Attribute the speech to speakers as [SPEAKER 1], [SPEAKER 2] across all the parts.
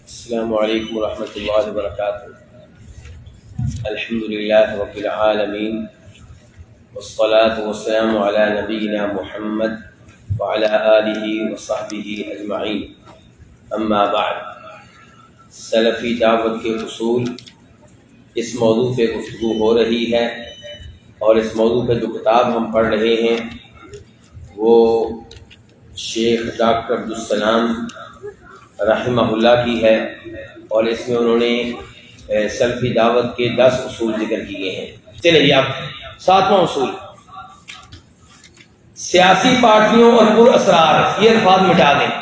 [SPEAKER 1] السلام علیکم ورحمۃ اللہ وبرکاتہ۔ الحمدللہ رب العالمین والصلاة والسلام علی نبینا محمد وعلی آلہ وصحبہ اجمعین، اما بعد۔ سلفی دعوت کے اصول، اس موضوع پہ گفتگو ہو رہی ہے، اور اس موضوع پہ جو کتاب ہم پڑھ رہے ہیں وہ شیخ ڈاکٹر عبدالسلام رحمہ اللہ کی ہے، اور اس میں انہوں نے سلفی دعوت کے 10 اصول ذکر کیے ہیں۔ چلیں جی، اب 7واں اصول، سیاسی پارٹیوں اور پر اسرار، یہ الفاظ مٹا دیں۔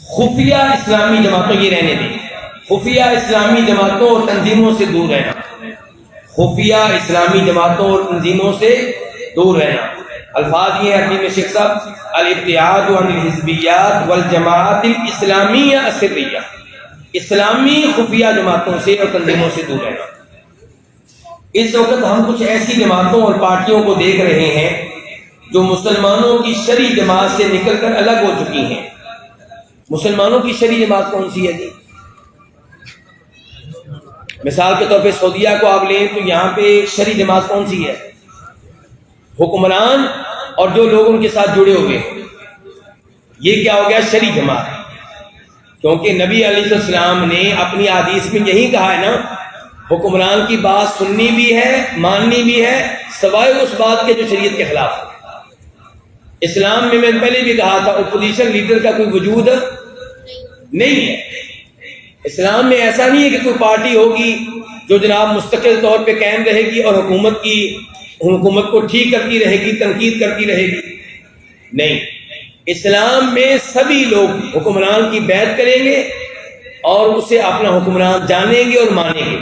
[SPEAKER 1] خفیہ اسلامی جماعتوں، یہ رہنے دیں، خفیہ اسلامی جماعتوں اور تنظیموں سے دور رہنا، خفیہ اسلامی جماعتوں اور تنظیموں سے دور رہنا۔ الفاظ یہ ہے عربی میں شیخ صاحب، الابتعاد عن الحزبیات والجماعات الاسلامیہ السریہ، اسلامی خفیہ جماعتوں سے اور تنظیموں سے دور رہنا۔ اس وقت ہم کچھ ایسی جماعتوں اور پارٹیوں کو دیکھ رہے ہیں جو مسلمانوں کی شرعی جماعت سے نکل کر الگ ہو چکی ہیں۔ مسلمانوں کی شرعی جماعت کون سی ہے جی؟ مثال کے طور پہ سعودیہ کو آپ لیں تو یہاں پہ شرعی جماعت کون سی ہے؟ حکمران اور جو لوگ ان کے ساتھ جڑے ہوئے ہیں، یہ کیا ہو گیا؟ شرعی جماعت۔ کیونکہ نبی علیہ السلام نے اپنی حدیث میں یہی کہا ہے نا، حکمران کی بات سننی بھی ہے، ماننی بھی ہے، سوائے اس بات کے جو شریعت کے خلاف ہے۔ اسلام میں نے پہلے بھی کہا تھا، اپوزیشن لیڈر کا کوئی وجود نہیں ہے۔ اسلام میں ایسا نہیں ہے کہ کوئی پارٹی ہوگی جو جناب مستقل طور پہ قائم رہے گی اور حکومت کو ٹھیک کرتی رہے گی، تنقید کرتی رہے گی۔ نہیں، اسلام میں سبھی لوگ حکمران کی بیعت کریں گے اور اسے اپنا حکمران جانیں گے اور مانیں گے۔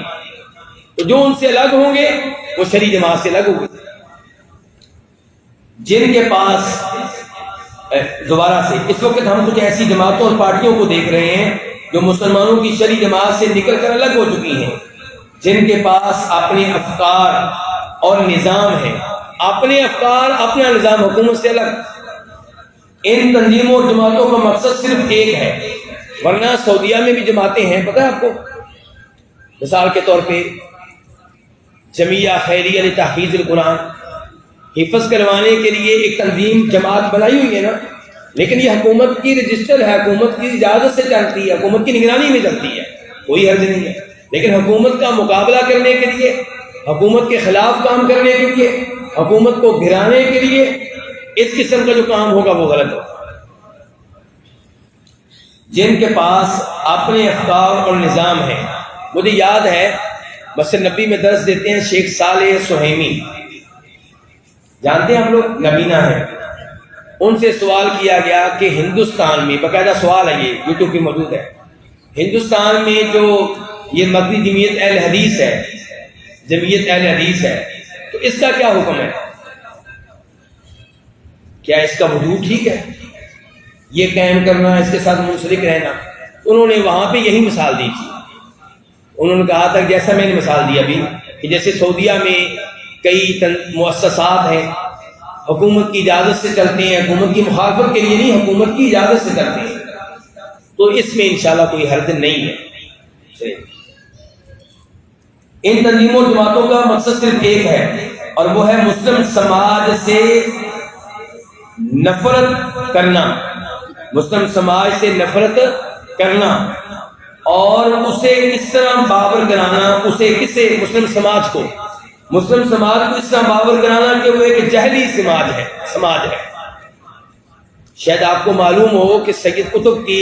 [SPEAKER 1] تو جو ان سے الگ ہوں گے وہ شرعی جماعت سے الگ ہوں گے۔ جن کے پاس دوبارہ سے اس وقت ہم کچھ ایسی جماعتوں اور پارٹیوں کو دیکھ رہے ہیں جو مسلمانوں کی شرعی جماعت سے نکل کر الگ ہو چکی ہیں، جن کے پاس اپنے افکار اور نظام ہے، اپنے افکار، اپنا نظام، حکومت سے الگ۔ ان تنظیموں اور جماعتوں کا مقصد صرف ایک ہے، ورنہ سعودیہ میں بھی جماعتیں ہیں، پتہ ہے آپ کو؟ مثال کے طور پہ جمعیہ خیریہ لتحفیظ القرآن، حفظ کروانے کے لیے ایک تنظیم جماعت بنائی ہوئی ہے نا، لیکن یہ حکومت کی رجسٹر ہے، حکومت کی اجازت سے چلتی ہے، حکومت کی نگرانی میں چلتی ہے، کوئی حرج نہیں ہے۔ لیکن حکومت کا مقابلہ کرنے کے لیے، حکومت کے خلاف کام کرنے کے لیے، حکومت کو گرانے کے لیے اس قسم کا جو کام ہوگا وہ غلط ہوگا۔ جن کے پاس اپنے افکار اور نظام ہے، مجھے یاد ہے مسجد نبی میں درس دیتے ہیں شیخ صالح سہیمی، جانتے ہیں ہم لوگ، نبینا ہیں۔ ان سے سوال کیا گیا کہ ہندوستان میں، باقاعدہ سوال ہے، یہ یوٹیوب پہ موجود ہے، ہندوستان میں جو یہ مدنی جمعیت اہل حدیث ہے، جمعیت اہل حدیث ہے، تو اس کا کیا حکم ہے؟ کیا اس کا وجود ٹھیک ہے؟ یہ قائم کرنا، اس کے ساتھ منسلک رہنا؟ انہوں نے وہاں پہ یہی مثال دی تھی۔ انہوں نے کہا تھا جیسا میں نے مثال دی ابھی، کہ جیسے سعودیہ میں کئی مؤسسات ہیں، حکومت کی اجازت سے چلتے ہیں، حکومت کی مخالفت کے لیے نہیں، حکومت کی اجازت سے چلتے ہیں، تو اس میں انشاءاللہ کوئی حرج نہیں ہے۔ ان تنظیموں اور جماعتوں کا مقصد صرف ایک ہے، اور وہ ہے مسلم سماج سے نفرت کرنا، مسلم سماج سے نفرت کرنا، اور اسے اس طرح بابر کرانا، مسلم سماج کو اس طرح بابر کرانا کہ وہ ایک جہلی سماج ہے۔ شاید آپ کو معلوم ہو کہ سید قطب کی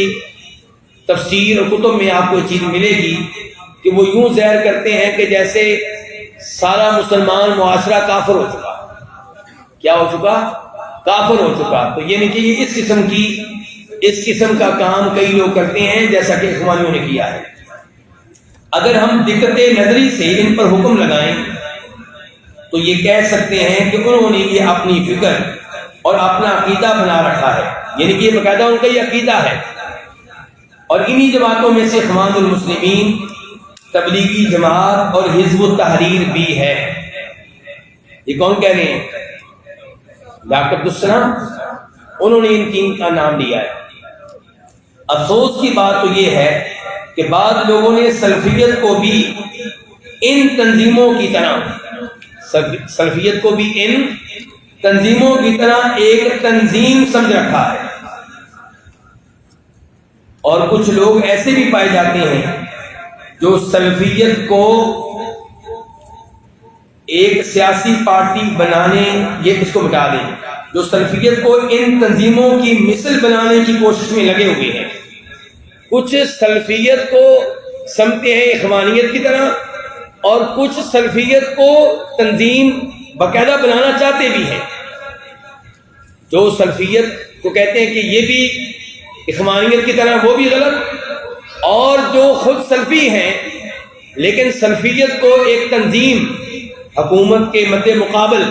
[SPEAKER 1] تفسیر اور کتب میں آپ کو یہ چیز ملے گی کہ وہ یوں ظاہر کرتے ہیں کہ جیسے سارا مسلمان معاشرہ کافر ہو چکا۔ کیا ہو چکا؟ کافر ہو چکا۔ تو یہ نہیں کہ یہ اس قسم کا کام کئی لوگ کرتے ہیں جیسا کہ اخوانیوں نے کیا ہے۔ اگر ہم دقت نظری سے ان پر حکم لگائیں تو یہ کہہ سکتے ہیں کہ انہوں نے یہ اپنی فکر اور اپنا عقیدہ بنا رکھا ہے، یعنی کہ یہ باقاعدہ ان کا یہ عقیدہ ہے۔ اور انہی جماعتوں میں سے اخوان المسلمین، تبلیغی جماعت اور حزب التحریر بھی ہے۔ یہ کون کہہ رہے ہیں؟ ڈاکٹر عبدالسلام، انہوں نے ان تین کا نام لیا ہے۔ افسوس کی بات تو یہ ہے کہ بعض لوگوں نے سلفیت کو بھی ان تنظیموں کی طرح سلفیت کو بھی ان تنظیموں کی طرح ایک تنظیم سمجھ رکھا ہے، اور کچھ لوگ ایسے بھی پائے جاتے ہیں جو سلفیت کو ایک سیاسی پارٹی بنانے، یہ اس کو مٹا دیں، جو سلفیت کو ان تنظیموں کی مثل بنانے کی کوشش میں لگے ہوئے ہیں۔ کچھ سلفیت کو سمجھتے ہیں اخوانیت کی طرح، اور کچھ سلفیت کو تنظیم باقاعدہ بنانا چاہتے بھی ہیں۔ جو سلفیت کو کہتے ہیں کہ یہ بھی اخوانیت کی طرح، وہ بھی غلط، اور جو خود سلفی ہیں لیکن سلفیت کو ایک تنظیم حکومت کے مد مقابل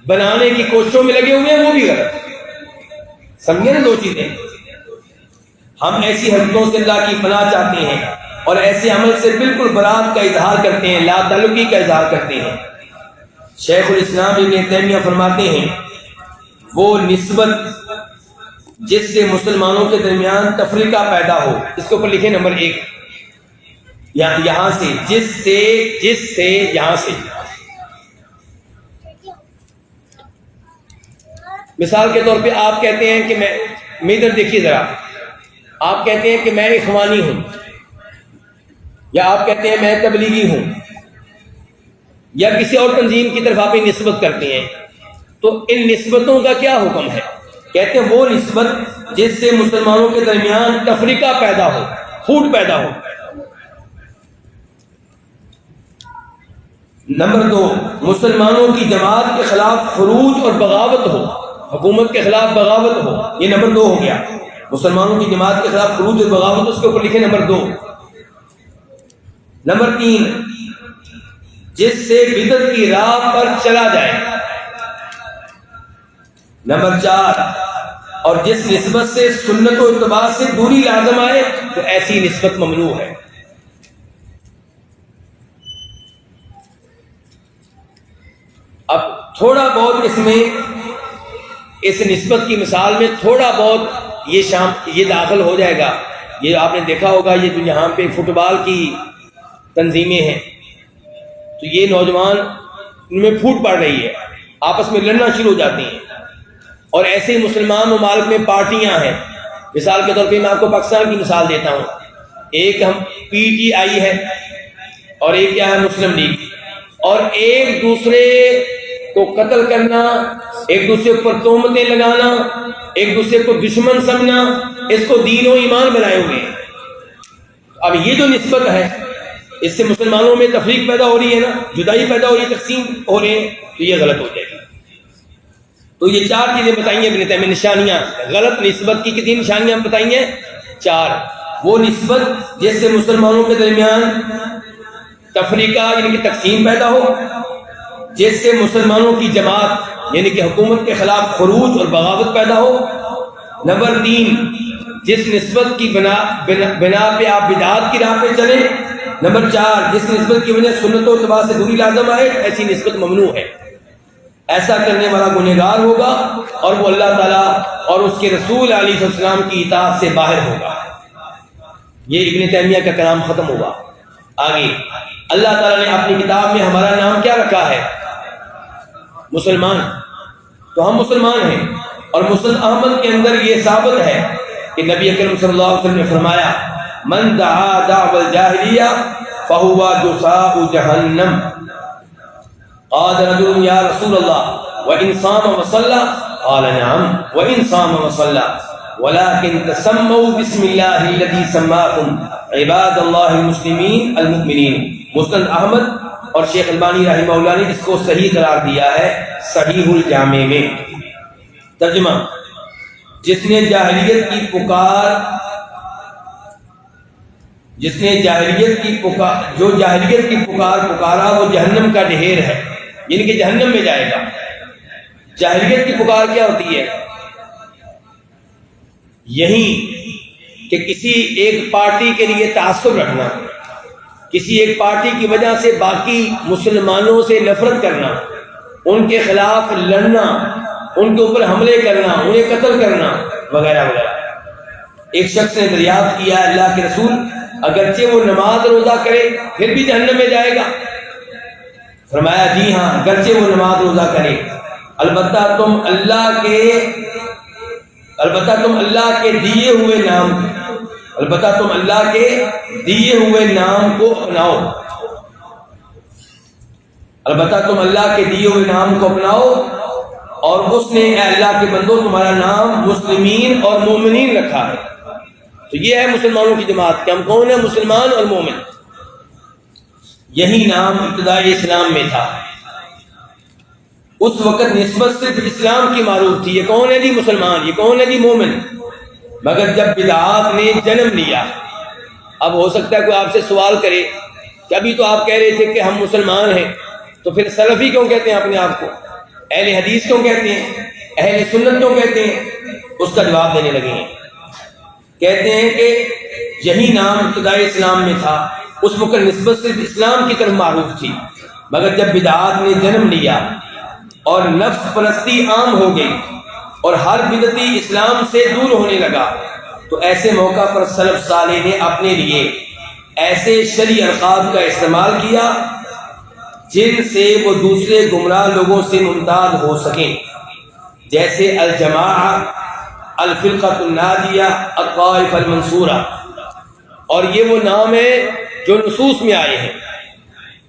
[SPEAKER 1] بنانے کی کوششوں میں لگے ہوئے ہیں، وہ بھی غلط۔ سمجھے نا دو چیزیں؟ ہم ایسی حرکتوں سے اللہ کی پناہ چاہتے ہیں اور ایسے عمل سے بالکل برات کا اظہار کرتے ہیں، لا تعلقی کا اظہار کرتے ہیں۔ شیخ الاسلام ابن تیمیہ فرماتے ہیں وہ نسبت جس سے مسلمانوں کے درمیان تفریقہ پیدا ہو، اس کے اوپر لکھیں نمبر 1، یہاں سے جس سے یہاں سے، مثال کے طور پہ آپ کہتے ہیں کہ میں ادھر دیکھیے ذرا، آپ کہتے ہیں کہ میں اخوانی ہوں، یا آپ کہتے ہیں میں تبلیغی ہوں، یا کسی اور تنظیم کی طرف آپ نسبت کرتے ہیں، تو ان نسبتوں کا کیا حکم ہے؟ کہتے ہیں وہ نسبت جس سے مسلمانوں کے درمیان تفریقہ پیدا ہو، پھوٹ پیدا ہو۔ نمبر 2، مسلمانوں کی جماعت کے خلاف خروج اور بغاوت ہو، حکومت کے خلاف بغاوت ہو، یہ نمبر 2 ہو گیا۔ مسلمانوں کی جماعت کے خلاف خروج اور بغاوت، اس کے اوپر لکھیں نمبر 2۔ نمبر 3، جس سے بدعت کی راہ پر چلا جائے۔ نمبر 4، اور جس نسبت سے سنت و اتباع سے دوری لازم آئے تو ایسی نسبت ممنوع ہے۔ اب تھوڑا بہت اس نسبت کی مثال میں تھوڑا بہت یہ داخل ہو جائے گا۔ یہ آپ نے دیکھا ہوگا، یہ جو یہاں پہ فٹ بال کی تنظیمیں ہیں، تو یہ نوجوان ان میں پھوٹ پڑ رہی ہے، آپس میں لڑنا شروع ہو جاتے ہیں، اور ایسے ہی مسلمان ممالک میں پارٹیاں ہیں۔ مثال کے طور پہ میں آپ کو پاکستان کی مثال دیتا ہوں، ایک ہم PTI ہے اور ایک کیا ہے مسلم لیگ، اور ایک دوسرے کو قتل کرنا، ایک دوسرے پر تہمتیں لگانا، ایک دوسرے کو دشمن سمجھنا، اس کو دین و ایمان بنائے ہوئے ہیں۔ اب یہ جو نسبت ہے، اس سے مسلمانوں میں تفریق پیدا ہو رہی ہے نا، جدائی پیدا ہو رہی ہے، تقسیم ہو رہے ہیں، تو یہ غلط ہو جائے گی۔ تو یہ 4 چیزیں بتائیں گے ابن تیمیہ، نشانیاں غلط نسبت کی کتنی نشانیاں بتائیں گے؟ 4۔ وہ نسبت جس سے مسلمانوں کے درمیان تفریقہ یعنی کہ تقسیم پیدا ہو، جس سے مسلمانوں کی جماعت یعنی کہ حکومت کے خلاف خروج اور بغاوت پیدا ہو۔ نمبر 3، جس نسبت کی بنا پہ آپ بدعات کی راہ پہ چلیں۔ نمبر 4، جس نسبت کی وجہ سنت و اتباع سے دوری لازم آئے، ایسی نسبت ممنوع ہے۔ ایسا کرنے والا گنہگار ہوگا اور وہ اللہ تعالیٰ اور اس کے رسول علیہ السلام کی اطاعت سے باہر ہوگا۔ یہ ابن تیمیہ کا کلام ختم ہوا۔ آگے اللہ تعالیٰ نے اپنی کتاب میں ہمارا نام کیا رکھا ہے؟ مسلمان۔ تو ہم مسلمان ہیں، اور مسلم احمد کے اندر یہ ثابت ہے کہ نبی اکرم صلی اللہ علیہ وسلم نے فرمایا من دعا دعوى الجاہلیہ فہو جزاء جہنم۔ قال رجل یا رسول اللہ وإن صام وصلى قال نعم وإن صام وصلى ولكن تسموا بسم الله الذي سماكم عباد الله المسلمين المؤمنين۔ مسند احمد اور شیخ البانی رحمہ اللہ نے اس کو صحیح قرار دیا ہے صحیح الجامع میں۔ ترجمہ، جس نے جاہلیت کی پکار پکارا وہ جہنم کا ڈھیر ہے، یعنی کہ جہنم میں جائے گا۔ جاہلیت کی پکار کیا ہوتی ہے؟ یہی کہ کسی ایک پارٹی کے لیے تعصب رکھنا، کسی ایک پارٹی کی وجہ سے باقی مسلمانوں سے نفرت کرنا، ان کے خلاف لڑنا، ان کے اوپر حملے کرنا، انہیں قتل کرنا وغیرہ وغیرہ۔ ایک شخص نے دریافت کیا اللہ کے رسول اگرچہ وہ نماز روزہ کرے پھر بھی جہنم میں جائے گا؟ فرمایا جی ہاں، اگرچہ وہ نماز روزہ کرے، البتہ تم اللہ کے دیے ہوئے نام کو اپناؤ، اور اس نے اے اللہ کے بندوں تمہارا نام مسلمین اور مومنین رکھا ہے۔ تو یہ ہے مسلمانوں کی جماعت کہ ہم کون ہیں؟ مسلمان اور مومن۔ یہی نام ابتدائی اسلام میں تھا، اس وقت نسبت صرف اسلام کی معروف تھی، یہ کون ہے جی؟ مسلمان، یہ کون ہے جی؟ مومن۔ مگر جب بدعات نے جنم لیا، اب ہو سکتا ہے کوئی آپ سے سوال کرے کہ ابھی تو آپ کہہ رہے تھے کہ ہم مسلمان ہیں، تو پھر سلفی کیوں کہتے ہیں اپنے آپ کو؟ اہل حدیث کیوں کہتے ہیں؟ اہل سنت کیوں کہتے ہیں؟ اس کا جواب دینے لگے ہیں، کہتے ہیں کہ یہی نام ابتدائی اسلام میں تھا، اس وقت نسبت صرف اسلام کی طرف معروف تھی، مگر جب بدعات نے جنم لیا اور نفس پرستی عام ہو گئی اور ہر بدعتی اسلام سے دور ہونے لگا، تو ایسے موقع پر سلف صالح نے اپنے لیے ایسے شرعی القاب کا استعمال کیا جن سے وہ دوسرے گمراہ لوگوں سے ممتاز ہو سکیں، جیسے الجماعہ، الفرقۃ الناجیہ، الطائفہ المنصورہ۔ اور یہ وہ نام ہے جو نصوص میں آئے ہیں،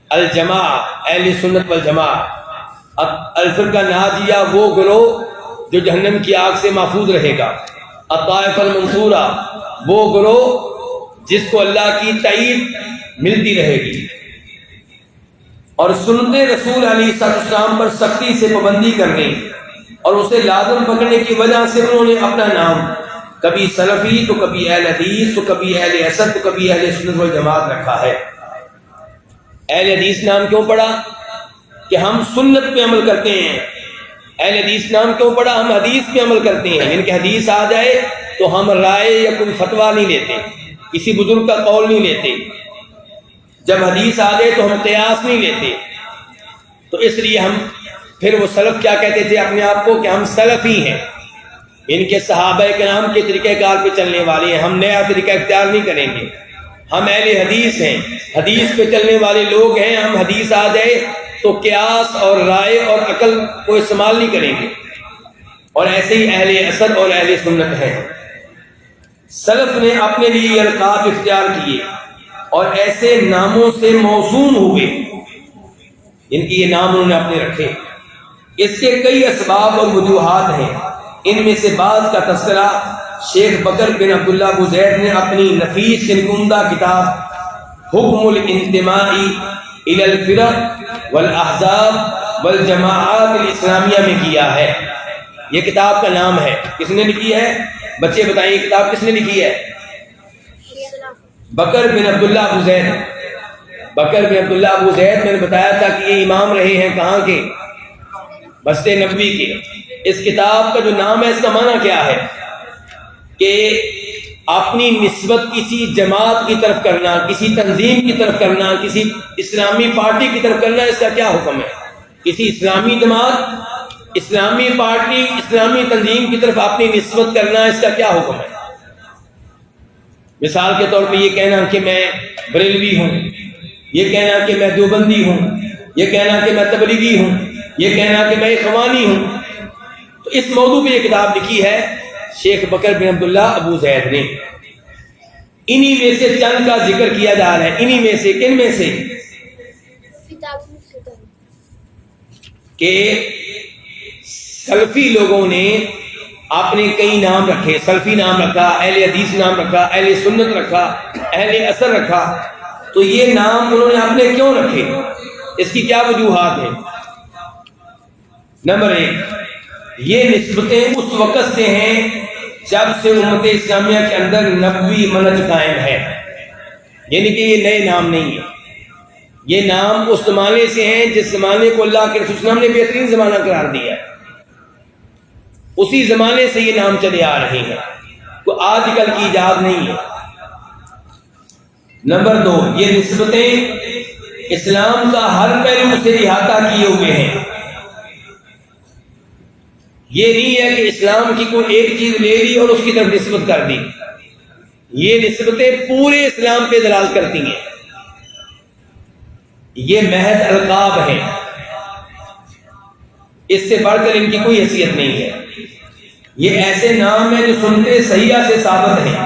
[SPEAKER 1] الجماعہ اہل سنت والجماعہ، الفرقہ ناجیہ وہ گروہ جو جہنم کی آگ سے محفوظ رہے گا، الطائفہ المنصورہ وہ گروہ جس کو اللہ کی تائید ملتی رہے گی۔ اور سنت رسول علیہ السلام پر سختی سے پابندی کرنے اور اسے لازم پکڑنے کی وجہ سے انہوں نے اپنا نام کبھی سلفی تو کبھی اہل حدیث تو کبھی اہل اثر تو کبھی اہل سنت والجماعت رکھا ہے۔ اہل حدیث نام کیوں پڑا؟ کہ ہم سنت پہ عمل کرتے ہیں۔ اہل حدیث نام کیوں پڑا؟ ہم حدیث پہ عمل کرتے ہیں، یعنی کہ حدیث آ جائے تو ہم رائے یا کوئی فتویٰ نہیں لیتے، کسی بزرگ کا قول نہیں لیتے، جب حدیث آ جائے تو ہم قیاس نہیں لیتے۔ تو اس لیے ہم پھر وہ سلف کیا کہتے تھے اپنے آپ کو؟ کہ ہم سلفی ہیں، ان کے صحابہ کرام کے طریقہ کار پہ چلنے والے ہیں، ہم نیا طریقہ اختیار نہیں کریں گے، ہم اہل حدیث ہیں، حدیث پہ چلنے والے لوگ ہیں، ہم حدیث آ جائے تو قیاس اور رائے اور عقل کو استعمال نہیں کریں گے۔ اور ایسے ہی اہل اثر اور اہل سنت ہیں۔ سلف نے اپنے لیے یہ القاب اختیار کیے اور ایسے ناموں سے موسوم ہوئے، ان کی یہ نام انہوں نے اپنے رکھے۔ اس کے کئی اسباب اور وجوہات ہیں، ان میں سے بعض کا تذکرہ شیخ بکر بن عبداللہ ابو زید نے اپنی نفیس عمدہ کتاب حکم الانتماء الی الفرق والاحزاب والجماعات الاسلامیہ میں کیا ہے۔ یہ کتاب کا نام ہے، کس نے لکھی ہے؟ بچے بتائیں یہ کتاب کس نے لکھی ہے؟ بکر بن عبداللہ ابو زید۔ بکر بن عبداللہ ابو زید میں نے بتایا تھا کہ یہ امام رہے ہیں کہاں کے؟ مسجد نبوی کے۔ اس کتاب کا جو نام ہے اس کا معنی کیا ہے؟ کہ اپنی نسبت کسی جماعت کی طرف کرنا، کسی تنظیم کی طرف کرنا، کسی اسلامی پارٹی کی طرف کرنا، اس کا کیا حکم ہے؟ کسی اسلامی جماعت، اسلامی پارٹی، اسلامی تنظیم کی طرف اپنی نسبت کرنا، اس کا کیا حکم ہے؟ مثال کے طور پہ یہ کہنا کہ میں بریلوی ہوں، یہ کہنا کہ میں دیوبندی ہوں، یہ کہنا کہ میں تبلیغی ہوں، یہ کہنا کہ میں اخوانی ہوں۔ تو اس موضوع پہ یہ کتاب لکھی ہے شیخ بکر بن عبداللہ ابو زید نے۔ انہی میں سے چند کا ذکر کیا جا رہا ہے، انہی میں سے، کن میں سے؟ کہ سلفی لوگوں نے اپنے کئی نام رکھے، سلفی نام رکھا، اہل حدیث نام رکھا، اہل سنت رکھا، اہل اثر رکھا۔ تو یہ نام انہوں نے اپنے کیوں رکھے؟ اس کی کیا وجوہات ہیں؟ نمبر 1، یہ نسبتیں اس وقت سے ہیں جب سے امت اسلامیہ کے اندر نبوی منہج قائم ہے، یعنی کہ یہ نئے نام نہیں ہیں، یہ نام اس زمانے سے ہیں جس زمانے کو اللہ کے رسول صلی اللہ علیہ وسلم نے بہترین زمانہ قرار دیا ہے، اسی زمانے سے یہ نام چلے آ رہے ہیں، تو آج کل کی ایجاد نہیں ہے۔ نمبر 2، یہ نسبتیں اسلام کا ہر پہلو سے احاطہ کیے ہوئے ہیں۔ یہ نہیں ہے کہ اسلام کی کوئی ایک چیز لے لی اور اس کی طرف نسبت کر دی، یہ نسبتیں پورے اسلام پہ دلالت کرتی ہیں، یہ محض القاب ہیں، اس سے بڑھ کر ان کی کوئی حیثیت نہیں ہے۔ یہ ایسے نام ہیں جو سنتے صحیحہ سے ثابت ہیں،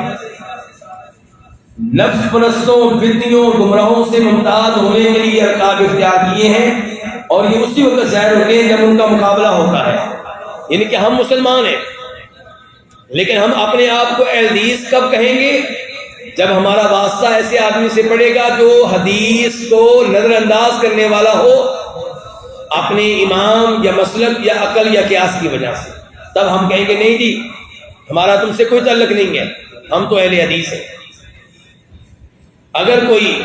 [SPEAKER 1] نفس پرستوں، بدعتیوں، گمراہوں سے ممتاز ہونے کے لیے القاب اختیار کیے ہیں، اور یہ اسی وقت ظاہر ہوتے ہیں جب ان کا مقابلہ ہوتا ہے۔ یعنی کہ ہم مسلمان ہیں، لیکن ہم اپنے آپ کو اہل حدیث کب کہیں گے؟ جب ہمارا واسطہ ایسے آدمی سے پڑے گا جو حدیث کو نظر انداز کرنے والا ہو اپنے امام یا مسلک یا عقل یا قیاس کی وجہ سے، تب ہم کہیں گے نہیں جی ہمارا تم سے کوئی تعلق نہیں ہے، ہم تو اہل حدیث ہیں۔ اگر کوئی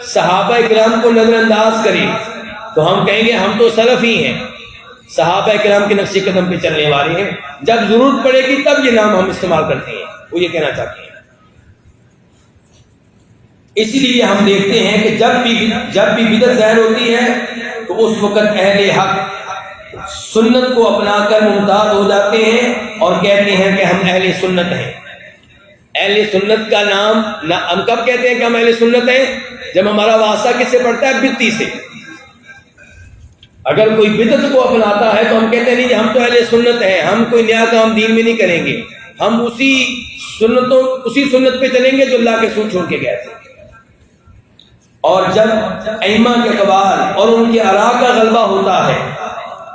[SPEAKER 1] صحابہ کرام کو نظر انداز کرے تو ہم کہیں گے ہم تو سلف ہی ہیں، صحابہ کرام کے نقش قدم پہ چلنے والے ہیں، جب ضرورت پڑے گی تب یہ نام ہم استعمال کرتے ہیں، وہ یہ کہنا چاہتے ہیں۔ اسی لیے ہم دیکھتے ہیں کہ جب بھی بدعت ظاہر ہوتی ہے تو اس وقت اہل حق سنت کو اپنا کر ممتاز ہو جاتے ہیں اور کہتے ہیں کہ ہم اہل سنت ہیں۔ اہل سنت کا نام ہم کب کہتے ہیں کہ ہم اہل سنت ہیں؟ جب ہمارا واسطہ کس سے پڑتا ہے؟ بدعتی سے۔ اگر کوئی بدعت کو اپناتا ہے تو ہم کہتے ہیں نہیں ہم تو اہل سنت ہیں، ہم کوئی نیا کام دین میں نہیں کریں گے، ہم اسی سنت پہ چلیں گے جو اللہ کے رسول چھوڑ کے گئے تھے۔ اور جب ائمہ کے اقوال اور ان کے آراء کا غلبہ ہوتا ہے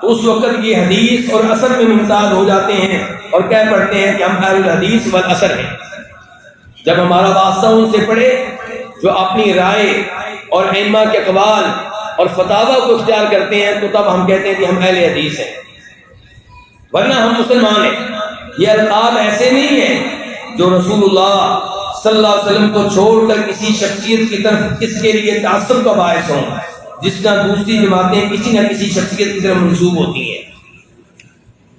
[SPEAKER 1] تو اس وقت یہ حدیث اور اثر میں ممتاز ہو جاتے ہیں اور کہہ پڑھتے ہیں کہ ہم اہل الحدیث والاثر ہیں۔ جب ہمارا واسطہ ان سے پڑے جو اپنی رائے اور ائمہ کے اقوال اور فتاویٰ کو اختیار کرتے ہیں تو تب ہم کہتے ہیں کہ ہم اہل حدیث ہیں، ورنہ ہم مسلمان ہیں۔ یہ القاب ایسے نہیں ہیں جو رسول اللہ صلی اللہ علیہ وسلم کو چھوڑ کر کسی شخصیت کی طرف اس کے لیے تعصب کا باعث ہوں، جس طرح دوسری جماعتیں کسی نہ کسی شخصیت کی طرف منسوب ہوتی ہیں۔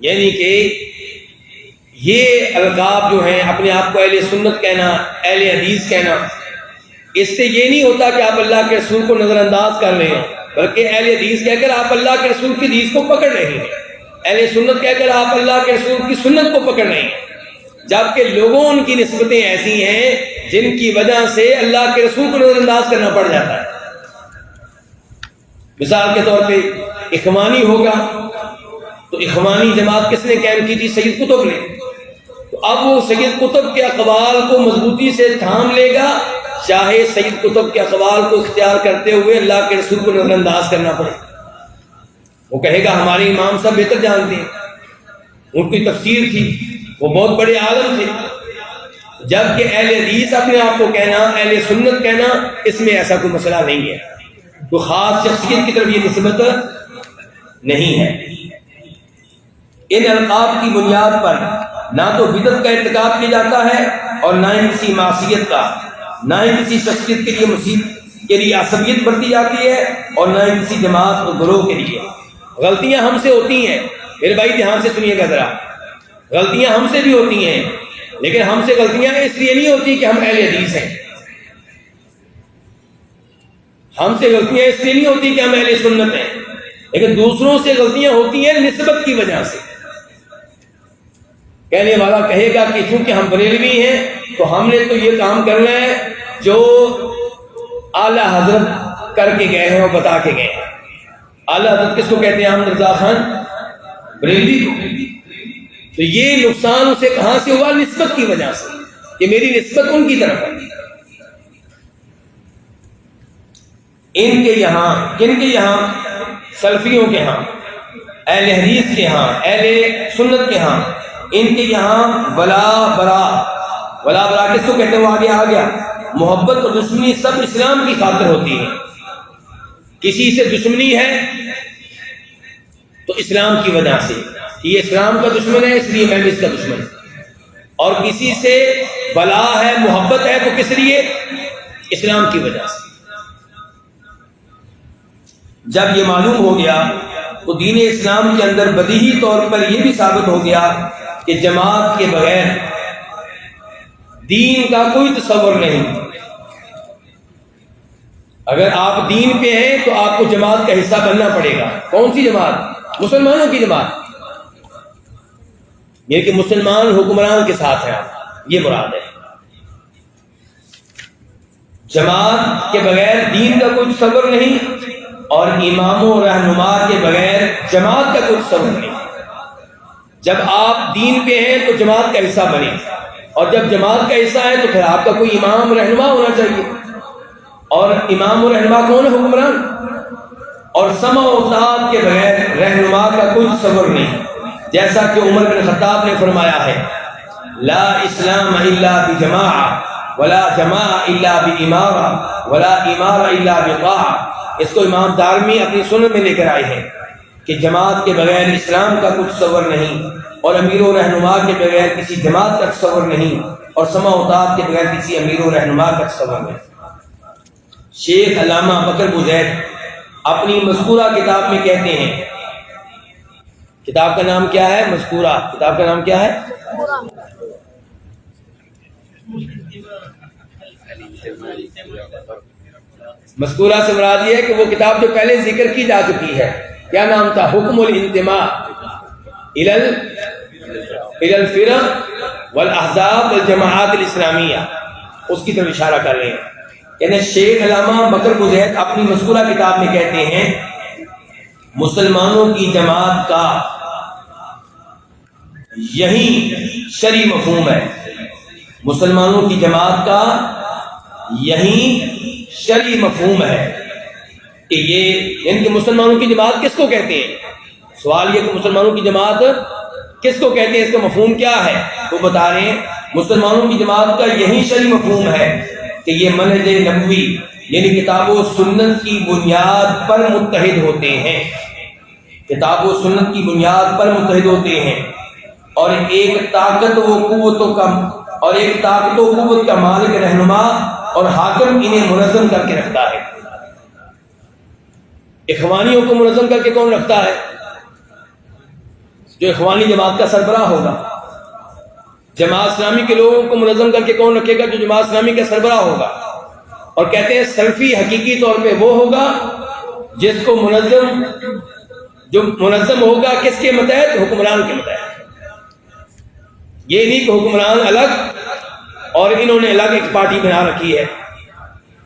[SPEAKER 1] یعنی کہ یہ القاب جو ہیں، اپنے آپ کو اہل سنت کہنا، اہل حدیث کہنا، اس سے یہ نہیں ہوتا کہ آپ اللہ کے رسول کو نظر انداز کر رہے ہیں، بلکہ اہل حدیث کہہ کر آپ اللہ کے رسول کی حدیث کو پکڑ رہے ہیں، اہل سنت کہہ کر آپ اللہ کے رسول کی سنت کو پکڑ رہے ہیں، جبکہ لوگوں ان کی نسبتیں ایسی ہیں جن کی وجہ سے اللہ کے رسول کو نظر انداز کرنا پڑ جاتا ہے۔ مثال کے طور پہ اخوانی ہوگا تو اخوانی جماعت کس نے قائم کی تھی؟ سید قطب نے۔ تو اب وہ سید قطب کے اقوال کو مضبوطی سے تھام لے گا، چاہے سید قطب کے اقوال کو اختیار کرتے ہوئے اللہ کے رسول کو نظر انداز کرنا پڑے۔ وہ کہے گا ہمارے امام صاحب بہتر جانتے ہیں، ان کی تفسیر تھی، وہ بہت بڑے عالم تھے۔ جبکہ اہل حدیث اپنے آپ کو کہنا، اہل سنت کہنا، اس میں ایسا کوئی مسئلہ نہیں ہے، تو خاص شخصیت کی طرف یہ نسبت نہیں ہے۔ ان القاب کی بنیاد پر نہ تو بدعت کا ارتکاب کیا جاتا ہے اور نہ ہی کسی معصیت کا، نہ ہی کسی شخصیت کے لیے عصبیت برتی جاتی ہے اور نہ ہی کسی جماعت اور گروہ کے لیے۔ غلطیاں ہم سے ہوتی ہیں، میرے بھائی دھیان سے سنیے گا ذرا، غلطیاں ہم سے بھی ہوتی ہیں، لیکن ہم سے غلطیاں اس لیے نہیں ہوتی کہ ہم اہل حدیث ہیں، ہم سے غلطیاں اس لیے نہیں ہوتی کہ ہم اہل سنت ہیں، لیکن دوسروں سے غلطیاں ہوتی ہیں نسبت کی وجہ سے۔ کہنے والا کہے گا کہ چونکہ ہم بریلوی ہیں تو ہم نے تو یہ کام کرنا ہے جو اعلیٰ حضرت کر کے گئے ہیں اور بتا کے گئے ہیں۔ اعلیٰ حضرت کس کو کہتے ہیں؟ احمد رضا خان بریلوی کو۔ تو یہ نقصان اسے کہاں سے ہوا؟ نسبت کی وجہ سے، کہ میری نسبت ان کی طرف ہے۔ ان کے یہاں، کن کے یہاں؟ سلفیوں کے ہاں، اہل حدیث کے ہاں، اہل سنت کے ہاں، ان کے یہاں ولا برا کس کو کہتے ہیں؟ وہ آگے آ گیا۔ محبت اور دشمنی سب اسلام کی خاطر ہوتی ہے۔ کسی سے دشمنی ہے تو اسلام کی وجہ سے، یہ اسلام کا دشمن ہے اس لیے میں بھی اس کا دشمن ہوں، اور کسی سے ولا ہے، محبت ہے تو کس لیے؟ اسلام کی وجہ سے۔ جب یہ معلوم ہو گیا تو دین اسلام کے اندر بدیہی طور پر یہ بھی ثابت ہو گیا کہ جماعت کے بغیر دین کا کوئی تصور نہیں۔ اگر آپ دین پہ ہیں تو آپ کو جماعت کا حصہ بننا پڑے گا۔ کون سی جماعت؟ مسلمانوں کی جماعت، یہ کہ مسلمان حکمران کے ساتھ ہیں، یہ مراد ہے۔ جماعت کے بغیر دین کا کوئی تصور نہیں، اور امام و رہنما کے بغیر جماعت کا کوئی تصور نہیں۔ جب آپ دین پہ ہیں تو جماعت کا حصہ بنے، اور جب جماعت کا حصہ ہے تو پھر آپ کا کوئی امام رہنما ہونا چاہیے، اور امام و رہنما کون ہے؟ حکمران۔ اور سمع و اطاعت کے بغیر رہنما کا کوئی تصور نہیں، جیسا کہ عمر بن خطاب نے فرمایا ہے، لا اسلام الا بجماعہ ولا جماعہ الا بامارہ ولا امارہ الا بطاعہ۔ اس کو امام دارمی اپنی سنن میں لے کر آئے ہیں کہ جماعت کے بغیر اسلام کا کوئی تصور نہیں، اور امیر و رہنما کے بغیر کسی جماعت کا تصور نہیں، اور سمع و اطاعت کے بغیر کسی امیر و رہنما کا تصور نہیں۔ شیخ علامہ بکر بوزید اپنی مذکورہ کتاب میں کہتے ہیں، کتاب کا نام کیا ہے؟ مذکورہ۔ کتاب کا نام کیا ہے؟ مذکورہ سے مراد یہ ہے کہ وہ کتاب جو پہلے ذکر کی جا چکی ہے، کیا نام تھا؟ حکم الانتماء الی الفرق والاحزاب والجماعات الاسلامیہ، اس کی طرف اشارہ کر رہے ہیں۔ یعنی شیخ علامہ بکر بوزید اپنی مذکورہ کتاب میں کہتے ہیں مسلمانوں کی جماعت کا یہی شرعی مفہوم ہے، مسلمانوں کی جماعت کا یہی شرعی مفہوم ہے کہ یہ، یعنی کہ مسلمانوں کی جماعت کس کو کہتے ہیں؟ سوال یہ کہ مسلمانوں کی جماعت کس کو کہتے ہیں، اس کا مفہوم کیا ہے؟ وہ بتا رہے ہیں مسلمانوں کی جماعت کا یہی شرعی مفہوم ہے کہ یہ منہج نبوی یعنی کتاب و سنت کی بنیاد پر متحد ہوتے ہیں، کتاب و سنت کی بنیاد پر متحد ہوتے ہیں، اور ایک طاقت و قوت کا مالک رہنما اور حاکم انہیں منظم کر کے رکھتا ہے۔ اخوانیوں کو منظم کر کے کون رکھتا ہے؟ جو اخوانی جماعت کا سربراہ ہوگا۔ جماعت اسلامی کے لوگوں کو منظم کر کے کون رکھے گا؟ جو جماعت اسلامی کا سربراہ ہوگا۔ اور کہتے ہیں سلفی حقیقی طور پہ وہ ہوگا جس کو جو منظم ہوگا کس کے متحد؟ حکمران کے متحد۔ یہ نہیں کہ حکمران الگ اور انہوں نے الگ ایک پارٹی بنا رکھی ہے،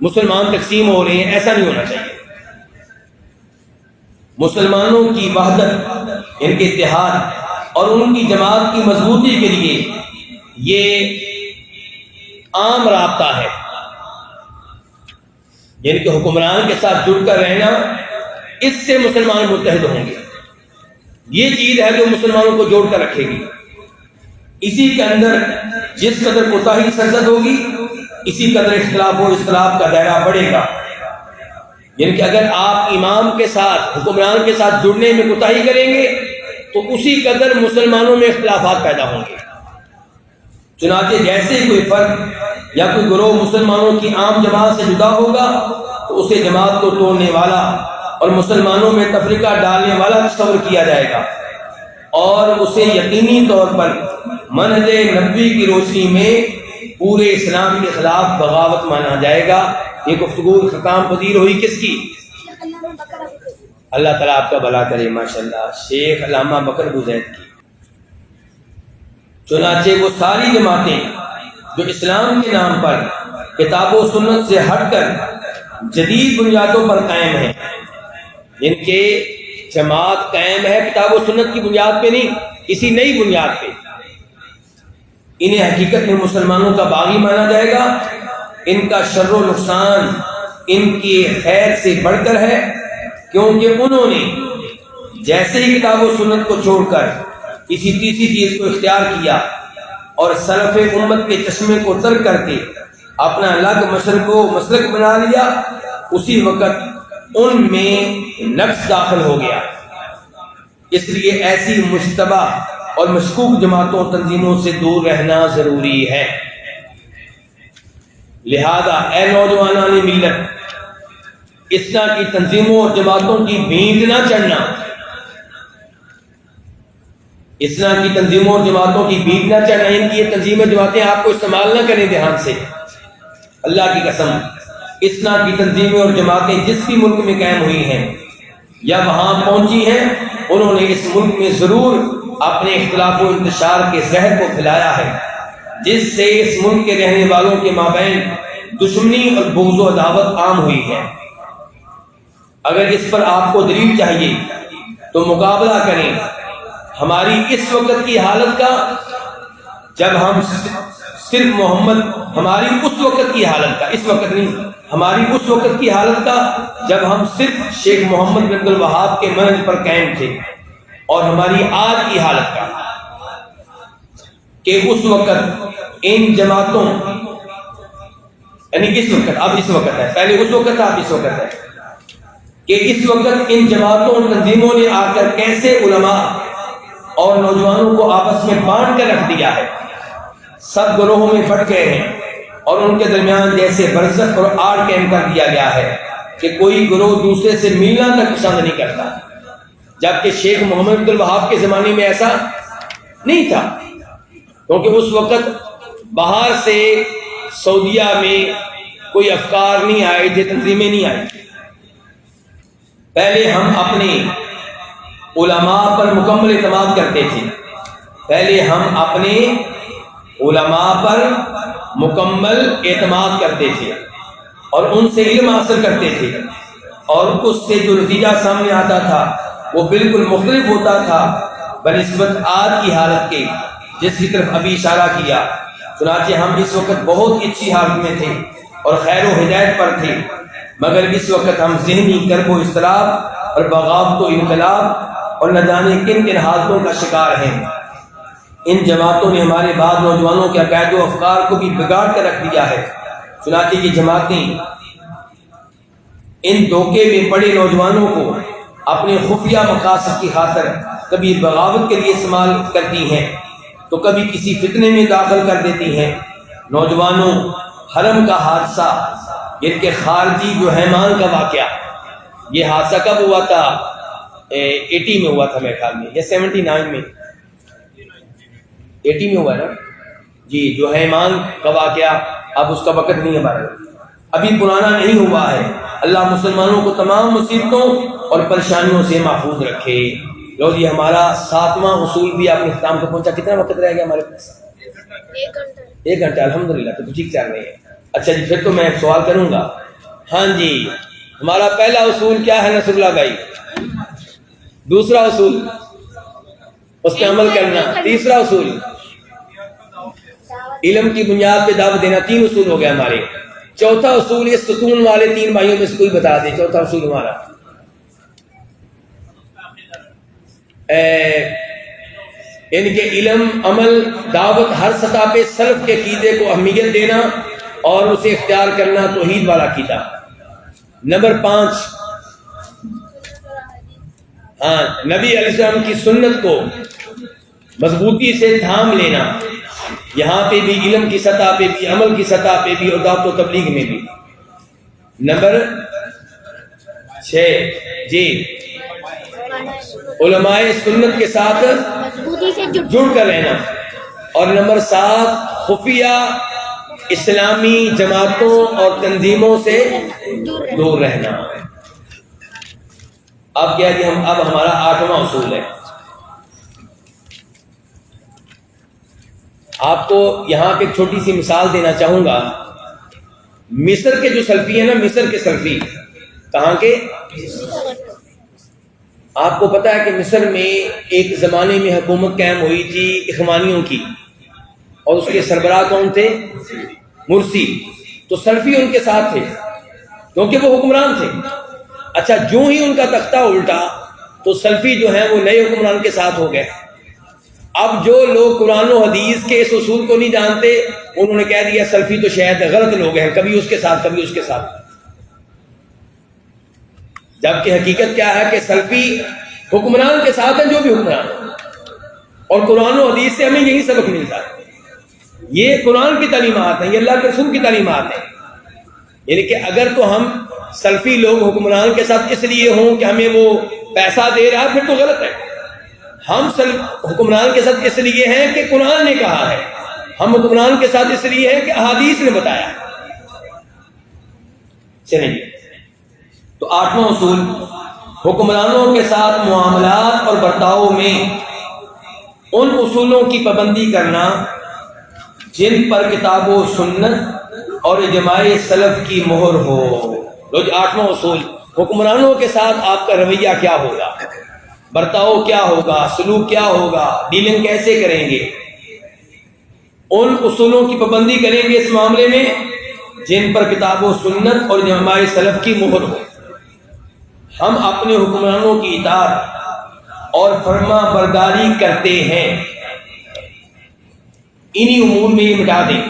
[SPEAKER 1] مسلمان تقسیم ہو رہے ہیں، ایسا نہیں ہونا چاہیے۔ مسلمانوں کی وحدت، ان کے اتحاد اور ان کی جماعت کی مضبوطی کے لیے یہ عام رابطہ ہے، یعنی کہ حکمران کے ساتھ جڑ کر رہنا، اس سے مسلمان متحد ہوں گے۔ یہ چیز ہے جو مسلمانوں کو جوڑ کر رکھے گی۔ اسی کے اندر جس قدر کوتاہی سرزد ہوگی، اسی قدر اختلاف و اختلاف کا دائرہ بڑھے گا۔ یعنی کہ اگر آپ امام کے ساتھ، حکمران کے ساتھ جڑنے میں کوتاہی کریں گے تو اسی قدر مسلمانوں میں اختلافات پیدا ہوں گے۔ چنانچہ جیسے ہی کوئی فرد یا کوئی گروہ مسلمانوں کی عام جماعت سے جدا ہوگا تو اسے جماعت کو توڑنے والا اور مسلمانوں میں تفرقہ ڈالنے والا تصور کیا جائے گا، اور اسے یقینی طور پر منہج نبوی کی روشنی میں پورے اسلام کے خلاف بغاوت مانا جائے گا۔ یہ گفتگو ختام پذیر ہوئی کس کی؟ اللہ تعالیٰ آپ کا بھلا کرے، ماشاءاللہ، شیخ علامہ بکر بوزید کی۔ چنانچہ وہ ساری جماعتیں جو اسلام کے نام پر کتاب و سنت سے ہٹ کر جدید بنیادوں پر قائم ہیں، ان کے جماعت قائم ہے کتاب و سنت کی بنیاد پہ نہیں، کسی نئی بنیاد پہ، انہیں حقیقت میں مسلمانوں کا باغی مانا جائے گا۔ ان کا شر و نقصان ان کی خیر سے بڑھ کر ہے، کیونکہ انہوں نے جیسے ہی کتاب و سنت کو چھوڑ کر کسی تیسری چیز کو اختیار کیا اور سلف امت کے چشمے کو ترک کر کے اپنا الگ مشرق و مسلک بنا لیا، اسی وقت ان میں نقص داخل ہو گیا۔ اس لیے ایسی مشتبہ اور مشکوک جماعتوں تنظیموں سے دور رہنا ضروری ہے۔ لہذا اے نوجوانان ملت، اس طرح کی تنظیموں اور جماعتوں کی بھینٹ نہ چڑھنا، اس طرح کی تنظیموں اور جماعتوں کی بھینٹ نہ چڑھنا، ان کی یہ تنظیمیں جماعتیں آپ کو استعمال نہ کریں دھیان سے، اللہ کی قسم۔ اس طرح کی تنظیمیں اور جماعتیں جس بھی ملک میں قائم ہوئی ہیں یا وہاں پہنچی ہیں، انہوں نے اس ملک میں ضرور اپنے اختلاف و انتشار کے زہر کو پھیلایا ہے، جس سے اس ملک کے رہنے والوں کے مابین دشمنی اور بغض و عداوت عام ہوئی ہے۔ اگر اس پر آپ کو دلیل چاہیے تو مقابلہ کریں ہماری اس وقت کی حالت کا جب ہم صرف محمد، ہماری اس وقت کی حالت کا، اس وقت نہیں، ہماری اس وقت کی حالت کا جب ہم صرف شیخ محمد بن عبد الوہاب کے منہج پر قائم تھے، اور ہماری آج کی حالت کا کہ اس وقت ان جماعتوں، یعنی اس وقت، اب اس وقت ہے، پہلے اس وقت تھا، اب اس وقت ہے، کہ اس وقت ان جماعتوں اور تنظیموں نے آ کر کیسے علماء اور نوجوانوں کو آپس میں بانٹ کر رکھ دیا ہے، سب گروہوں میں بٹ گئے ہیں، اور ان کے درمیان جیسے برزخ اور آڑ قائم کر دیا گیا ہے کہ کوئی گروہ دوسرے سے ملنا تک پسند نہیں کرتا، جبکہ شیخ محمد بن عبد الوہاب کے زمانے میں ایسا نہیں تھا، کیونکہ اس وقت باہر سے سعودیہ میں کوئی افکار نہیں آئے تھے، تنظیمیں نہیں آئی تھیں۔ پہلے ہم اپنے علماء پر مکمل اعتماد کرتے تھے، پہلے ہم اپنے علماء پر مکمل اعتماد کرتے تھے اور ان سے علم حاصل کرتے تھے، اور اس سے جو نتیجہ سامنے آتا تھا وہ بالکل مختلف ہوتا تھا بنسبت آج کی حالت کے، جس کی طرف ابھی اشارہ کیا۔ چنانچہ ہم اس وقت بہت اچھی حالت میں تھے اور خیر و ہدایت پر تھے، مگر اس وقت ہم ذہنی کرب و اضطراب اور بغاوت و انقلاب اور نہ جانے کن کن حالتوں کا شکار ہیں۔ ان جماعتوں نے ہمارے بعد نوجوانوں کے عقائد و افکار کو بھی بگاڑ کر رکھ دیا ہے۔ چنانچہ یہ جماعتیں ان دھوکے میں پڑے نوجوانوں کو اپنے خفیہ مقاصد کی خاطر کبھی بغاوت کے لیے استعمال کرتی ہیں تو کبھی کسی فتنے میں داخل کر دیتی ہیں۔ نوجوانوں، حرم کا حادثہ، ان کے خارجی جو حیمان کا واقعہ، یہ حادثہ کب ہوا تھا؟ 80 میں ہوا تھا میرے خیال میں، یا 79 میں، 80 میں ہوا ہے نا جی، جو حیمان کا واقعہ، اب اس کا وقت نہیں ہے ہمارا، ابھی پرانا نہیں ہوا ہے۔ اللہ مسلمانوں کو تمام مصیبتوں اور پریشانیوں سے محفوظ رکھے۔ لو جی، ہمارا 7واں اصول بھی اپنے اختتام کو پہنچا۔ کتنا وقت رہ گیا ہمارے پاس؟ 1 گھنٹہ۔ الحمدللہ، تو ٹھیک چل رہے ہیں۔ اچھا جی، پھر تو میں سوال کروں گا۔ ہاں جی، ہمارا پہلا اصول کیا ہے نصر اللہ بھائی؟ دوسرا اصول اس پہ عمل کرنا۔ تیسرا اصول علم کی بنیاد پہ دعوت دینا۔ 3 اصول ہو گئے ہمارے۔ چوتھا اصول یہ ستون والے 3 بھائیوں میں سے کوئی بتا دے، چوتھا اصول ہمارا یعنی کہ علم، عمل، دعوت، ہر سطح پہ سلف کے عقیدے کو اہمیت دینا اور اسے اختیار کرنا، توحید والا عقیدہ۔ نمبر 5، ہاں، نبی علیہ السلام کی سنت کو مضبوطی سے تھام لینا، یہاں پہ بھی، علم کی سطح پہ بھی، عمل کی سطح پہ بھی، اور دعوت و تبلیغ میں بھی۔ نمبر 6 جی، علماء سنت کے ساتھ جڑ کر رہنا، اور نمبر 7 خفیہ اسلامی جماعتوں اور تنظیموں سے دور رہنا۔ اب کیا کہ اب ہمارا 8واں اصول ہے۔ آپ کو یہاں پہ ایک چھوٹی سی مثال دینا چاہوں گا۔ مصر کے جو سلفی ہیں نا، مصر کے سلفی، کہاں کے؟ آپ کو پتا ہے کہ مصر میں ایک زمانے میں حکومت قائم ہوئی تھی اخوانیوں کی، اور اس کے سربراہ کون تھے؟ مرسی۔ تو سلفی ان کے ساتھ تھے کیونکہ وہ حکمران تھے۔ اچھا، جو ہی ان کا تختہ الٹا تو سلفی جو ہیں وہ نئے حکمران کے ساتھ ہو گئے۔ اب جو لوگ قرآن و حدیث کے اس اصول کو نہیں جانتے، انہوں نے کہہ دیا سلفی تو شاید غلط لوگ ہیں، کبھی اس کے ساتھ کبھی اس کے ساتھ، جبکہ حقیقت کیا ہے کہ سلفی حکمران کے ساتھ ہیں، جو بھی حکمران ہیں، اور قرآن و حدیث سے ہمیں یہی سبق ملتا ہے۔ یہ قرآن کی تعلیمات ہیں، یہ اللہ کے رسول کی تعلیمات ہیں۔ یعنی کہ اگر تو ہم سلفی لوگ حکمران کے ساتھ اس لیے ہوں کہ ہمیں وہ پیسہ دے رہا ہے، پھر تو غلط ہے۔ ہم حکمران کے ساتھ اس لیے ہیں کہ قرآن نے کہا ہے، ہم حکمران کے ساتھ اس لیے ہیں کہ احادیث نے بتایا ہے۔ چلیں، تو 8واں اصول، حکمرانوں کے ساتھ معاملات اور برتاؤ میں ان اصولوں کی پابندی کرنا جن پر کتاب و سنت اور اجماع سلف کی مہر ہو۔ لو جی 8واں اصول، حکمرانوں کے ساتھ آپ کا رویہ کیا ہوگا، برتاؤ کیا ہوگا، سلوک کیا ہوگا، ڈیلنگ کیسے کریں گے، ان اصولوں کی پابندی کریں گے اس معاملے میں جن پر کتاب و سنت اور اجماع سلف کی مہر ہو۔ ہم اپنے حکمرانوں کی اطاعت اور فرما برداری کرتے ہیں، انہی امور میں یہ مٹا دیں،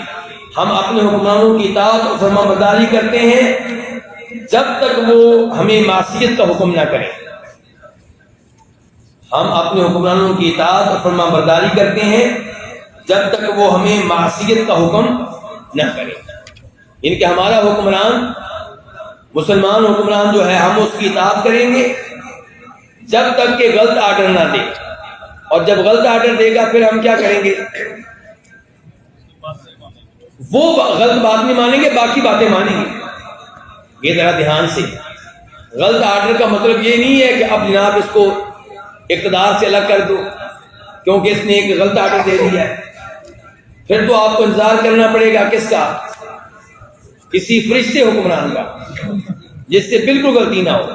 [SPEAKER 1] ہم اپنے حکمرانوں کی اطاعت اور فرما برداری کرتے ہیں جب تک وہ ہمیں معصیت کا حکم نہ کریں۔ ہم اپنے حکمرانوں کی اطاعت اور فرما برداری کرتے ہیں جب تک وہ ہمیں معصیت کا حکم نہ کریں، ان کہ ہمارا حکمران، مسلمان حکمران جو ہے، ہم اس کی اطاعت کریں گے جب تک کہ غلط آرڈر نہ دے، اور جب غلط آرڈر دے گا پھر ہم کیا کریں گے، وہ غلط بات نہیں مانیں گے، باقی باتیں مانیں گے۔ یہ ذرا دھیان سے، غلط آرڈر کا مطلب یہ نہیں ہے کہ اب جناب اس کو اقتدار سے الگ کر دو کیونکہ اس نے ایک غلط آرڈر دے دیا ہے، پھر تو آپ کو انتظار کرنا پڑے گا کس کا، کسی فرشتے حکمران کا جس سے بالکل غلطی نہ ہو۔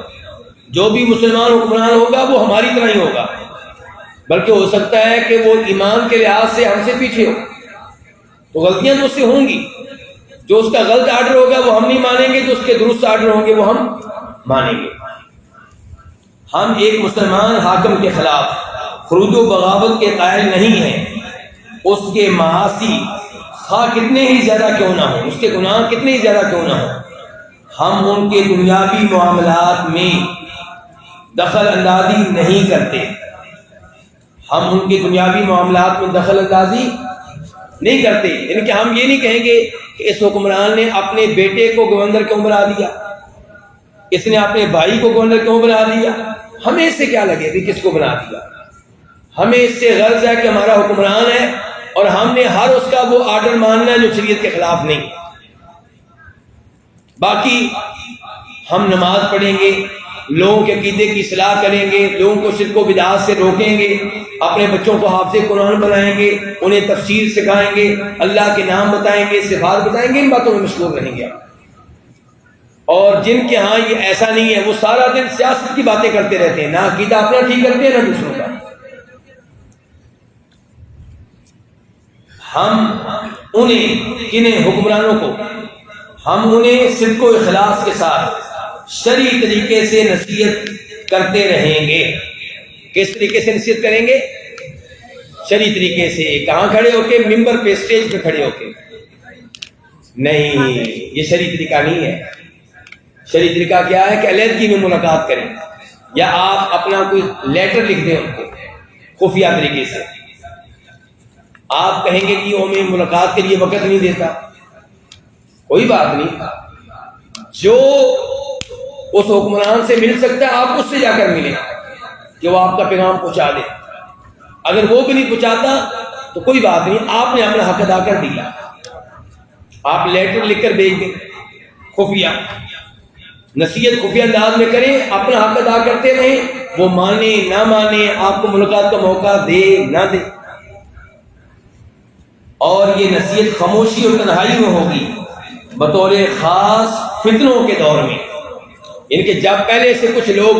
[SPEAKER 1] جو بھی مسلمان حکمران ہوگا وہ ہماری طرح ہی ہوگا، بلکہ ہو سکتا ہے کہ وہ ایمان کے لحاظ سے ہم سے پیچھے ہو، تو غلطیاں تو اس سے ہوں گی۔ جو اس کا غلط آرڈر ہوگا وہ ہم نہیں مانیں گے، جو اس کے درست آرڈر ہوں گے وہ ہم مانیں گے۔ ہم ایک مسلمان حاکم کے خلاف خروج و بغاوت کے قائل نہیں ہیں، اس کے معاصی خواہ کتنے ہی زیادہ کیوں نہ ہوں، اس کے گناہ کتنے ہی زیادہ کیوں نہ ہوں، ہم ان کے دنیاوی معاملات میں دخل اندازی نہیں کرتے، ہم ان کے دنیاوی معاملات میں دخل اندازی نہیں کرتے۔ یعنی کہ ہم یہ نہیں کہیں گے کہ اس حکمران نے اپنے بیٹے کو گورنر کیوں بنا دیا، اس نے اپنے بھائی کو گورنر کیوں بنا دیا، ہمیں اس سے کیا لگے کہ کس کو بنا دیا، ہمیں اس سے غرض ہے کہ ہمارا حکمران ہے اور ہم نے ہر اس کا وہ آرڈر ماننا ہے جو شریعت کے خلاف نہیں۔ باقی ہم نماز پڑھیں گے، لوگوں کے عقیدے کی اصلاح کریں گے، لوگوں کو شرک و بدعات سے روکیں گے، اپنے بچوں کو حافظ قرآن بنائیں گے، انہیں تفسیر سکھائیں گے، اللہ کے نام بتائیں گے، صفات بتائیں گے، ان باتوں میں مشغول رہیں گے۔ اور جن کے ہاں یہ ایسا نہیں ہے وہ سارا دن سیاست کی باتیں کرتے رہتے ہیں، نہ عقیدہ اپنا ٹھیک کرتے ہیں نہ دوسروں کا۔ ہم انہیں کنہیں حکمرانوں کو ہم انہیں صدق و اخلاص کے ساتھ شرعی طریقے سے نصیحت کرتے رہیں گے۔ کس طریقے سے نصیحت کریں گے؟ شرعی طریقے سے۔ کہاں کھڑے ہو کے؟ ممبر پہ، اسٹیج پہ کھڑے ہو کے نہیں، یہ شرعی طریقہ نہیں ہے۔ شرعی طریقہ کیا ہے کہ علیحدگی میں ملاقات کریں، یا آپ اپنا کوئی لیٹر لکھ دیں ان کو خفیہ طریقے سے۔ آپ کہیں گے کہ وہ ہمیں ملاقات کے لیے وقت نہیں دیتا، کوئی بات نہیں، جو اس حکمران سے مل سکتا ہے آپ اس سے جا کر ملیں کہ وہ آپ کا پیغام پہنچا دے۔ اگر وہ بھی نہیں پہنچاتا تو کوئی بات نہیں، آپ نے اپنا حق ادا کر دیا، آپ لیٹر لکھ کر بھیج دیں خفیہ، نصیحت خفیہ انداز میں کریں، اپنا حق ادا کرتے رہیں، وہ مانے نہ مانے، آپ کو ملاقات کا موقع دے نہ دے۔ اور یہ نصیحت خاموشی اور تنہائی میں ہوگی، بطور خاص فتنوں کے دور میں، ان کے جب پہلے سے کچھ لوگ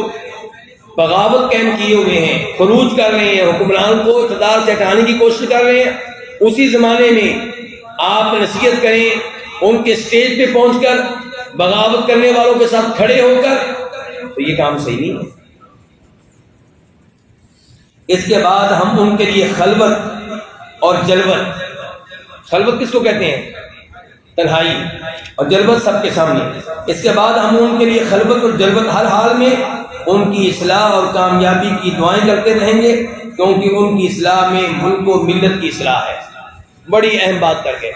[SPEAKER 1] بغاوت قائم کیے ہوئے ہیں، خروج کر رہے ہیں، حکمران کو اقتدار سے ہٹانے کی کوشش کر رہے ہیں، اسی زمانے میں آپ نصیحت کریں، ان کے سٹیج پہ پہنچ کر بغاوت کرنے والوں کے ساتھ کھڑے ہو کر، تو یہ کام صحیح نہیں ہے۔ اس کے بعد ہم ان کے لیے خلوت اور جلوت، خلوت کس کو کہتے ہیں؟ تنہائی، اور جلوت سب کے سامنے۔ اس کے بعد ہم ان کے لیے خلوت اور جلوت ہر حال میں ان کی اصلاح اور کامیابی کی دعائیں کرتے رہیں گے، کیونکہ ان کی اصلاح میں ملک و ملت کی اصلاح ہے۔ بڑی اہم بات کر کے،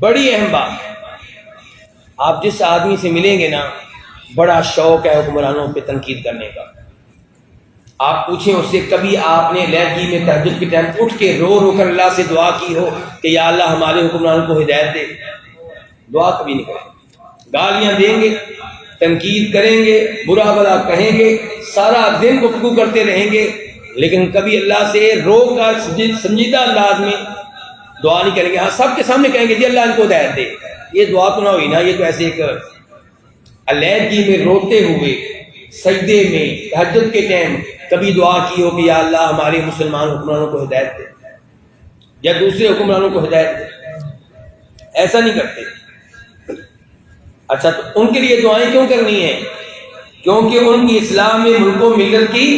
[SPEAKER 1] بڑی اہم بات۔ آپ جس آدمی سے ملیں گے نا، بڑا شوق ہے حکمرانوں پہ تنقید کرنے کا، آپ پوچھیں اس سے کبھی آپ نے علیحدگی میں تہجد کے ٹائم اٹھ کے رو رو کر اللہ سے دعا کی ہو کہ یا اللہ ہمارے حکمرانوں کو ہدایت دے؟ دعا کبھی نہیں کریں، گالیاں دیں گے، تنقید کریں گے، برا بھلا کہیں گے، سارا دن گفتگو کرتے رہیں گے، لیکن کبھی اللہ سے رو کر سنجیدہ انداز میں دعا نہیں کریں گے، ہاں سب کے سامنے کہیں گے جی اللہ ان کو ہدایت دے، یہ دعا تو نہ ہوئی نا، یہ تو ایسے ایک علیحدگی میں روتے ہوئے سجدے میں تہجد کے ٹائم کبھی دعا کی ہو کہ یا اللہ ہمارے مسلمان حکمرانوں کو ہدایت دے یا دوسرے حکمرانوں کو ہدایت دے، ایسا نہیں کرتے۔ اچھا تو ان کے لیے دعائیں کیوں کرنی ہیں؟ کیونکہ ان کی اصلاح میں ملک و ملت کی،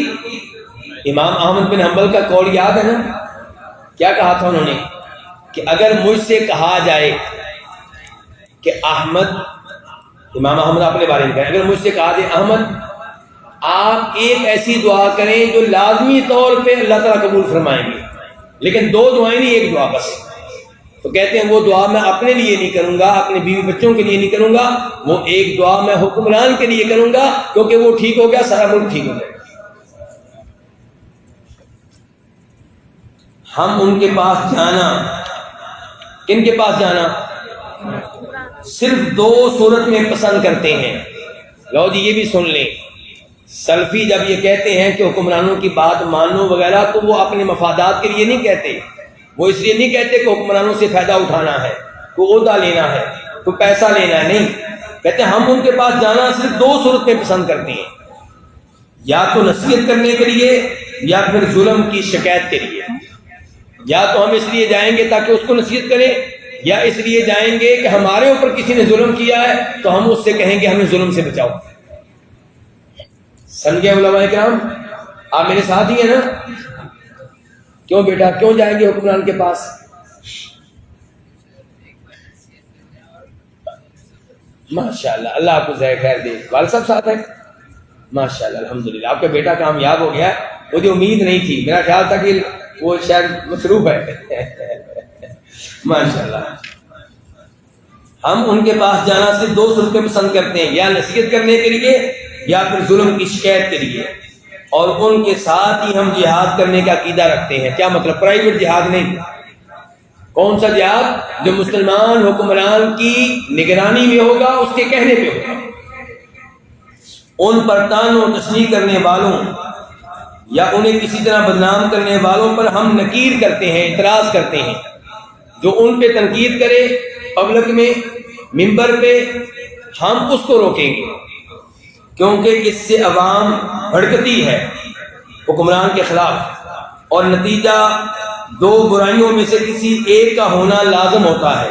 [SPEAKER 1] امام احمد بن حنبل کا قول یاد ہے نا، کیا کہا تھا انہوں نے کہ اگر مجھ سے کہا جائے کہ احمد، امام احمد اپنے بارے میں کہیں، اگر مجھ سے کہا جائے احمد آپ ایک ایسی دعا کریں جو لازمی طور پہ اللہ تعالیٰ قبول فرمائیں گے، لیکن دو دعائیں نہیں، ایک دعا بس، تو کہتے ہیں وہ دعا میں اپنے لیے نہیں کروں گا، اپنے بیوی بچوں کے لیے نہیں کروں گا، وہ ایک دعا میں حکمران کے لیے کروں گا، کیونکہ وہ ٹھیک ہو گیا سارا ملک ٹھیک ہو گیا۔ ہم ان کے پاس جانا، کن کے پاس جانا؟ صرف دو صورت میں پسند کرتے ہیں۔ لو جی یہ بھی سن لیں، سلفی جب یہ کہتے ہیں کہ حکمرانوں کی بات مانو وغیرہ تو وہ اپنے مفادات کے لیے نہیں کہتے، وہ اس لیے نہیں کہتے کہ حکمرانوں سے فائدہ اٹھانا ہے، کوئی عہدہ لینا ہے، کوئی پیسہ لینا ہے، نہیں، کہتے ہیں ہم ان کے پاس جانا صرف دو صورت میں پسند کرتے ہیں، یا تو نصیحت کرنے کے لیے یا پھر ظلم کی شکایت کے لیے۔ یا تو ہم اس لیے جائیں گے تاکہ اس کو نصیحت کریں، یا اس لیے جائیں گے کہ ہمارے اوپر کسی نے ظلم کیا ہے تو ہم اس سے کہیں گے ہمیں ظلم سے بچاؤ۔ سمجھے علماء کرام؟ آپ میرے ساتھ ہی ہیں نا؟ کیوں بیٹا کیوں جائیں گے حکمران کے پاس؟ ماشاءاللہ، اللہ آپ کو ذائقہ خیر دے۔ والد صاحب ساتھ ہیں؟ ماشاءاللہ الحمدللہ، آپ کا بیٹا کامیاب ہو گیا، مجھے امید نہیں تھی، میرا خیال تھا کہ وہ شاید مصروف ہے۔ ماشاءاللہ، ہم ان کے پاس جانا صرف دو صورتیں پسند کرتے ہیں، یا نصیحت کرنے کے لیے یا پھر ظلم کی شکایت کے لیے، اور ان کے ساتھ ہی ہم جہاد کرنے کا عقیدہ رکھتے ہیں۔ کیا مطلب؟ پرائیویٹ جہاد نہیں۔ کون سا جہاد؟ جو مسلمان حکمران کی نگرانی میں ہوگا، اس کے کہنے پہ ہوگا۔ ان پر طعن و تشنیع کرنے والوں یا انہیں کسی طرح بدنام کرنے والوں پر ہم نکیر کرتے ہیں، اعتراض کرتے ہیں۔ جو ان پہ تنقید کرے پبلک میں، ممبر پہ، ہم اس کو روکیں گے، کیونکہ اس سے عوام بھڑکتی ہے حکمران کے خلاف، اور نتیجہ دو برائیوں میں سے کسی ایک کا ہونا لازم ہوتا ہے،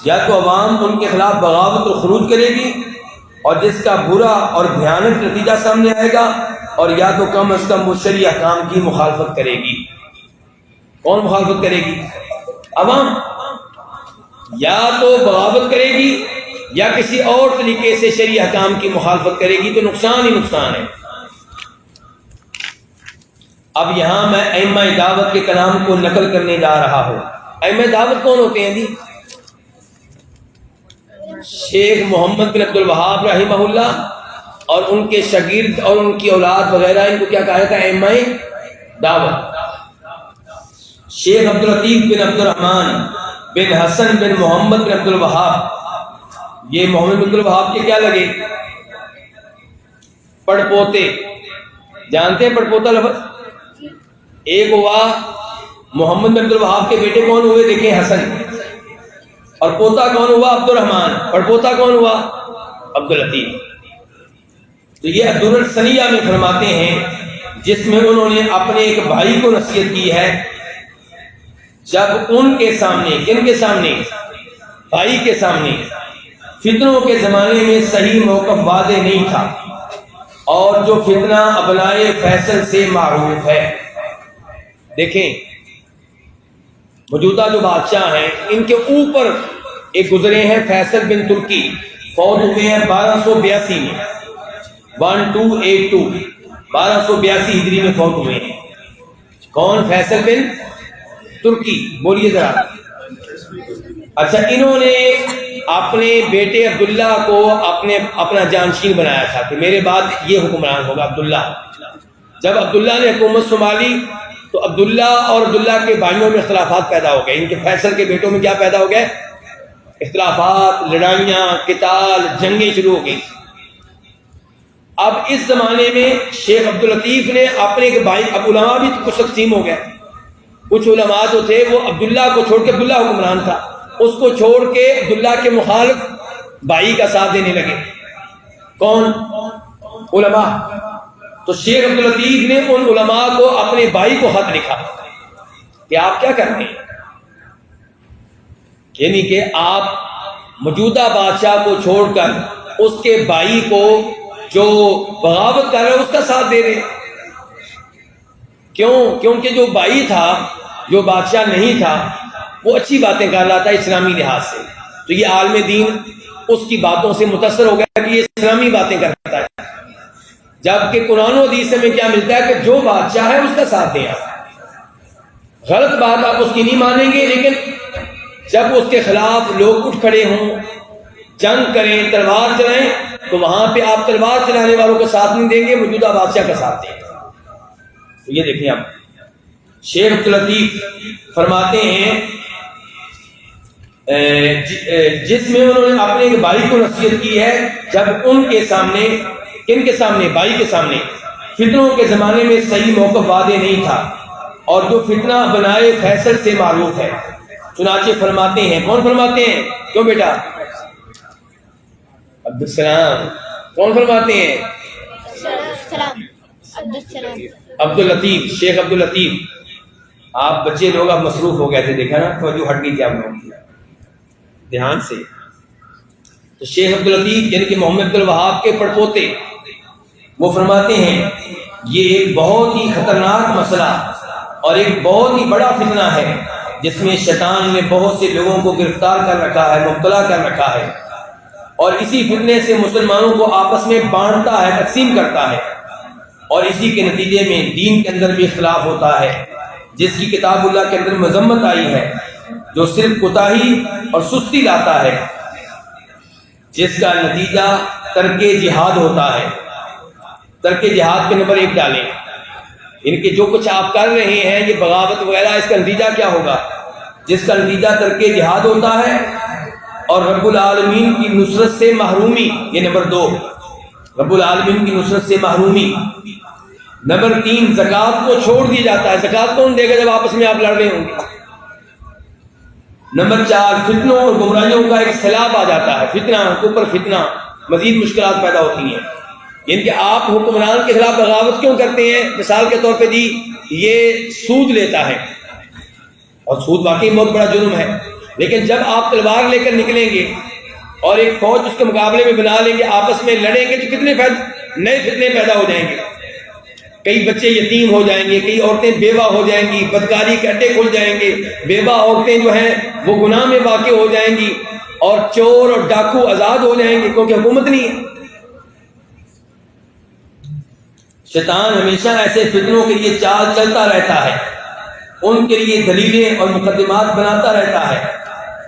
[SPEAKER 1] یا تو عوام ان کے خلاف بغاوت و خروج کرے گی اور جس کا برا اور بھیانک نتیجہ سامنے آئے گا، اور یا تو کم از کم وہ شرعی احکام کی مخالفت کرے گی۔ کون مخالفت کرے گی؟ عوام، یا تو بغاوت کرے گی یا کسی اور طریقے سے شرعی احکام کی مخالفت کرے گی، تو نقصان ہی نقصان ہے۔ اب یہاں میں ائمہ دعوت کے کلام کو نقل کرنے جا رہا ہوں۔ ائمہ دعوت کون ہوتے ہیں جی؟ شیخ محمد بن عبد الوہاب رحمہ اللہ اور ان کے شاگرد اور ان کی اولاد وغیرہ، ان کو کیا کہا جاتا ہے؟ ائمہ دعوت۔ شیخ عبد اللطیف بن عبد الرحمن بن حسن بن محمد بن عبد الوہاب، یہ محمد بن عبد الوہاب کے کیا لگے؟ پڑپوتے۔ جانتے ہیں پڑپوتا لفظ؟ ایک ہوا محمد بن عبد الوہاب کے بیٹے کون ہوئے؟ دیکھیں، حسن، اور پوتا کون ہوا؟ عبد الرحمن، پڑپوتا کون ہوا؟ عبد اللطیف۔ تو یہ الدر السنیہ میں فرماتے ہیں، جس میں انہوں نے اپنے ایک بھائی کو نصیحت کی ہے، جب ان کے سامنے، کن کے سامنے؟ بھائی کے سامنے، فتنوں کے زمانے میں صحیح موقف واضح نہیں تھا، اور جو فتنہ ابنائے فیصل سے معروف ہے۔ دیکھیں، موجودہ جو بادشاہ ہیں ان کے اوپر ایک گزرے ہیں فیصل بن ترکی، فوت ہوئے ہیں 1282 میں، 1282 1282 ہجری میں فوت ہوئے ہیں۔ کون؟ فیصل بن ترکی، بولیے ذرا۔ اچھا، انہوں نے اپنے بیٹے عبداللہ کو اپنا جانشین بنایا تھا کہ میرے بعد یہ حکمران ہوگا عبداللہ۔ جب عبداللہ نے حکومت سنبھالی تو عبداللہ اور عبداللہ کے بھائیوں میں اختلافات پیدا ہو گئے، ان کے فیصل کے بیٹوں میں کیا پیدا ہو گئے؟ اختلافات، لڑائیاں، قتال، جنگیں شروع ہو گئی۔ اب اس زمانے میں شیخ عبد اللطیف نے اپنے ایک بھائی، اب علماء بھی کچھ تقسیم ہو گئے، کچھ علماء جو تھے وہ عبداللہ کو چھوڑ کے، عبداللہ حکمران تھا، اس کو چھوڑ کے عبداللہ کے مخالف بھائی کا ساتھ دینے لگے۔ کون؟ علماء۔ تو شیخ عبداللطیف نے ان علماء کو، اپنے بھائی کو خط لکھا کہ آپ کیا کر رہے ہیں، یعنی کہ آپ موجودہ بادشاہ کو چھوڑ کر اس کے بھائی کو جو بغاوت کر رہے ہیں اس کا ساتھ دے رہے ہیں۔ کیوں؟ کیونکہ جو بھائی تھا، جو بادشاہ نہیں تھا، وہ اچھی باتیں کر رہا تھا اسلامی لحاظ سے، تو یہ عالم دین اس کی باتوں سے متاثر ہو گیا کہ یہ اسلامی باتیں کرتا ہے، جبکہ قرآن و حدیث میں کیا ملتا ہے کہ جو بادشاہ ہے اس کا ساتھ دیں۔ غلط بات آپ اس کی نہیں مانیں گے، لیکن جب اس کے خلاف لوگ اٹھ کھڑے ہوں، جنگ کریں، تلوار چلائیں، تو وہاں پہ آپ تلوار چلانے والوں کا ساتھ نہیں دیں گے، موجودہ بادشاہ کا ساتھ دیں گے۔ تو یہ دیکھیں آپ، شیخ عبداللطیف فرماتے ہیں جس میں انہوں نے اپنے بھائی کو نصیحت کی ہے، جب ان کے سامنے، کن کے سامنے؟ بھائی کے سامنے، فتنوں کے زمانے میں صحیح موقف واضح نہیں تھا، اور جو فتنہ بنائے فیصل سے معروف ہے۔ چنانچہ فرماتے ہیں، کون فرماتے ہیں؟ کیوں بیٹا؟ عبدالسلام۔ کون فرماتے ہیں؟ عبداللطیف، شیخ عبداللطیف۔ آپ بچے لوگ اب مصروف ہو گئے تھے، دیکھا نا، توجہ ہٹ گئی تھی آپ لوگوں کی، دھیان سے۔ تو شیخ عبداللطیف یعنی کہ محمد عبد الوہاب کے پڑپوتے، وہ فرماتے ہیں یہ ایک بہت ہی خطرناک مسئلہ اور ایک بہت ہی بڑا فتنہ ہے، جس میں شیطان نے بہت سے لوگوں کو گرفتار کر رکھا ہے، مبتلا کر رکھا ہے، اور اسی فتنے سے مسلمانوں کو آپس میں بانٹتا ہے، تقسیم کرتا ہے، اور اسی کے نتیجے میں دین کے اندر بھی اختلاف ہوتا ہے، جس کی کتاب اللہ کے اندر مذمت آئی ہے، جو صرف کوتاہی اور سستی لاتا ہے، جس کا نتیجہ ترک جہاد ہوتا ہے۔ ترک جہاد کے نمبر 1 ڈالیں، ان کے جو کچھ آپ کر رہے ہیں یہ بغاوت وغیرہ، اس کا نتیجہ کیا ہوگا؟ جس کا نتیجہ ترک جہاد ہوتا ہے اور رب العالمین کی نصرت سے محرومی، یہ نمبر 2، رب العالمین کی نصرت سے محرومی۔ نمبر 3، زکوٰۃ کو چھوڑ دیا جاتا ہے۔ زکوٰۃ کون دے گا جب آپس میں آپ لڑ رہے ہوں گے؟ نمبر 4، فتنوں اور گمراہیوں کا ایک سیلاب آ جاتا ہے، فتنہ کے اوپر فتنہ، مزید مشکلات پیدا ہوتی ہیں۔ یعنی کہ آپ حکمران کے خلاف بغاوت کیوں کرتے ہیں؟ مثال کے طور پہ جی یہ سود لیتا ہے، اور سود واقعی بہت بڑا جرم ہے، لیکن جب آپ تلوار لے کر نکلیں گے اور ایک فوج اس کے مقابلے میں بنا لیں گے، آپس میں لڑیں گے، تو کتنے نئے فتنے پیدا ہو جائیں گے۔ کئی بچے یتیم ہو جائیں گے، کئی عورتیں بیوہ ہو جائیں گی، بدکاری کے اڈے کھل جائیں گے، بیوہ عورتیں جو ہیں وہ گناہ میں واقع ہو جائیں گی، اور چور اور ڈاکو آزاد ہو جائیں گے، کیونکہ حکومت نہیں ہے۔ شیطان ہمیشہ ایسے فتنوں کے لیے چال چلتا رہتا ہے، ان کے لیے دلیلیں اور مقدمات بناتا رہتا ہے،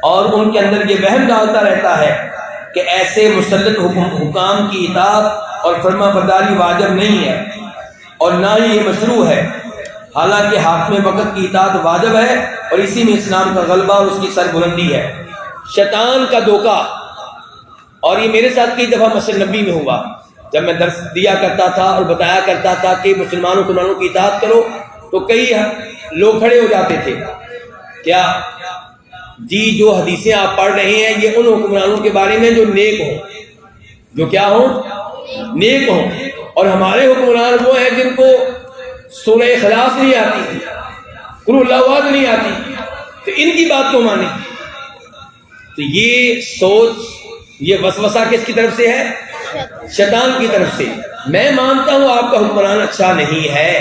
[SPEAKER 1] اور ان کے اندر یہ وہم ڈالتا رہتا ہے کہ ایسے مسلط حکام کی اطاعت اور فرما برداری واجب نہیں ہے، اور نہ ہی یہ مشروع ہے، حالانکہ حاکم وقت کی اطاعت واجب ہے، اور اسی میں اسلام کا غلبہ اور اس کی سربلندی ہے۔ شیطان کا دھوکہ، اور یہ میرے ساتھ کئی دفعہ مسجد نبی میں ہوا، جب میں درس دیا کرتا تھا اور بتایا کرتا تھا کہ مسلمانوں کی اطاعت کرو، تو کئی لوگ کھڑے ہو جاتے تھے، کیا جی جو حدیثیں آپ پڑھ رہے ہیں یہ ان حکمرانوں کے بارے میں جو نیک ہوں، جو کیا ہوں؟ نیک ہوں، اور ہمارے حکمران وہ ہیں جن کو سورہ اخلاص نہیں آتی، قل اللہ احد نہیں آتی، تو ان کی بات کو مانیں۔ تو یہ سوچ، یہ وسوسہ کس کی طرف سے ہے؟ شیطان کی طرف سے۔ میں مانتا ہوں آپ کا حکمران اچھا نہیں ہے،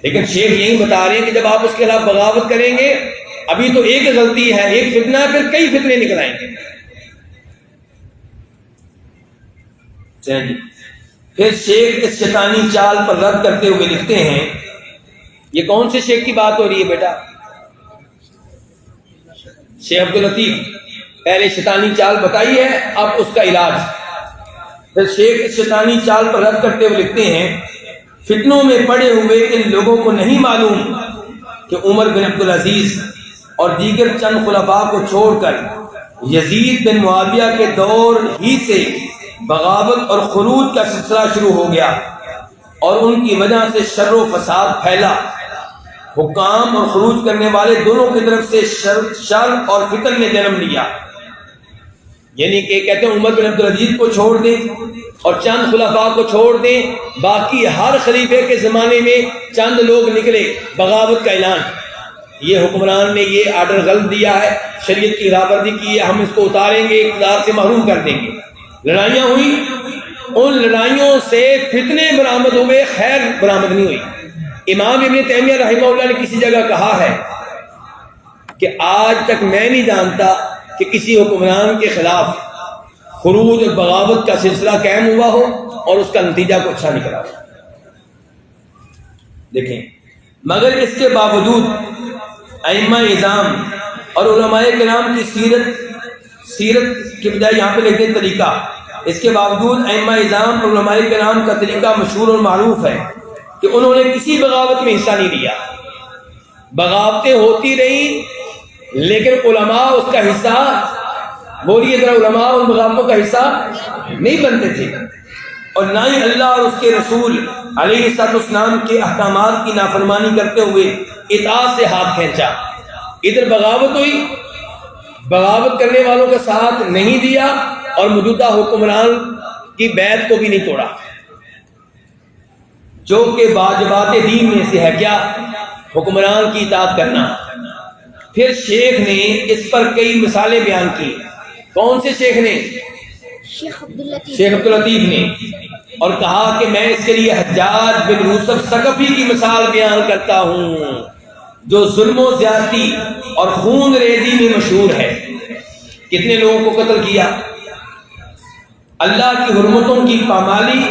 [SPEAKER 1] لیکن شیخ یہی بتا رہے ہیں کہ جب آپ اس کے خلاف بغاوت کریں گے، ابھی تو ایک غلطی ہے، ایک فتنہ، پھر کئی فتنے نکل آئیں گے۔ پھر شیخ اس شیطانی چال پر رد کرتے ہوئے لکھتے ہیں، یہ کون سے شیخ کی بات ہو رہی ہے بیٹا؟ شیخ عبداللطیف۔ پہلے شیطانی چال بتائی ہے، اب اس کا علاج۔ پھر شیخ اس شیطانی چال پر رد کرتے ہوئے لکھتے ہیں، فتنوں میں پڑے ہوئے ان لوگوں کو نہیں معلوم کہ عمر بن عبدالعزیز اور دیگر چند خلفاء کو چھوڑ کر یزید بن معاویہ کے دور ہی سے بغاوت اور خروج کا سلسلہ شروع ہو گیا، اور ان کی وجہ سے شر و فساد پھیلا۔ حکام اور خروج کرنے والے دونوں کی طرف سے شر اور فتن نے جنم لیا. یعنی کہ کہتے ہیں عمر بن عبدالعزیز کو چھوڑ دیں اور چند خلفاء کو چھوڑ دیں، باقی ہر خلیفے کے زمانے میں چند لوگ نکلے بغاوت کا اعلان. یہ حکمران نے یہ آرڈر غلط دیا ہے، شریعت کی خلاف ورزی کی ہے، ہم اس کو اتاریں گے، اقتدار سے محروم کر دیں گے. لڑائیاں ہوئی، ان لڑائیوں سے فتنے برآمد ہوئے، خیر برآمد نہیں ہوئی. امام ابن تیمیہ رحمہ اللہ نے کسی جگہ کہا ہے کہ آج تک میں نہیں جانتا کہ کسی حکمران کے خلاف خروج اور بغاوت کا سلسلہ قائم ہوا ہو اور اس کا نتیجہ کو اچھا نکلا ہو. دیکھیں، مگر اس کے باوجود ائمہ اعظام اور علماء کرام کی سیرت کے بجائے یہاں پہ لکھتے ہیں طریقہ. اس کے باوجود ائمہ اعظام اور علماء کرام کا طریقہ مشہور اور معروف ہے کہ انہوں نے کسی بغاوت میں حصہ نہیں لیا. بغاوتیں ہوتی رہی لیکن علماء اس کا حصہ، بولیے ذرا، علماء ان بغاوتوں کا حصہ نہیں بنتے تھے، اور نہ ہی اللہ اور اس کے رسول علیہ السلام کے احکامات کی نافرمانی کرتے ہوئے اطاعت سے ہاتھ کھینچا. ادھر بغاوت ہوئی، بغاوت کرنے والوں کا ساتھ نہیں دیا اور موجودہ حکمران کی بیعت کو بھی نہیں توڑا، جو کہ واجبات دین میں سے ہے. کیا؟ حکمران کی اطاعت کرنا. پھر شیخ نے اس پر کئی مثالیں بیان کی. کون سے شیخ نے؟ شیخ عبداللطیف نے. اور کہا کہ میں اس کے لیے حجاج بن یوسف ثقفی کی مثال بیان کرتا ہوں جو ظلم و زیادتی اور خون ریزی میں مشہور ہے. کتنے لوگوں کو قتل کیا، اللہ کی حرمتوں کی پامالی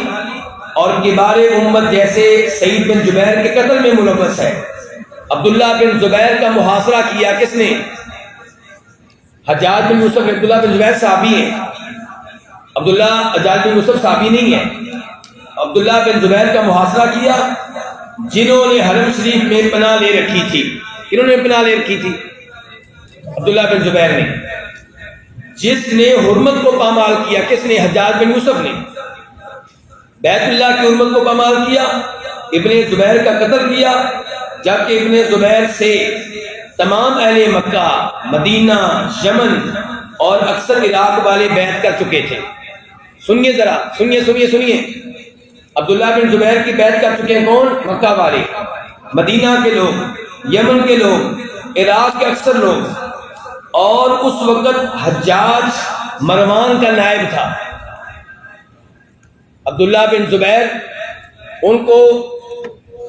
[SPEAKER 1] اور کبار امت جیسے سعید بن جبیر کے قتل میں ملوث ہے. عبداللہ بن زبیر کا محاصرہ کیا کس نے؟ حجاج بن یوسف. عبداللہ بن زبیر صحابی ہیں، حجاج بن یوسف صحابی نہیں ہے. عبداللہ بن زبیر کا محاصرہ کیا جنہوں نے حرم شریف میں پناہ لے رکھی تھی. انہوں نے پناہ لے رکھی تھی؟ عبداللہ بن زبیر نے. جس نے حرمت کو پامال کیا کس نے؟ حجاج بن یوسف نے. بیت اللہ کی حرمت کو پامال کیا، ابن زبیر کا قتل کیا، جبکہ ابن زبیر سے تمام اہل مکہ، مدینہ، یمن اور اکثر عراق والے بیعت کر چکے تھے. سنیے ذرا، سنیے. عبداللہ بن زبیر کی بیعت کر چکے ہیں کون؟ مکہ والے، مدینہ کے لوگ، یمن کے لوگ، عراق کے اکثر لوگ. اور اس وقت حجاج مروان کا نائب تھا. عبداللہ بن زبیر ان کو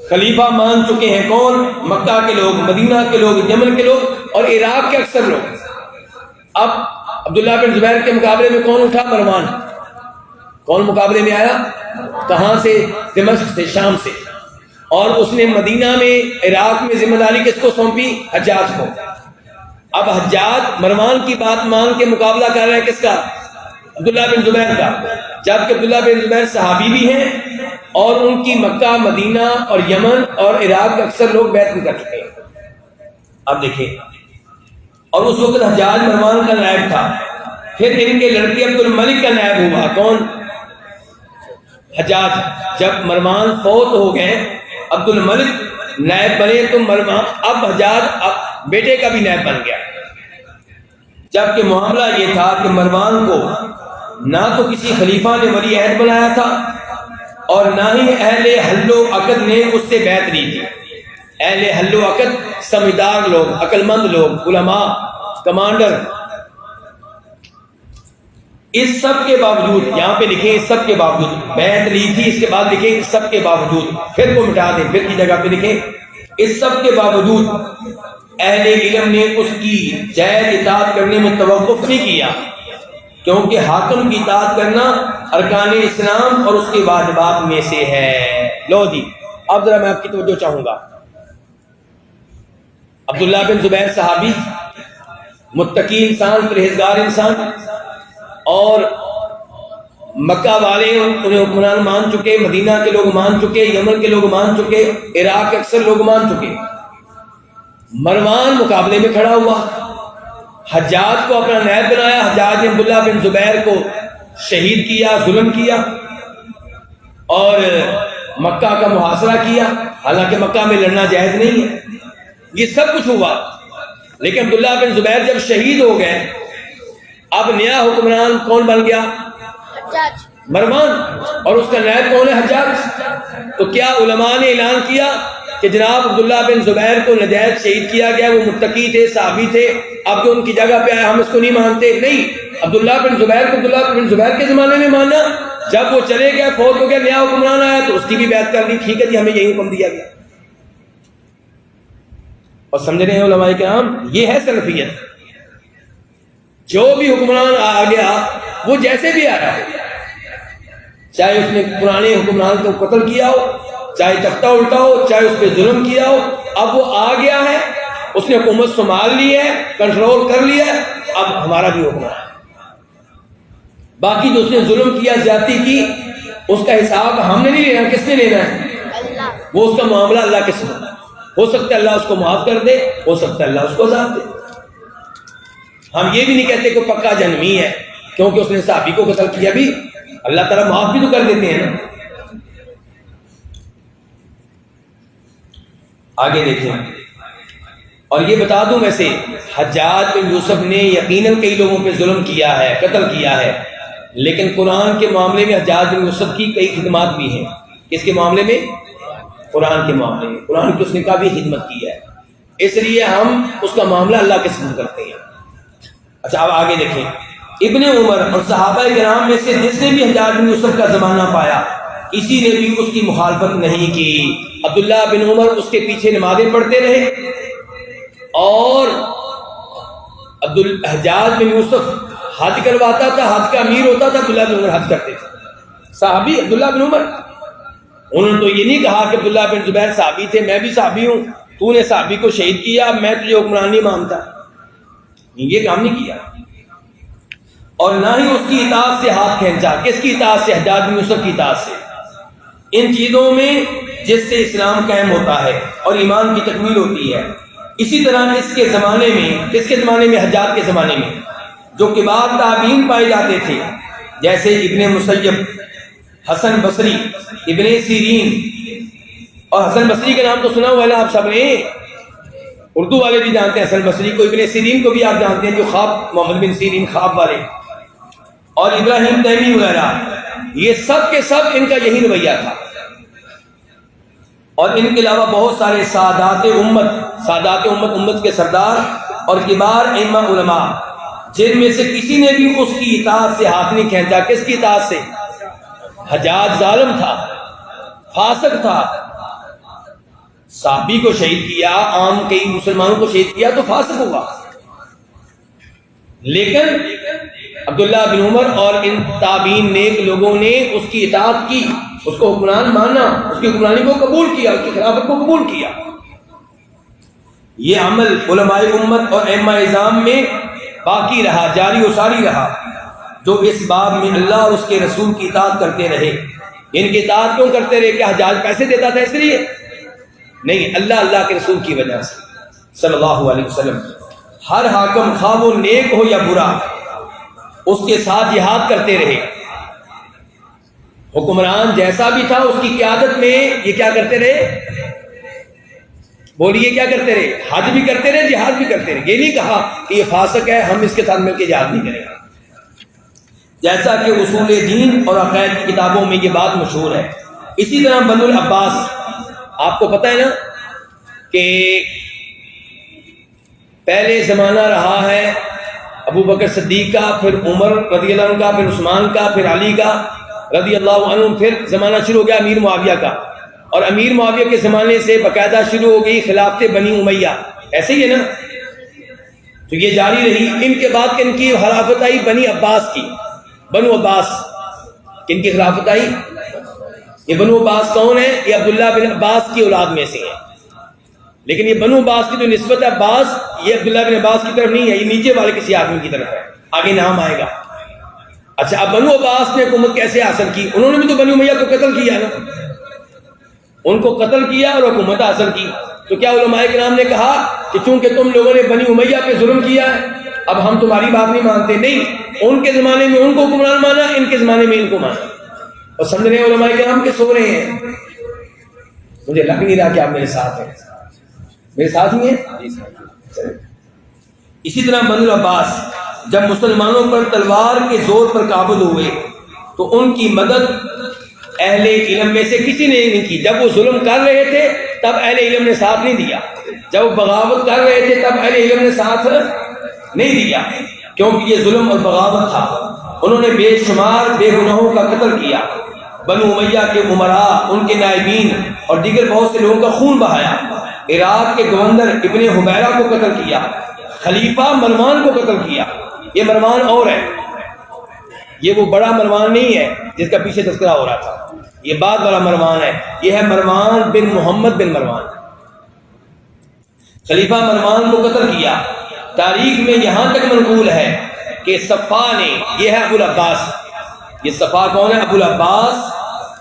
[SPEAKER 1] خلیفہ مان چکے ہیں کون؟ مکہ کے لوگ، مدینہ کے لوگ، یمن کے لوگ اور عراق کے اکثر لوگ. اب عبداللہ بن زبیر کے مقابلے میں کون اٹھا؟ مروان. کون مقابلے میں آیا؟ کہاں سے؟ دمشق سے، شام سے. اور اس نے مدینہ میں، عراق میں ذمہ داری کس کو سونپی؟ حجاج کو. اب حجاج مروان کی بات مان کے مقابلہ کر رہا ہے کس کا؟ عبداللہ بن زبیر کا. جبکہ عبداللہ بن زبیر صحابی بھی ہیں اور ان کی مکہ، مدینہ اور یمن اور عراق کے اکثر لوگ بیعت نہیں کر چکے. اب دیکھیں، اور اس وقت حجاج مروان کا نائب تھا. پھر ان کے لڑکے عبد الملک کا نائب ہوا. کون؟ حجاج. جب مروان فوت ہو گئے، عبد الملک نائب بنے تو مروان، اب حجاج اب بیٹے کا بھی نائب بن گیا. جبکہ معاملہ یہ تھا کہ مروان کو نہ تو کسی خلیفہ نے ولی عہد بنایا تھا اور نہ ہی اہل حل و عقد نے اس سے بیعت لی تھی. اہل حل و عقد سمجھدار لوگ، عقل مند لوگ، علماء، کمانڈر. اس سب کے باوجود، یہاں پہ لکھیں اس سب کے باوجود بیعت لی تھی، اس کے بعد لکھیں اس سب کے باوجود، پھر کو مٹا دیں، پھر کی جگہ پہ لکھیں اس سب کے باوجود اہل علم نے اس کی جائز اطاعت کرنے میں توقف نہیں کیا، کیونکہ حاکم کی اطاعت کرنا ارکان اسلام اور اس کے واجبات میں سے ہے. لو جی، اب ذرا میں آپ کی توجہ چاہوں گا. عبداللہ بن زبیر صحابی، متقی انسان، پرہیزگار انسان، اور مکہ والے انہیں حکمران مان چکے، مدینہ کے لوگ مان چکے، یمن کے لوگ مان چکے، عراق کے اکثر لوگ مان چکے. مروان مقابلے میں کھڑا ہوا، حجاج کو اپنا نائب بنایا. حجاج نے عبداللہ بن زبیر کو شہید کیا، ظلم کیا اور مکہ کا محاصرہ کیا. حالانکہ مکہ میں لڑنا جائز نہیں ہے. یہ سب کچھ ہوا، لیکن عبداللہ بن زبیر جب شہید ہو گئے، اب نیا حکمران کون بن گیا؟ مروان، اور اس کا نائب کون ہے؟ حجاج۔ تو کیا علماء نے اعلان کیا کہ جناب عبداللہ بن زبیر کو نجائز شہید کیا گیا، وہ متقی تھے، صحابی تھے، اب جو ان کی جگہ پہ آئے ہم اس کو نہیں مانتے؟ نہیں، عبداللہ بن زبیر کو عبداللہ بن زبیر کے زمانے میں مانا، جب وہ چلے گئے، فوت ہو گیا، نیا حکمران آیا تو اس کی بھی بیعت کر لی، ٹھیک ہے جی ہمیں یہی حکم دیا گیا۔ اور سمجھ رہے ہیں علماء کرام، یہ ہے سلفیت۔ جو بھی حکمران آ گیا وہ جیسے بھی آیا ہو، چاہے اس نے پرانے حکمران کو قتل کیا ہو، چاہے تختہ الٹا ہو، چاہے اس پہ ظلم کیا ہو، اب وہ آ گیا ہے، اس نے حکومت سنبھال لی ہے، کنٹرول کر لیا ہے، اب ہمارا بھی حکمران ہے۔ باقی جو اس نے ظلم کیا، زیادتی کی، اس کا حساب ہم نے نہیں لینا، کس نے لینا ہے؟ وہ اس کا معاملہ اللہ کے ساتھ، ہو سکتا ہے اللہ اس کو معاف کر دے، ہو سکتا ہے اللہ اس کو عذاب دے۔ ہم یہ بھی نہیں کہتے کہ پکا جنمی ہے کیونکہ اس نے صحابی کو قتل کیا، بھی اللہ تعالیٰ معاف بھی تو کر دیتے ہیں نا۔ آگے دیکھیں، اور یہ بتا دوں ویسے حجاج بن یوسف نے یقیناً کئی لوگوں پہ ظلم کیا ہے، قتل کیا ہے، لیکن قرآن کے معاملے میں حجاج بن یوسف کی کئی خدمات بھی ہیں۔ کس کے معاملے میں؟ قرآن کے معاملے میں، قرآن کی اس نے کافی خدمت کی ہے، اس لیے ہم اس کا معاملہ اللہ کے ساتھ کرتے ہیں۔ اچھا اب آگے دیکھیں، ابن عمر اور صحابہ کرام میں سے جس نے بھی حجاج بن یوسف کا زمانہ پایا، کسی نے بھی اس کی مخالفت نہیں کی۔ عبداللہ بن عمر اس کے پیچھے نمازیں پڑھتے رہے، اور حجاج بن یوسف حج کرواتا تھا، حج کا امیر ہوتا تھا، عبداللہ بن عمر حج کرتے تھے۔ صحابی عبداللہ بن عمر، انہوں نے تو یہ نہیں کہا کہ عبداللہ بن زبیر صحابی تھے، میں بھی صحابی ہوں، تو نے صحابی کو شہید کیا، میں تجھے حکمران نہیں مانتا، یہ کام نہیں کیا۔ اور نہ ہی اس کی اطاعت سے ہاتھ کھینچا۔ کس کی اطاعت سے؟ حجاج بن یوسف کی اطاعت سے۔ ان چیزوں میں جس سے اسلام قائم ہوتا ہے اور ایمان کی تکمیل ہوتی ہے، اسی طرح اس کے زمانے میں، کس کے زمانے میں؟ حجاج کے زمانے میں جو کبار تابعین پائے جاتے تھے، جیسے ابن مسیب، حسن بصری، ابن سیرین، اور حسن بصری کا نام تو سنا ہوا ہے آپ سب نے، اردو والے بھی جانتے ہیں حسن بصری کو، ابن سیرین کو بھی آپ جانتے ہیں جو خواب، محمد بن سیرین خواب والے، اور ابراہیم تیمی وغیرہ، یہ سب کے سب ان کا یہی رویہ تھا۔ اور ان کے علاوہ بہت سارے سادات امت، امت کے سردار اور کبار ائمہ علماء، جن میں سے کسی نے بھی اس کی اطاعت سے ہاتھ نہیں کھینچا۔ کس کی اطاعت سے؟ حجاج ظالم تھا، فاسق تھا، صحابی کو شہید کیا، عام کئی مسلمانوں کو شہید کیا تو فاسق ہوگا، لیکن عبداللہ بن عمر اور ان تابعین نیک لوگوں نے اس کی اطاعت کی، اس کو حکمران مانا، اس کی حکمرانی کو قبول کیا، اس کی خلافت کو قبول کیا۔ یہ عمل علماء امت اور ائمہ اعظام میں باقی رہا، جاری و ساری رہا، جو اس باب میں اللہ اور اس کے رسول کی اطاعت کرتے رہے۔ ان کی اطاعت کیوں کرتے رہے؟ کیا حجاج پیسے دیتا تھا اس لیے؟ نہیں، اللہ کے رسول کی وجہ سے صلی اللہ علیہ وسلم۔ ہر حاکم خواہ وہ نیک ہو یا برا، اس کے ساتھ جہاد کرتے رہے۔ حکمران جیسا بھی تھا اس کی قیادت میں یہ کیا کرتے رہے؟ بولیے کیا کرتے رہے؟ حج بھی کرتے رہے، جہاد بھی کرتے رہے۔ یہ نہیں کہا کہ یہ فاسق ہے ہم اس کے ساتھ مل کے جہاد نہیں کریں گے، جیسا کہ اصول دین اور عقائد کی کتابوں میں یہ بات مشہور ہے۔ اسی طرح بنو العباس، آپ کو پتہ ہے نا کہ پہلے زمانہ رہا ہے ابو بکر صدیق کا، پھر عمر رضی اللہ عنہ کا، پھر عثمان کا، پھر علی کا رضی اللہ عنہ، پھر زمانہ شروع ہو گیا امیر معاویہ کا، اور امیر معاویہ کے زمانے سے باقاعدہ شروع ہو گئی خلافت بنی امیہ، ایسے ہی ہے نا، تو یہ جاری رہی۔ ان کے بعد کن کی خلافت آئی؟ بنی عباس کی، بنو عباس۔ کن کی خلافت آئی؟ یہ بنو عباس کون ہے؟ یہ عبداللہ بن عباس کی اولاد میں سے ہیں، لیکن یہ بنو عباس کی جو نسبت ہے عباس، یہ عبداللہ بن عباس کی طرف نہیں ہے، یہ نیچے والے کسی آدمی کی طرف ہے، آگے نام آئے گا۔ اچھا، اب بنو عباس نے حکومت کیسے حاصل کی؟ انہوں نے بھی تو بنی امیہ کو قتل کیا نا، ان کو قتل کیا اور حکومت حاصل کی۔ تو کیا علماء کرام نے کہا کہ چونکہ تم لوگوں نے بنی امیہ پہ ظلم کیا ہے اب ہم تمہاری بات نہیں مانتے؟ نہیں، ان کے زمانے میں ان کو حکمران مانا، ان کے زمانے میں ان کو مانا۔ اور سمجھ رہے ہیں علماء کرام کے سو رہے ہیں؟ مجھے لگ نہیں رہا کہ آپ میرے ساتھ ہیں، میرے ساتھ ہی ہیں؟ اسی طرح بنو العباس جب مسلمانوں پر تلوار کے زور پر قابض ہوئے تو ان کی مدد اہل علم میں سے کسی نے نہیں کی. جب وہ ظلم کر رہے تھے تب اہل علم نے ساتھ نہیں دیا. جب وہ بغاوت کر رہے تھے تب اہل علم نے ساتھ نہیں دیا، کیونکہ یہ ظلم اور بغاوت تھا. انہوں نے بے شمار بے گناہوں کا قتل کیا. بنو امیہ کے عمراء، ان کے نائبین اور دیگر بہت سے لوگوں کا خون بہایا. عراق کے گورنر ابن حبیرہ کو قتل کیا. خلیفہ مروان کو قتل کیا. یہ مروان اور ہے، یہ وہ بڑا مروان نہیں ہے جس کا پیچھے تذکرہ ہو رہا تھا، یہ بعد والا مروان ہے. یہ ہے مروان بن محمد بن مروان. خلیفہ مروان کو قتل کیا. تاریخ میں یہاں تک منقول ہے کہ صفا نے، یہ ہے ابو العباس، یہ صفا کون ہے؟ ابو العباس.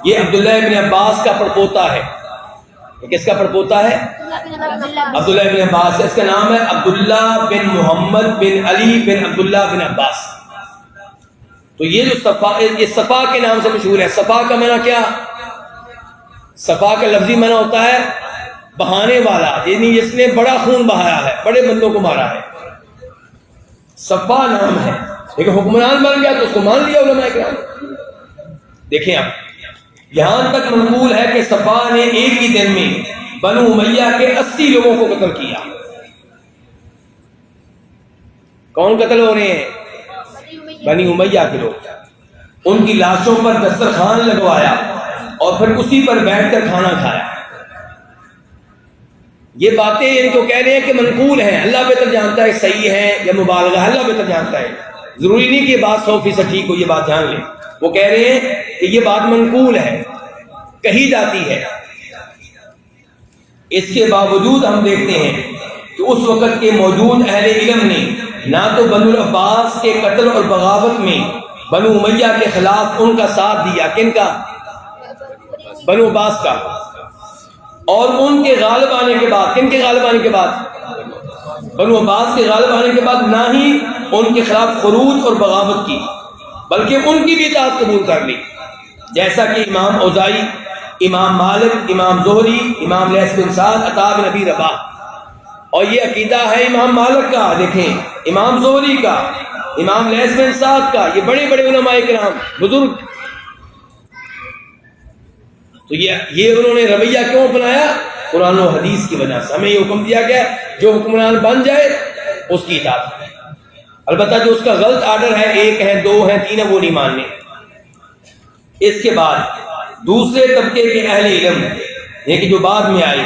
[SPEAKER 1] یہ عبداللہ ابن عباس کا پڑپوتا ہے. یہ کس کا پڑپوتا ہے؟ عبداللہ ابن عباس. اس کا نام ہے عبداللہ بن محمد بن علی بن عبداللہ بن عباس. تو یہ جو صفا، یہ صفا کے نام سے مشہور ہے. صفا کا معنی کیا؟ صفا کا لفظی معنی ہوتا ہے بہانے والا، یعنی جس نے بڑا خون بہایا ہے، بڑے بندوں کو مارا ہے. صفا نام ہے، لیکن حکمران بن گیا تو اس کو مان لیا علماء کرام. دیکھیں آپ، یہاں تک منقول ہے کہ صفا نے ایک ہی دن میں بنو امیہ کے 80 لوگوں کو قتل کیا. کون قتل ہو رہے ہیں؟ بنی امیہ کے لوگ. ان کی لاشوں پر دسترخوان لگوایا اور پھر اسی پر بیٹھ کر کھانا کھایا. یہ باتیں ان کو کہہ رہے ہیں کہ منقول ہیں، اللہ بہتر جانتا ہے صحیح ہے یا مبالغہ ہے، اللہ بہتر جانتا ہے. ضروری نہیں کہ یہ بات 100% ٹھیک ہو، یہ بات جان لیں. وہ کہہ رہے ہیں کہ یہ بات منقول ہے، کہی جاتی ہے. اس کے باوجود ہم دیکھتے ہیں کہ اس وقت کے موجود اہل علم نے نہ تو بنو العباس کے قتل اور بغاوت میں بنو امیہ کے خلاف ان کا ساتھ دیا. کن کا؟ بنو عباس کا. اور ان کے غالب آنے کے بعد، کن کے غالب آنے کے بعد؟ بنو عباس کے غالب آنے کے بعد نہ ہی ان کے خلاف خروج اور بغاوت کی، بلکہ ان کی بھی اطاعت قبول کر لی. جیسا کہ امام اوزائی، امام مالک، امام زہری، امام لیث بن سعد، عطا بن ابی رباح. اور یہ عقیدہ ہے امام مالک کا، دیکھیں، امام زہری کا، امام لیث بن سعد کا، یہ بڑے بڑے علماء کرام بزرگ. تو یہ انہوں نے رویہ کیوں اپنایا؟ قرآن و حدیث کی وجہ سے. ہمیں یہ حکم دیا گیا جو حکمران بن جائے اس کی اطاعت کریں. البتہ جو اس کا غلط آرڈر ہے، 1 ہے، 2 ہے، 3 ہے، وہ نہیں ماننے. اس کے بعد دوسرے طبقے کے اہل علم یہ کہ جو بعد میں آئے،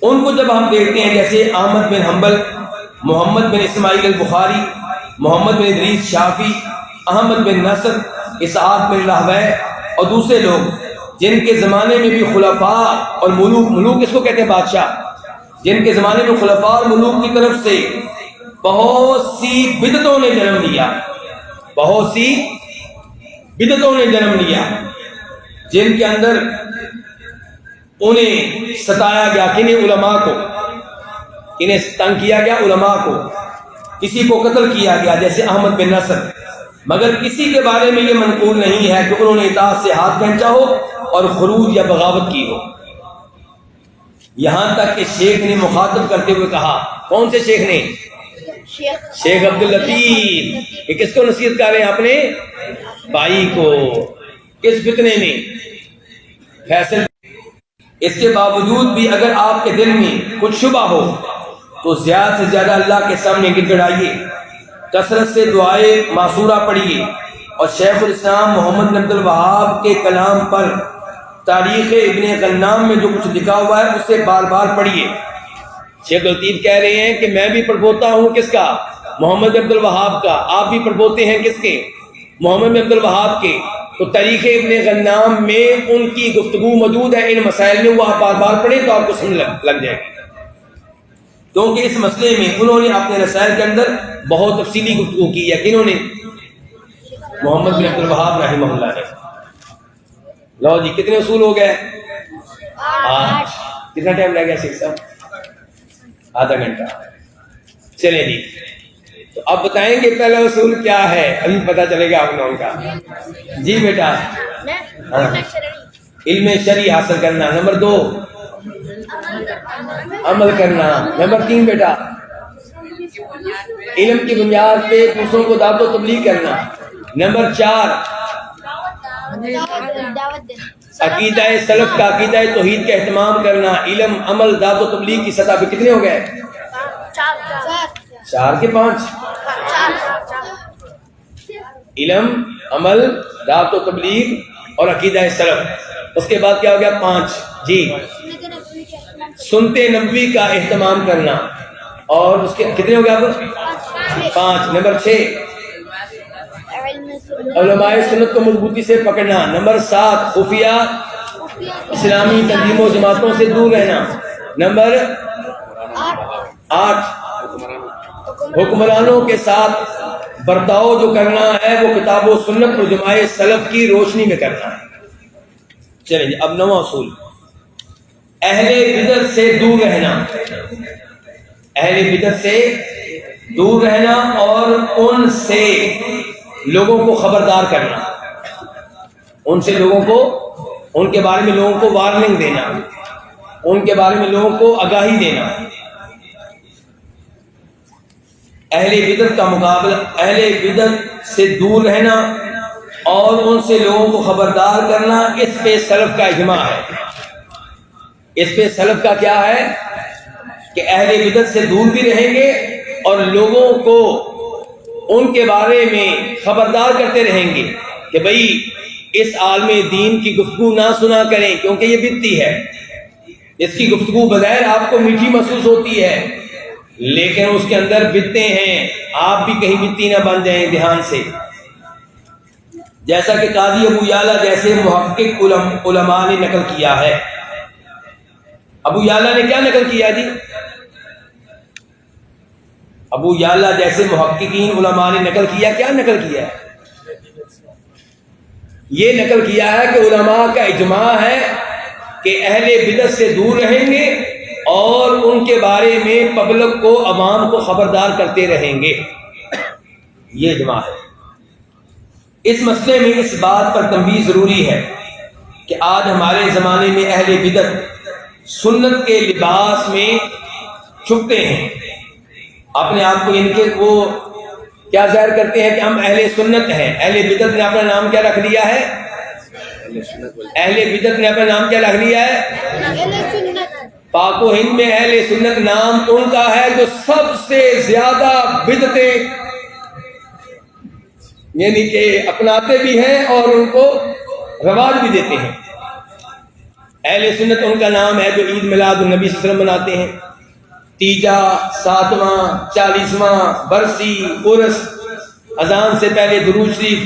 [SPEAKER 1] ان کو جب ہم دیکھتے ہیں، جیسے احمد بن حنبل، محمد بن اسماعیل البخاری، محمد بن ادریس شافعی، احمد بن نصر، اسحاق بن راہویہ اور دوسرے لوگ جن کے زمانے میں بھی خلفاء اور ملوک اس کو کہتے ہیں بادشاہ، جن کے زمانے میں خلفاء اور ملوک کی طرف سے بہت سی بدعتوں نے جنم لیا، بہت سی بدعتوں نے جنم لیا، جن کے اندر انہیں ستایا گیا. کنہیں؟ علماء کو. انہیں تنگ کیا گیا، علماء کو. کسی کو قتل کیا گیا جیسے احمد بن نصر. مگر کسی کے بارے میں یہ منقول نہیں ہے کہ انہوں نے اطاعت سے ہاتھ کھینچا ہو اور خروج یا بغاوت کی ہو. یہاں تک کہ شیخ نے مخاطب کرتے ہوئے کہا، کون سے شیخ نے؟ شیخ عبداللطیف. یہ کس کو نصیحت کر رہے ہیں؟ اپنے بھائی کو. کس فتنے میں؟ فیصل. اس کے باوجود بھی اگر آپ کے دل میں کچھ شبہ ہو تو زیادہ سے زیادہ اللہ کے سامنے گر گڑائیے، کثرت سے دعائے معصورہ پڑھیے، اور شیخ الاسلام محمد بن عبد الوہاب کے کلام پر تاریخ ابن غنام میں جو کچھ لکھا ہوا ہے اسے بار بار پڑھیے. شیخ لطیف کہہ رہے ہیں کہ میں بھی پڑھوتا ہوں کس کا؟ محمد بن عبد الوہاب کا. آپ بھی پڑھوتے ہیں کس کے؟ محمد بن عبد الوہاب کے. تو تاریخ ابن غنام میں ان کی گفتگو موجود ہے ان مسائل میں، وہ آپ بار بار پڑھیں تو آپ کو سمجھ لگ جائے گی. کیونکہ اس مسئلے میں انہوں نے اپنے رسائل کے اندر بہت تفصیلی گفتگو کی ہے. کنہوں نے؟ محمد بن عبد الوہاب رحمہ اللہ نے. لو جی، کتنے اصول ہو گئے؟ 8. کتنا ٹائم لگ گیا شیخ صاحب؟ آدھا گھنٹہ. چلیں جی، تو اب بتائیں گے پہلا اصول کیا ہے؟ ابھی پتہ چلے گا آپ لوگوں کا. جی بیٹا. علم شرعی حاصل کرنا. نمبر 2 عمل کرنا. نمبر 3 بیٹا علم کی بنیاد پہ دوسروں کو دعوت و تبلیغ کرنا. نمبر 4 عقیدہ سلف کا عقیدہ توحید کا اہتمام کرنا. علم عمل دعوت و تبلیغ کی سطح پہ کتنے ہو گئے؟ 4 کے 5. علم عمل دعوت و تبلیغ اور عقیدہ سلف. اس کے بعد کیا ہو گیا؟ 5. جی سنت نبوی کا اہتمام کرنا. اور اس کے کتنے ہو گیا آپ؟ 5. نمبر 6 علماء سنت کو مضبوطی سے پکڑنا. نمبر 7 خفیہ اسلامی تنظیموں جماعتوں سے دور رہنا. نمبر 8 حکمرانوں کے ساتھ برتاؤ جو کرنا ہے وہ کتاب و سنت اور علماء سلف کی روشنی میں کرنا ہے. چلیں جی اب 9واں اصول اہل بدعت سے دور رہنا. اہل بدعت سے دور رہنا اور ان سے لوگوں کو خبردار کرنا. ان سے لوگوں کو ان کے بارے میں لوگوں کو وارننگ دینا. ان کے بارے میں لوگوں کو آگاہی دینا. اہل بدعت کا مقابلہ اہل بدعت سے دور رہنا اور ان سے لوگوں کو خبردار کرنا. اس پہ سلف کا اجماع ہے. اس پہ سلف کا کیا ہے کہ اہل بدعت سے دور بھی رہیں گے اور لوگوں کو ان کے بارے میں خبردار کرتے رہیں گے کہ بھئی اس عالم دین کی گفتگو نہ سنا کریں کیونکہ یہ بدعتی ہے. اس کی گفتگو بظاہر آپ کو میٹھی محسوس ہوتی ہے لیکن اس کے اندر بدعتیں ہیں. آپ بھی کہیں بدعتی نہ بن جائیں. دھیان سے جیسا کہ قاضی ابو یعلا جیسے محقق علماء نے نقل کیا ہے. ابو یعلا نے کیا نقل کیا جی؟ ابو یعلا جیسے محققین علماء نے نقل کیا. کیا نقل کیا ہے؟ یہ نقل کیا ہے کہ علماء کا اجماع ہے کہ اہل بدعت سے دور رہیں گے اور ان کے بارے میں پبلک کو عوام کو خبردار کرتے رہیں گے. یہ اجماع ہے. اس مسئلے میں اس بات پر تنبیہ ضروری ہے کہ آج ہمارے زمانے میں اہل بدعت سنت کے لباس میں چھپتے ہیں. اپنے آپ کو ان کے وہ کیا ظاہر کرتے ہیں کہ ہم اہل سنت ہیں. اہل بدعت نے اپنا نام کیا رکھ لیا ہے؟ اہل بدعت نے اپنا نام کیا رکھ لیا ہے؟ پاک و ہند میں اہل سنت نام ان کا ہے جو سب سے زیادہ بدعتیں یعنی کہ اپناتے بھی ہیں اور ان کو رواج بھی دیتے ہیں. اہل سنت ان کا نام ہے جو عید میلاد النبی صلی اللہ علیہ وسلم مناتے ہیں. 3واں 7واں 40واں برسی عرس، اذان سے پہلے درود شریف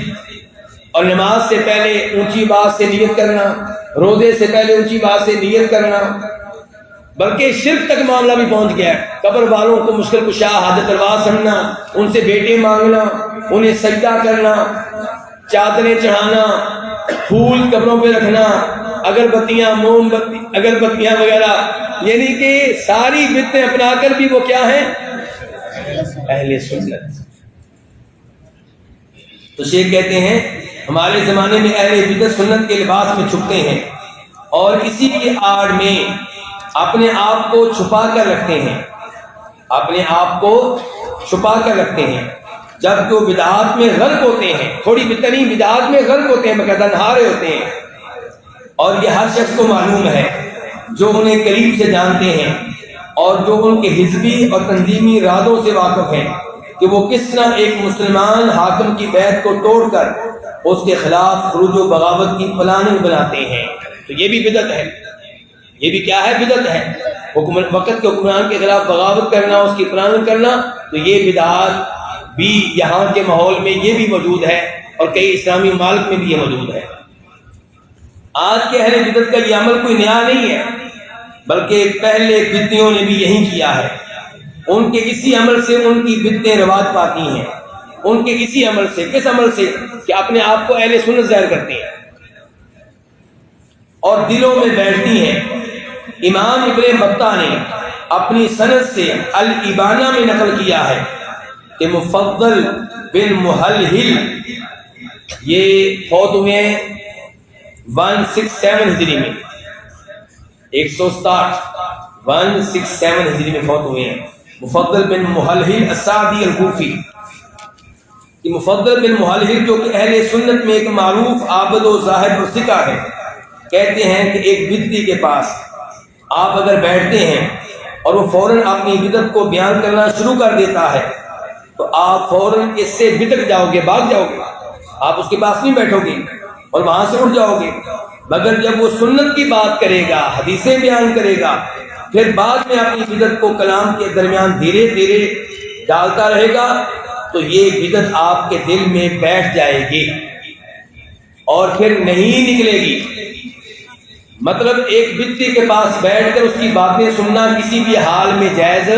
[SPEAKER 1] اور نماز سے پہلے اونچی بات سے نیت کرنا، روزے سے پہلے اونچی بات سے نیت کرنا، بلکہ شرک تک معاملہ بھی پہنچ گیا ہے. قبر والوں کو مشکل کشا حاجت روا سمجھنا، ان سے بیٹے مانگنا، انہیں سجدہ کرنا، چادریں چڑھانا، پھول قبروں پہ رکھنا، اگربتیاں موم بتی اگربتیاں وغیرہ، یعنی کہ ساری بدعتیں اپنا کر بھی وہ کیا ہیں؟ اہل سنت. تو شیخ کہتے ہیں ہمارے زمانے میں اہل بدعت سنت کے لباس میں چھپتے ہیں اور اسی کی آڑ میں اپنے آپ کو چھپا کر رکھتے ہیں. اپنے آپ کو چھپا کر رکھتے ہیں جب وہ بدعات میں غرق ہوتے ہیں. تھوڑی بتنی بدعات میں غرق ہوتے ہیں، باقاعدہ نہا رہے ہوتے ہیں. اور یہ ہر شخص کو معلوم ہے جو انہیں قریب سے جانتے ہیں اور جو ان کے حزبی اور تنظیمی ارادوں سے واقف ہیں کہ وہ کس طرح ایک مسلمان حاکم کی بیعت کو توڑ کر اس کے خلاف خروج و بغاوت کی پلاننگ بناتے ہیں. تو یہ بھی بدعت ہے. یہ بھی کیا ہے؟ بدعت ہے. وقت کے حکمران کے خلاف بغاوت کرنا، اس کی پلاننگ کرنا، تو یہ بدعات بھی یہاں کے ماحول میں یہ بھی موجود ہے اور کئی اسلامی ممالک میں بھی یہ موجود ہے. آج کے اہل بدعت کا یہ عمل کوئی نیا نہیں ہے بلکہ پہلے بدعتیوں نے بھی یہی کیا ہے. ان کے کسی عمل سے ان کی بدعتیں رواج پاتی ہیں. ان کے کسی عمل سے، کس عمل سے؟ کہ اپنے آپ کو اہل سنت ظاہر کرتے ہیں اور دلوں میں بیٹھتی ہیں. امام ابن بطہ نے اپنی سند سے الابانہ میں نقل کیا ہے کہ مفضل بن محلحل یہ فوت ہوئے 167 ہجری میں. 167 ہجری میں فوت ہوئے ہیں. مفضل بن محلحل السعدی الکوفی. مفضل بن محلحل جو کہ اہل سنت میں ایک معروف عابد و زاہد اور ثقہ ہے، کہتے ہیں کہ ایک بدعتی کے پاس آپ اگر بیٹھتے ہیں اور وہ فوراً اپنی بدعت کو بیان کرنا شروع کر دیتا ہے تو آپ فوراً اس سے بھٹک جاؤ گے، بھاگ جاؤ گے، آپ اس کے پاس نہیں بیٹھو گے اور وہاں سے اٹھ جاؤ گے. مگر جب وہ سنت کی بات کرے گا، حدیثیں بیان کرے گا، پھر بعد میں اپنی بدعت کو کلام کے درمیان دھیرے دھیرے ڈالتا رہے گا تو یہ بدعت آپ کے دل میں بیٹھ جائے گی اور پھر نہیں نکلے گی. مطلب ایک بدعتی کے پاس بیٹھ کر اس کی باتیں سننا کسی بھی حال میں جائز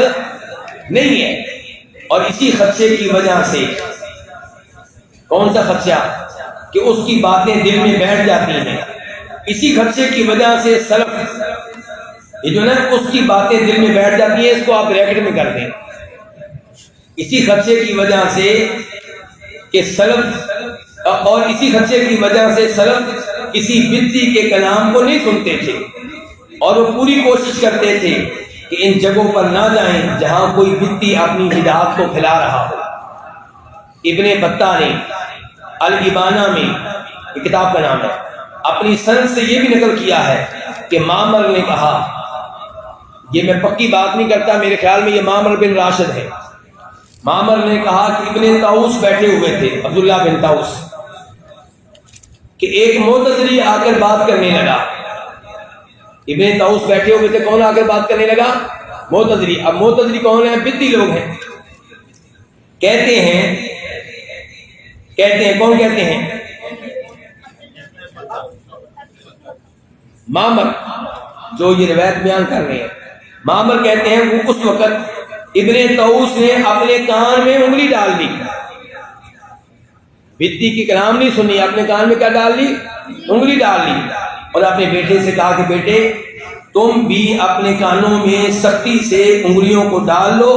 [SPEAKER 1] نہیں ہے. اور اسی خدشے کی وجہ سے، کون سا خدشہ؟ کہ اس کی باتیں دل میں بیٹھ جاتی ہیں. اسی خدشے کی وجہ سے سلف، یہ جو نا اس کی باتیں دل میں بیٹھ جاتی ہیں، اس کو آپ بریکٹ میں کر دیں. اسی خدشے کی وجہ سے کہ سلف، اور اسی خدشے کی وجہ سے سلف کسی بدعتی کے کلام کو نہیں سنتے تھے اور وہ پوری کوشش کرتے تھے کہ ان جگہوں پر نہ جائیں جہاں کوئی بدعتی اپنی بدعات کو پھیلا رہا ہو. ابن بطہ نے الابانہ میں، یہ کتاب کا نام ہے، اپنی سند سے یہ بھی نقل کیا ہے کہ معمر نے کہا، یہ میں پکی بات نہیں کرتا، میرے خیال میں یہ معمر بن راشد ہے. معمر نے کہا کہ ابن طاؤس بیٹھے ہوئے تھے، عبداللہ بن طاؤس، کہ ایک معتزلی آ کر بات کرنے لگا. ابن طاؤس بیٹھے ہوئے تھے، کون آ کر بات کرنے لگا؟ معتزلی. اب معتزلی کون ہیں؟ بدعتی لوگ ہیں. کہتے ہیں کون کہتے ہیں؟ معمر جو یہ روایت بیان کر رہے ہیں، معمر کہتے ہیں وہ اس وقت ابن طاؤس نے اپنے کان میں انگلی ڈال دی. بدعتی کی کلام نہیں سنی، اپنے کان میں کیا ڈال لی؟ انگلی ڈال لی. اور اپنے بیٹے سے کہا کہ بیٹے تم بھی اپنے کانوں میں سختی سے انگلیوں کو ڈال لو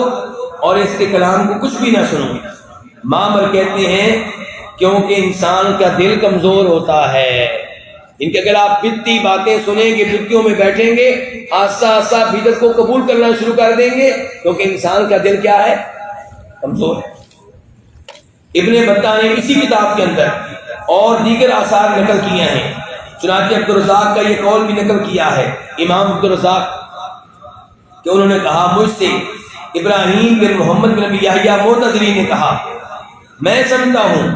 [SPEAKER 1] اور اس کے کلام کو کچھ بھی نہ سنو. معمر کہتے ہیں کیونکہ انسان کا دل کمزور ہوتا ہے، ان کے اگر آپ بدعتی باتیں سنیں گے، بدعتیوں میں بیٹھیں گے، آہستہ آہستہ بدعت کو قبول کرنا شروع کر دیں گے، کیونکہ انسان کا دل کیا ہے؟ کمزور ہے. ابن بطہ نے اسی کتاب کے اندر اور دیگر آثار نقل کیے ہیں. چنانچہ عبدالرزاق کا یہ قول بھی نقل کیا ہے، امام عبدالرزاق، کہ انہوں نے کہا مجھ سے ابراہیم بن محمد بن ابی یحییٰ معتزلی نے کہا میں سمجھتا ہوں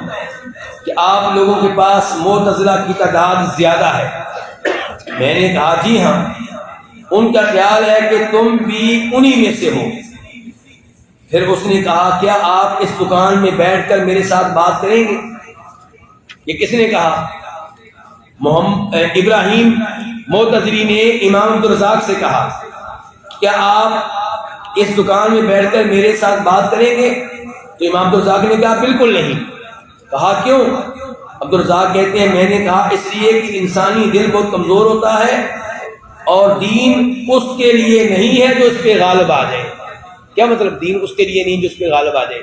[SPEAKER 1] کہ آپ لوگوں کے پاس معتزلہ کی تعداد زیادہ ہے. میں نے کہا جی ہاں، ان کا خیال ہے کہ تم بھی انہی میں سے ہو. پھر اس نے کہا کیا آپ اس دکان میں بیٹھ کر میرے ساتھ بات کریں گے؟ یہ کس نے کہا؟ ابراہیم معتزلی نے امام عبدالرزاق سے کہا کیا آپ اس دکان میں بیٹھ کر میرے ساتھ بات کریں گے؟ تو امام عبدالرزاق نے کہا بالکل نہیں. کہا کیوں؟ عبدالرزاق کہتے ہیں میں نے کہا اس لیے کہ انسانی دل بہت کمزور ہوتا ہے اور دین اس کے لیے نہیں ہے جو اس پہ غالب آ جائے. کیا مطلب دین اس کے لیے نہیں جو اس پہ غالب آ جائے؟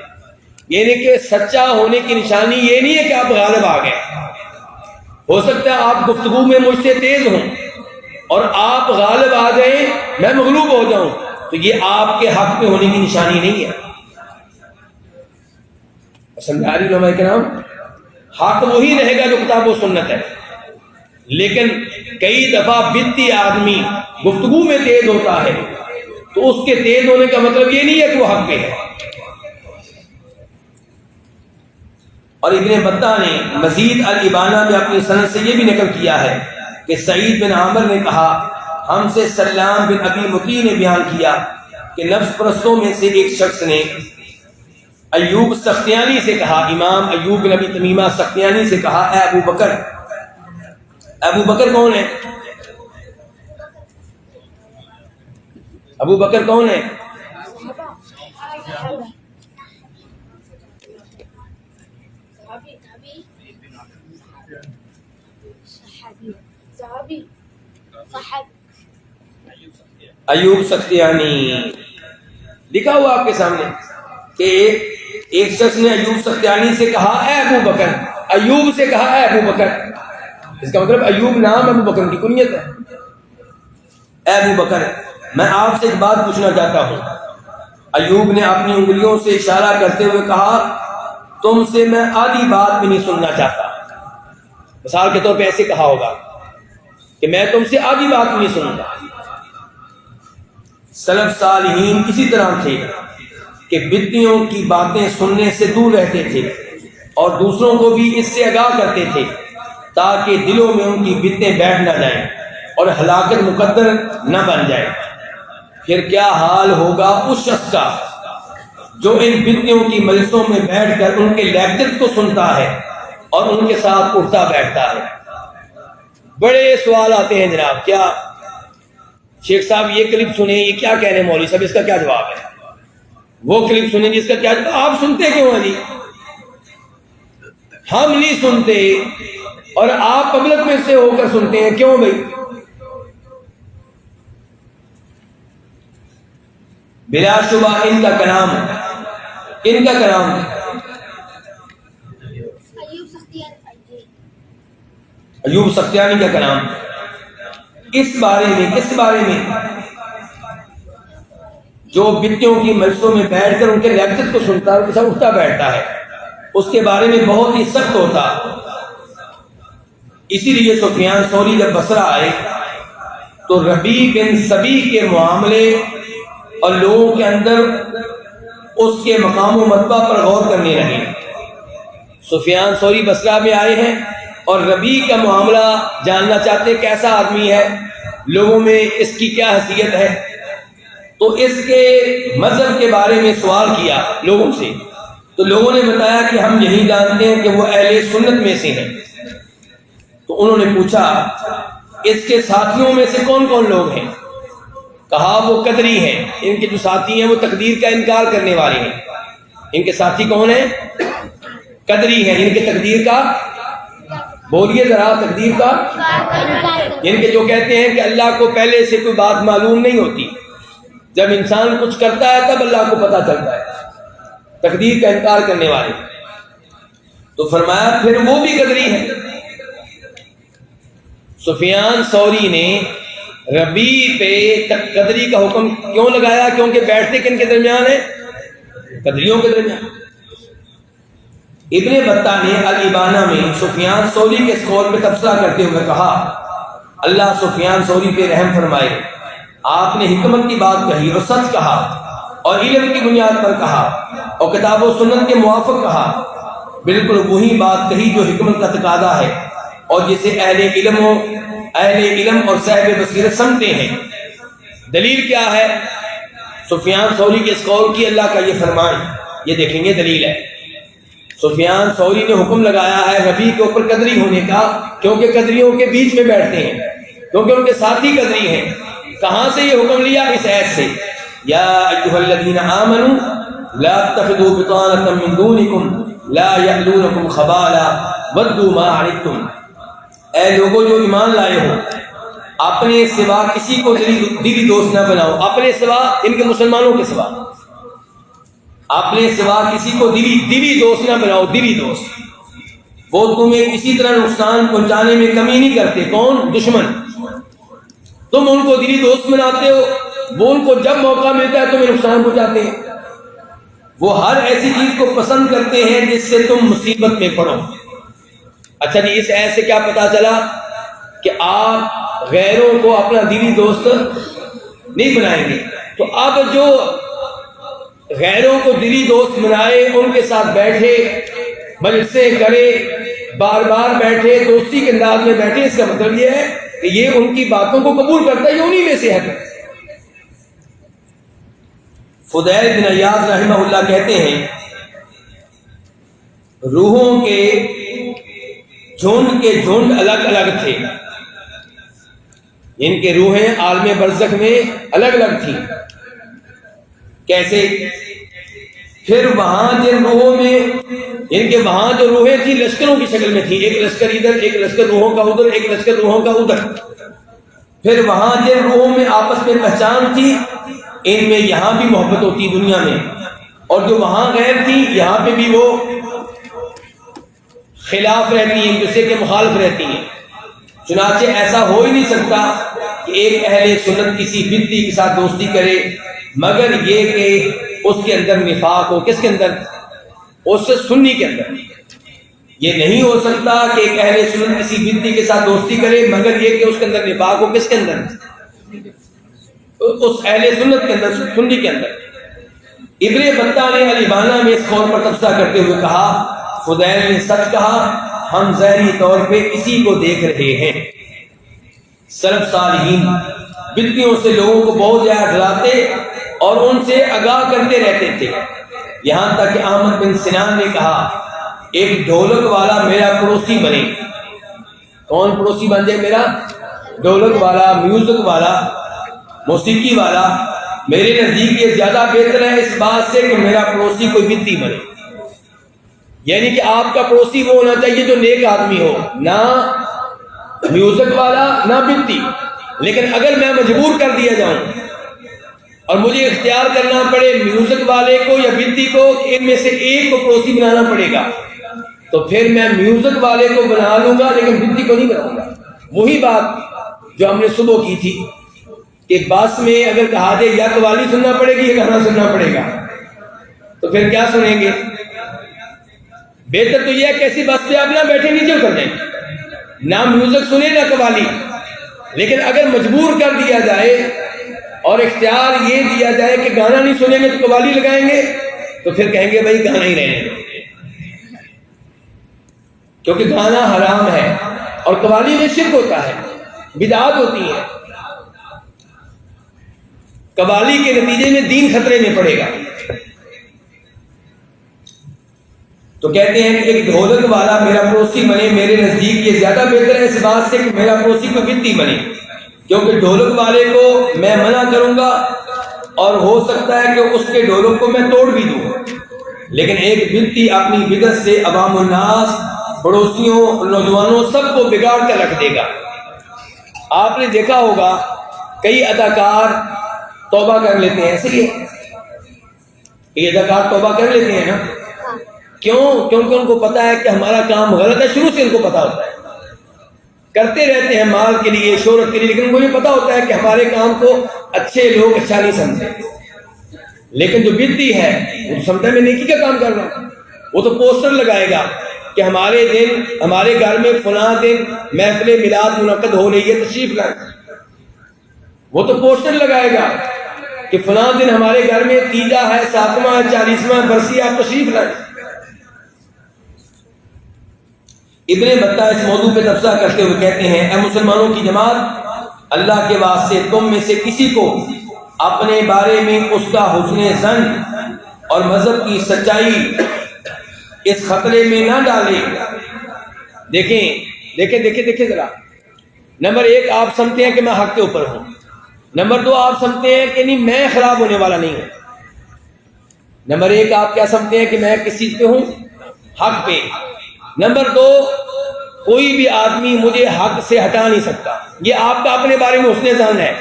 [SPEAKER 1] یعنی کہ سچا ہونے کی نشانی یہ نہیں ہے کہ آپ غالب آ گئے. ہو سکتا ہے آپ گفتگو میں مجھ سے تیز ہوں اور آپ غالب آ جائیں، میں مغلوب ہو جاؤں، تو یہ آپ کے حق میں ہونے کی نشانی نہیں ہے. سمجھا رہی علماء کرام؟ حق وہی رہے گا جو کتاب و سنت ہے. لیکن کئی دفعہ بدعتی آدمی گفتگو میں تیز ہوتا ہے تو اس کے تیز ہونے کا مطلب یہ نہیں ہے کہ وہ حق پہ ہے. اور ابن بطہ نے مزید الابانہ میں اپنی سند سے یہ بھی نقل کیا ہے کہ سعید بن عامر نے کہا ہم سے سلام بن ابی مطیع نے بیان کیا کہ نفس پرستوں میں سے ایک شخص نے ایوب سختیانی سے کہا، امام ایوب بن ابی تمیمہ سختیانی سے کہا اے ابو بکر. ابو بکر کون ہے؟ ابو بکر کون ہے؟ ایوب سختیانی لکھا ہوا آپ کے سامنے کہ ایک شخص نے ایوب سختیانی سے کہا اے ابو بکر. ایوب سے کہا اے ابو بکر، اس کا مطلب ایوب نام ابو بکر کی کنیت ہے. اے ابو بکر میں آپ سے ایک بات پوچھنا چاہتا ہوں۔ ایوب نے اپنی انگلیوں سے اشارہ کرتے ہوئے کہا تم سے میں آدھی بات بھی نہیں سننا چاہتا۔ مثال کے طور پہ ایسے کہا ہوگا کہ میں تم سے آدھی بات بھی نہیں سنوں گا۔ سلف صالحین اسی طرح تھے کہ بدعتوں کی باتیں سننے سے دور رہتے تھے اور دوسروں کو بھی اس سے آگاہ کرتے تھے تاکہ دلوں میں ان کی بدعتیں بیٹھ نہ جائیں اور ہلاکت مقدر نہ بن جائے۔ پھر کیا حال ہوگا اس شخص کا جو ان بدعتوں کی مجلسوں میں بیٹھ کر ان کے لیکچرز کو سنتا ہے اور ان کے ساتھ اٹھتا بیٹھتا ہے۔ بڑے سوال آتے ہیں جناب، کیا شیخ صاحب یہ کلپ سنیں، یہ کیا کہہ رہے ہیں مولوی صاحب، اس کا کیا جواب ہے؟ وہ کلپ سنیں جس کا کیا جواب؟ آپ سنتے کیوں ہیں جی؟ ہم نہیں سنتے اور آپ پبلک میں سے ہو کر سنتے ہیں، کیوں بھائی؟ بلا شبہ ان کا کلام ایوب سختیانی کا کلام اس بارے میں جو بدعتوں کی مجلسوں میں بیٹھ کر ان کے لیکچرز کو سنتا ہے، ان کے ساتھ اٹھتا بیٹھتا ہے، اس کے بارے میں بہت ہی سخت ہوتا۔ اسی لیے سفیان ثوری جب بصرہ آئے تو ربیع بن سبی کے معاملے اور لوگوں کے اندر اس کے مقام و مرتبہ پر غور کرنے لگے۔ سفیان ثوری بصرہ میں آئے ہیں اور ربیع کا معاملہ جاننا چاہتے کیسا آدمی ہے، لوگوں میں اس کی کیا حیثیت ہے، تو اس کے مذہب کے بارے میں سوال کیا لوگوں سے، تو لوگوں نے بتایا کہ ہم یہی جانتے ہیں کہ وہ اہل سنت میں سے ہیں۔ تو انہوں نے پوچھا اس کے ساتھیوں میں سے کون کون لوگ ہیں؟ کہا وہ قدری ہیں، ان کے جو ساتھی ہیں وہ تقدیر کا انکار کرنے والے ہیں۔ ان کے ساتھی کون ہیں؟ قدری ہیں، ان کے تقدیر کا، بولیے ذرا، تقدیر کا، ان کے جو کہتے ہیں کہ اللہ کو پہلے سے کوئی بات معلوم نہیں ہوتی، جب انسان کچھ کرتا ہے تب اللہ کو پتہ چلتا ہے، تقدیر کا انکار کرنے والے۔ تو فرمایا پھر وہ بھی قدری ہیں۔ سفیان ثوری نے ربیع پہ قدری کا حکم کیوں لگایا؟ کیونکہ بیٹھتے کن کے درمیان ہیں؟ قدریوں کے درمیان۔ ابن بطہ نے الابانہ میں سفیان ثوری کے اس قول پہ تبصرہ کرتے ہوئے کہا اللہ سفیان ثوری پہ رحم فرمائے، آپ نے حکمت کی بات کہی اور سچ کہا اور علم کی بنیاد پر کہا اور کتاب و سنت کے موافق کہا، بالکل وہی بات کہی جو حکمت کا تقاضا ہے اور جسے اہل علم اور صاحب بصیرت سمجھتے ہیں۔ دلیل کیا ہے سفیان ثوری کے اس قول کی؟ اللہ کا یہ فرمان، یہ دیکھیں گے دلیل ہے۔ سفیان ثوری نے حکم لگایا ہے ربیع کے اوپر قدری ہونے کا، کیونکہ قدریوں کے بیچ میں بیٹھتے ہیں، کیونکہ ان کے ساتھی قدری ہیں۔ کہاں سے یہ حکم لیا؟ اس آیت سے، یا ایھا الذین آمنوا لا تتخذوا بطانة من دونکم لا یألونکم خبالا ودوا ما عنتم، اے لوگوں جو ایمان لائے ہو اپنے سوا کسی کو دلی دوست نہ بناؤ، اپنے سوا، ان کے مسلمانوں کے سوا، اپنے سوا کسی کو دلی دوست نہ بناؤ، دلی دوست، وہ تمہیں کسی طرح نقصان پہنچانے میں کمی نہیں کرتے۔ کون؟ دشمن۔ تم ان کو دلی دوست بناتے ہو، وہ ان کو جب موقع ملتا ہے تمہیں نقصان پہنچاتے ہیں۔ وہ ہر ایسی چیز کو پسند کرتے ہیں جس سے تم مصیبت میں پڑو۔ اچھا جی، اس ایسے کیا پتا چلا کہ آپ غیروں کو اپنا دلی دوست نہیں بنائیں گے، تو اب جو غیروں کو دلی دوست بنائے، ان کے ساتھ بیٹھے، مجلسیں کرے، بار بار بیٹھے، دوستی کے انداز میں بیٹھے، اس کا مطلب یہ ہے کہ یہ ان کی باتوں کو قبول کرتا ہے، یہ انہی میں سے ہے۔ فضیل بن عیاض رحمہ اللہ کہتے ہیں روحوں کے جھنڈ الگ الگ تھے، ان کے روحیں عالم برزخ میں الگ الگ تھیں۔ کیسے؟ پھر وہاں جن روحوں میں، ان کے وہاں جو روحیں تھیں لشکروں کی شکل میں تھی، ایک لشکر ادھر، ایک لشکر روحوں کا ادھر، ایک لشکر روحوں کا ادھر۔ پھر وہاں جن روحوں میں آپس میں پہچان تھی، ان میں یہاں بھی محبت ہوتی دنیا میں، اور جو وہاں غیر تھی یہاں پہ بھی وہ خلاف رہتی ہیں، ایک دوسرے کے مخالف رہتی ہیں۔ چنانچہ ایسا ہو ہی نہیں سکتا کہ ایک اہل سنت کسی بدعی کے ساتھ دوستی کرے مگر یہ کہ اس کے اندر نفاق ہو. کس کے اندر؟ اس سے سنی کے اندر. یہ نہیں ہو سکتا کہ ایک اہل سنت کسی بدعی کے ساتھ دوستی کرے مگر یہ کہ اس کے اندر نفاق ہو. کس کے اندر؟ اس اہل سنت کے اندر، سنی کے اندر. ابن بطہ نے الابانہ میں اس قول پر تبصرہ کرتے ہوئے کہا فضیل نے سچ کہا، ہم ظاہری طور پہ اسی کو دیکھ رہے ہیں. سلف صالحین بدعیوں سے لوگوں کو بہت زیادہ ڈراتے اور ان سے آگاہ کرتے رہتے تھے، یہاں تک کہ احمد بن سنان نے کہا ایک ڈھولک والا میرا پڑوسی بنے. کون پڑوسی بن جائے میرا؟ ڈھولک والا، میوزک والا، موسیقی والا. میرے نزدیک یہ زیادہ بہتر ہے اس بات سے کہ میرا پڑوسی کوئی بدعی بنے. یعنی کہ آپ کا پڑوسی وہ ہونا چاہیے جو نیک آدمی ہو، نہ میوزک والا نہ بدعی. لیکن اگر میں مجبور کر دیا جاؤں اور مجھے اختیار کرنا پڑے میوزک والے کو یا بدعی کو، ان میں سے ایک کو پڑوسی بنانا پڑے گا، تو پھر میں میوزک والے کو بنا لوں گا لیکن بدعی کو نہیں بناؤں گا. وہی بات جو ہم نے صبح کی تھی کہ بس میں اگر کہا جائے یا قوالی سننا پڑے گی یا گانا سننا پڑے گا، تو پھر کیا سنیں گے؟ بہتر تو یہ ہے کہ ایسی بس پہ آپ نہ بیٹھے، نیچے اتر جائیں، نہ میوزک سنیں نہ قوالی. لیکن اگر مجبور کر دیا جائے اور اختیار یہ دیا جائے کہ گانا نہیں سنیں گے تو قوالی لگائیں گے، تو پھر کہیں گے بھائی گانا ہی رہنے دو، کیونکہ گانا حرام ہے اور قوالی میں شرک ہوتا ہے، بدعات ہوتی ہیں. قوالی کے نتیجے میں دین خطرے میں پڑے گا. تو کہتے ہیں کہ ایک ڈھولک والا میرا پڑوسی بنے، میرے نزدیک یہ زیادہ بہتر ہے اس بات سے کہ میرا پڑوسی کوئی بدعی بنے، کیونکہ ڈھولک والے کو میں منع کروں گا اور ہو سکتا ہے کہ اس کے ڈھولک کو میں توڑ بھی دوں. لیکن ایک بدعی اپنی بدعت سے عوام الناس، پڑوسیوں، نوجوانوں سب کو بگاڑ کر رکھ دے گا. آپ نے دیکھا ہوگا کئی اداکار توبہ کر لیتے ہیں، ایسے ہی یہ اداکار توبہ کر لیتے ہیں نا. کیوں؟ کیونکہ ان کو پتا ہے کہ ہمارا کام غلط ہے. شروع سے ان کو پتا ہوتا ہے، کرتے رہتے ہیں مال کے لیے، شہرت کے لیے، لیکن ان کو یہ پتا ہوتا ہے کہ ہمارے کام کو اچھے لوگ اچھا نہیں سمجھتے. لیکن جو بدعی ہے وہ سمجھتا ہے میں نیکی کا کام کر رہا ہوں. وہ تو پوسٹر لگائے گا کہ ہمارے دن، ہمارے گھر میں فلاں دن محفل میلاد منعقد ہو رہی ہے، تشریف لائیں. وہ تو پوسٹر لگائے گا کہ فلاں دن ہمارے گھر میں تیجا ہے، 7واں 40واں برسی، آپ تشریف لائیں. ابن بطہ اس موضوع پہ تبصرہ کرتے ہوئے کہتے ہیں اے مسلمانوں کی جماعت، اللہ کے واسطے تم میں سے کسی کو اپنے بارے میں اس کا حسن ظن اور مذہب کی سچائی اس خطرے میں نہ ڈالے. دیکھیں ذرا. نمبر 1 آپ سمجھتے ہیں کہ میں حق کے اوپر ہوں. نمبر 2 آپ سمجھتے ہیں کہ نہیں میں خراب ہونے والا نہیں ہوں. نمبر 1 آپ کیا سمجھتے ہیں کہ میں کس چیز پہ ہوں؟ حق پہ. نمبر 2 کوئی بھی آدمی مجھے حق سے ہٹا نہیں سکتا. یہ آپ کا اپنے بارے میں حسن ظن ہے.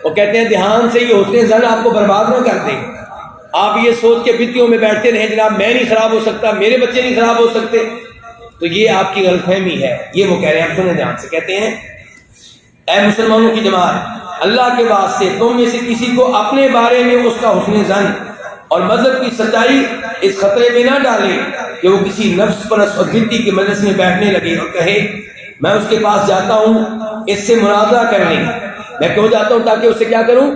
[SPEAKER 1] وہ کہتے ہیں دھیان سے یہ حسن ظن آپ کو برباد نہ کر دے. آپ یہ سوچ کے بدعیوں میں بیٹھتے رہیں جناب میں نہیں خراب ہو سکتا، میرے بچے نہیں خراب ہو سکتے، تو یہ آپ کی غلط فہمی ہے. یہ وہ کہہ رہے ہیں، سنیں دھیان سے. کہتے ہیں اے مسلمانوں کی جماعت، اللہ کے واسطے تم میں سے کسی کو اپنے بارے میں اس کا حسن ظن اور مذہب کی سچائی اس خطرے میں نہ ڈالے کہ وہ کسی نفس پرست اور بدعی کے مجلس میں بیٹھنے لگے اور کہے میں اس کے پاس جاتا ہوں اس سے مناظرہ کرنے. میں کیوں جاتا ہوں؟ تاکہ اس سے کیا کروں؟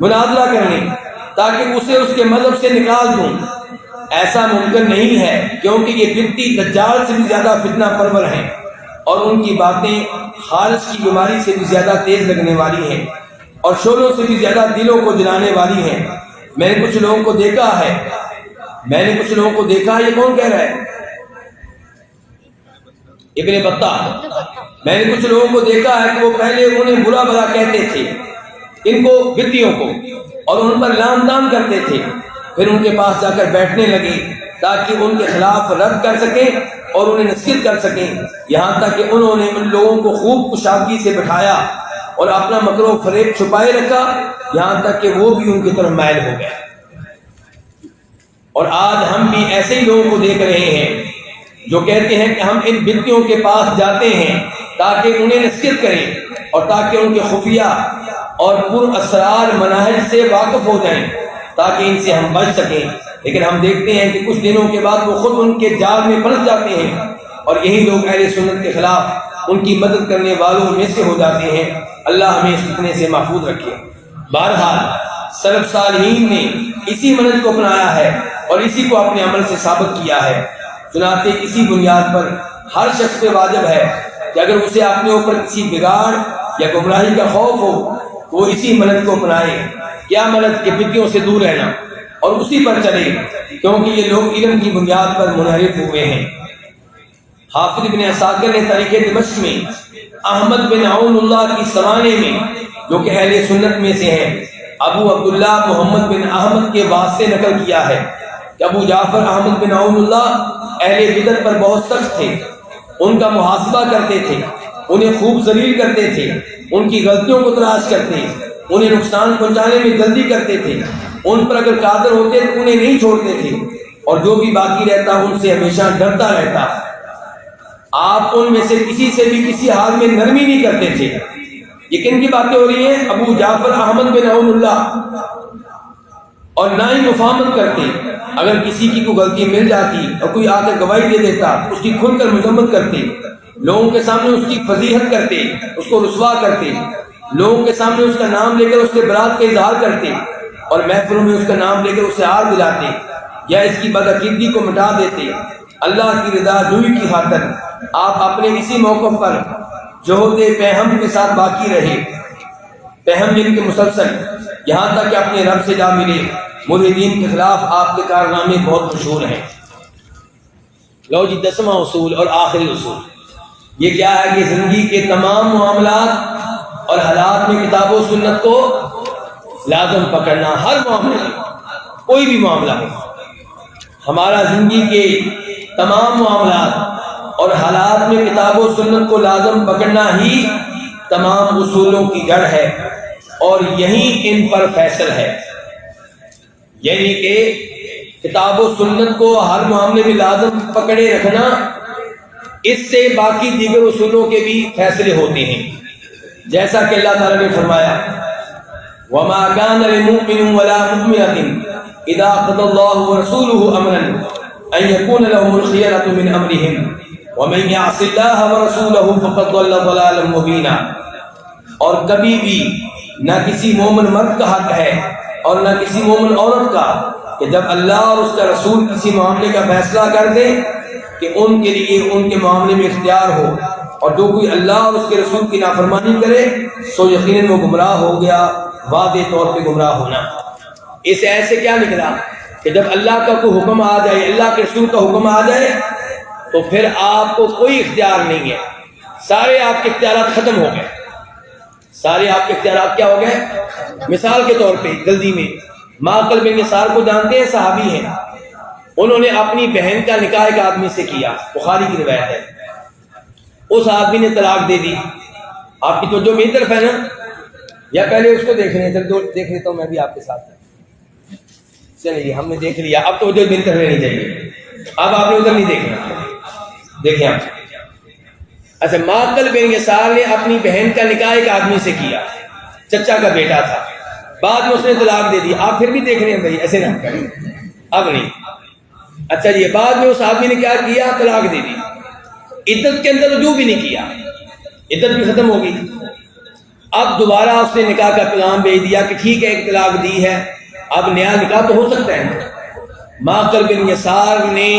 [SPEAKER 1] مناظرہ کرنے، تاکہ اسے اس کے مذہب سے نکال دوں. ایسا ممکن نہیں ہے، کیونکہ یہ بدعی دجال سے بھی زیادہ فتنہ پرور ہیں اور ان کی باتیں خارج کی بیماری سے بھی زیادہ تیز لگنے والی ہیں اور شعلوں سے بھی زیادہ دلوں کو جلانے والی ہیں. میں نے کچھ لوگوں کو دیکھا ہے. یہ کون کہہ رہا ہے؟ ابن بطہ. میں نے کچھ لوگوں کو دیکھا ہے کہ وہ پہلے انہیں برا بھلا کہتے تھے، ان کو بدعیوں کو، اور ان پر لام تام کرتے تھے. پھر ان کے پاس جا کر بیٹھنے لگے تاکہ ان کے خلاف رد کر سکیں اور انہیں نصیحت کر سکیں، یہاں تک کہ انہوں نے ان لوگوں کو خوب کشادگی سے بٹھایا اور اپنا مکر و فریب چھپائے رکھا، یہاں تک کہ وہ بھی ان کی طرف مائل ہو گئے. اور آج ہم بھی ایسے ہی لوگوں کو دیکھ رہے ہیں جو کہتے ہیں کہ ہم ان بدعیوں کے پاس جاتے ہیں تاکہ انہیں نصیحت کریں، اور تاکہ ان کے خفیہ اور پر اسرار مناہج سے واقف ہو جائیں تاکہ ان سے ہم بچ سکیں. لیکن ہم دیکھتے ہیں کہ کچھ دنوں کے بعد وہ خود ان کے جال میں پھنس جاتے ہیں اور یہی لوگ اہل سنت کے خلاف ان کی مدد کرنے والوں میں سے ہو جاتے ہیں. اللہ ہمیں اس فتنے سے محفوظ رکھے. بہرحال سلف صالحین نے اسی منہج کو اپنایا ہے اور اسی کو اپنے عمل سے ثابت کیا ہے. چنانچہ اسی بنیاد پر ہر شخص پہ واجب ہے کہ اگر اسے اپنے اوپر کسی بگاڑ یا گمراہی کا خوف ہو تو وہ اسی منہج کو اپنائے. کیا منہج کے بدعتوں سے دور رہنا اور اسی پر چلے, کیونکہ یہ لوگ علم کی بنیاد پر منحرف ہوئے ہیں. حافظ ابن عساکر نے تاریخ دمشق میں احمد بن عون اللہ کی سوانے میں, جو کہ اہل سنت میں سے ہیں, ابو عبداللہ محمد بن احمد کے واسطے نقل کیا ہے کہ ابو جعفر احمد بن عون اللہ اہل بدعت پر بہت سخت تھے. ان کا محاسبہ کرتے تھے, انہیں خوب ذلیل کرتے تھے, ان کی غلطیوں کو تلاش کرتے, انہیں نقصان پہنچانے میں جلدی کرتے تھے, ان پر اگر قادر ہوتے تو انہیں نہیں چھوڑتے تھے, اور جو بھی باقی رہتا ان سے ہمیشہ ڈرتا رہتا. آپ ان میں سے کسی سے بھی کسی حال میں نرمی نہیں کرتے تھے. یہ کن کی باتیں ہو رہی ہیں؟ ابو جعفر احمد بن عون اللہ. اور نہ ہی مفاہمت کرتے. اگر کسی کی کوئی غلطی مل جاتی اور کوئی آ کر گواہی دے دیتا, اس کی کھل کر مذمت کرتے, لوگوں کے سامنے اس کی فضیحت کرتے, اس کو رسوا کرتے, لوگوں کے سامنے اس کا نام لے کر اس کے برات کا اظہار کرتے, اور محفلوں میں اس کا نام لے کر اسے ہار دلاتے یا اس کی بدعقیدگی کو مٹا دیتے. اللہ کی رضا جوئی کی خاطر آپ اپنے اسی موقع پر جوہد پہم کے ساتھ باقی رہے. پہم جن کے مسلسل یہاں تک کہ اپنے رب سے جا ملے. ملحدین کے خلاف آپ کے کارنامے بہت مشہور ہیں. لو جی 10واں اصول اور آخری اصول یہ کیا ہے کہ زندگی کے تمام معاملات اور حالات میں کتاب و سنت کو لازم پکڑنا. ہر معاملے میں, کوئی بھی معاملہ ہو, ہمارا زندگی کے تمام معاملات اور حالات میں کتاب و سنت کو لازم پکڑنا ہی تمام اصولوں کی جڑ ہے اور یہی ان پر فیصل ہے. یعنی کہ کتاب و سنت کو ہر معاملے میں لازم پکڑے رکھنا, اس سے باقی دیگر اصولوں کے بھی فیصلے ہوتے ہیں. جیسا کہ اللہ تعالیٰ نے فرمایا وَمَا كَانَ لِمُؤْمِنٍ وَلَا مُؤْمِنَةٍ إِذَا قَضَى اللَّهُ وَرَسُولُهُ أَمْرًا أَن يَكُونَ لَهُمُ الْخِيَرَةُ مِنْ أَمْرِهِمْ وَمَن يَعْصِ اللَّهَ وَرَسُولَهُ فَقَدْ ضَلَّ ضَلَالًا مُبِينًا. اور کبھی بھی نہ کسی مومن مرد کا حق ہے اور نہ کسی مومن عورت کا کہ جب اللہ اور اس کا رسول کسی معاملے کا فیصلہ کر دے کہ ان کے لیے ان کے معاملے میں اختیار ہو, اور جو کوئی اللہ اور اس کے رسول کی نافرمانی کرے سو یقیناً وہ گمراہ ہو گیا, واضح طور پہ گمراہ ہونا. اس ایسے سے کیا نکلا کہ جب اللہ کا کوئی حکم آ جائے, اللہ کے رسول کا حکم آ جائے تو پھر آپ کو کوئی اختیار نہیں ہے. سارے آپ کے اختیارات ختم ہو گئے. سارے آپ کے اختیارات کیا ہو گئے؟ مثال کے طور پہ جلدی میں معقل بن یسار کو جانتے ہیں, صحابی ہیں. انہوں نے اپنی بہن کا نکاح ایک آدمی سے کیا, بخاری کی روایت ہے. اس آدمی نے طلاق دے دی. آپ کی توجہ میری طرف ہے نا, یا پہلے اس کو دیکھ رہے ہیں؟ دیکھ لیتا ہوں میں بھی آپ کے ساتھ. چلیے ہم نے دیکھ لیا, اب توجہ میری طرف رہنی چاہیے. اب آپ نے ادھر نہیں دیکھنا, دیکھیں آپ. اچھا, معقل بن یسار نے اپنی بہن کا نکاح ایک آدمی سے کیا, چچا کا بیٹا تھا. بعد میں اس نے طلاق دے دی. آپ پھر بھی دیکھ رہے ہیں بھائی, ایسے نہ کریں, اب نہیں. اچھا جی, بعد میں اس آدمی نے کیا کیا؟ طلاق دے دی. عدت کے اندر رجوع بھی نہیں کیا, عدت بھی ختم ہو گئی. اب دوبارہ اس نے نکاح کا پیغام بھیج دیا کہ ٹھیک ہے ایک طلاق دی ہے, اب نیا نکاح تو ہو سکتا ہے. معقل بن یسار نے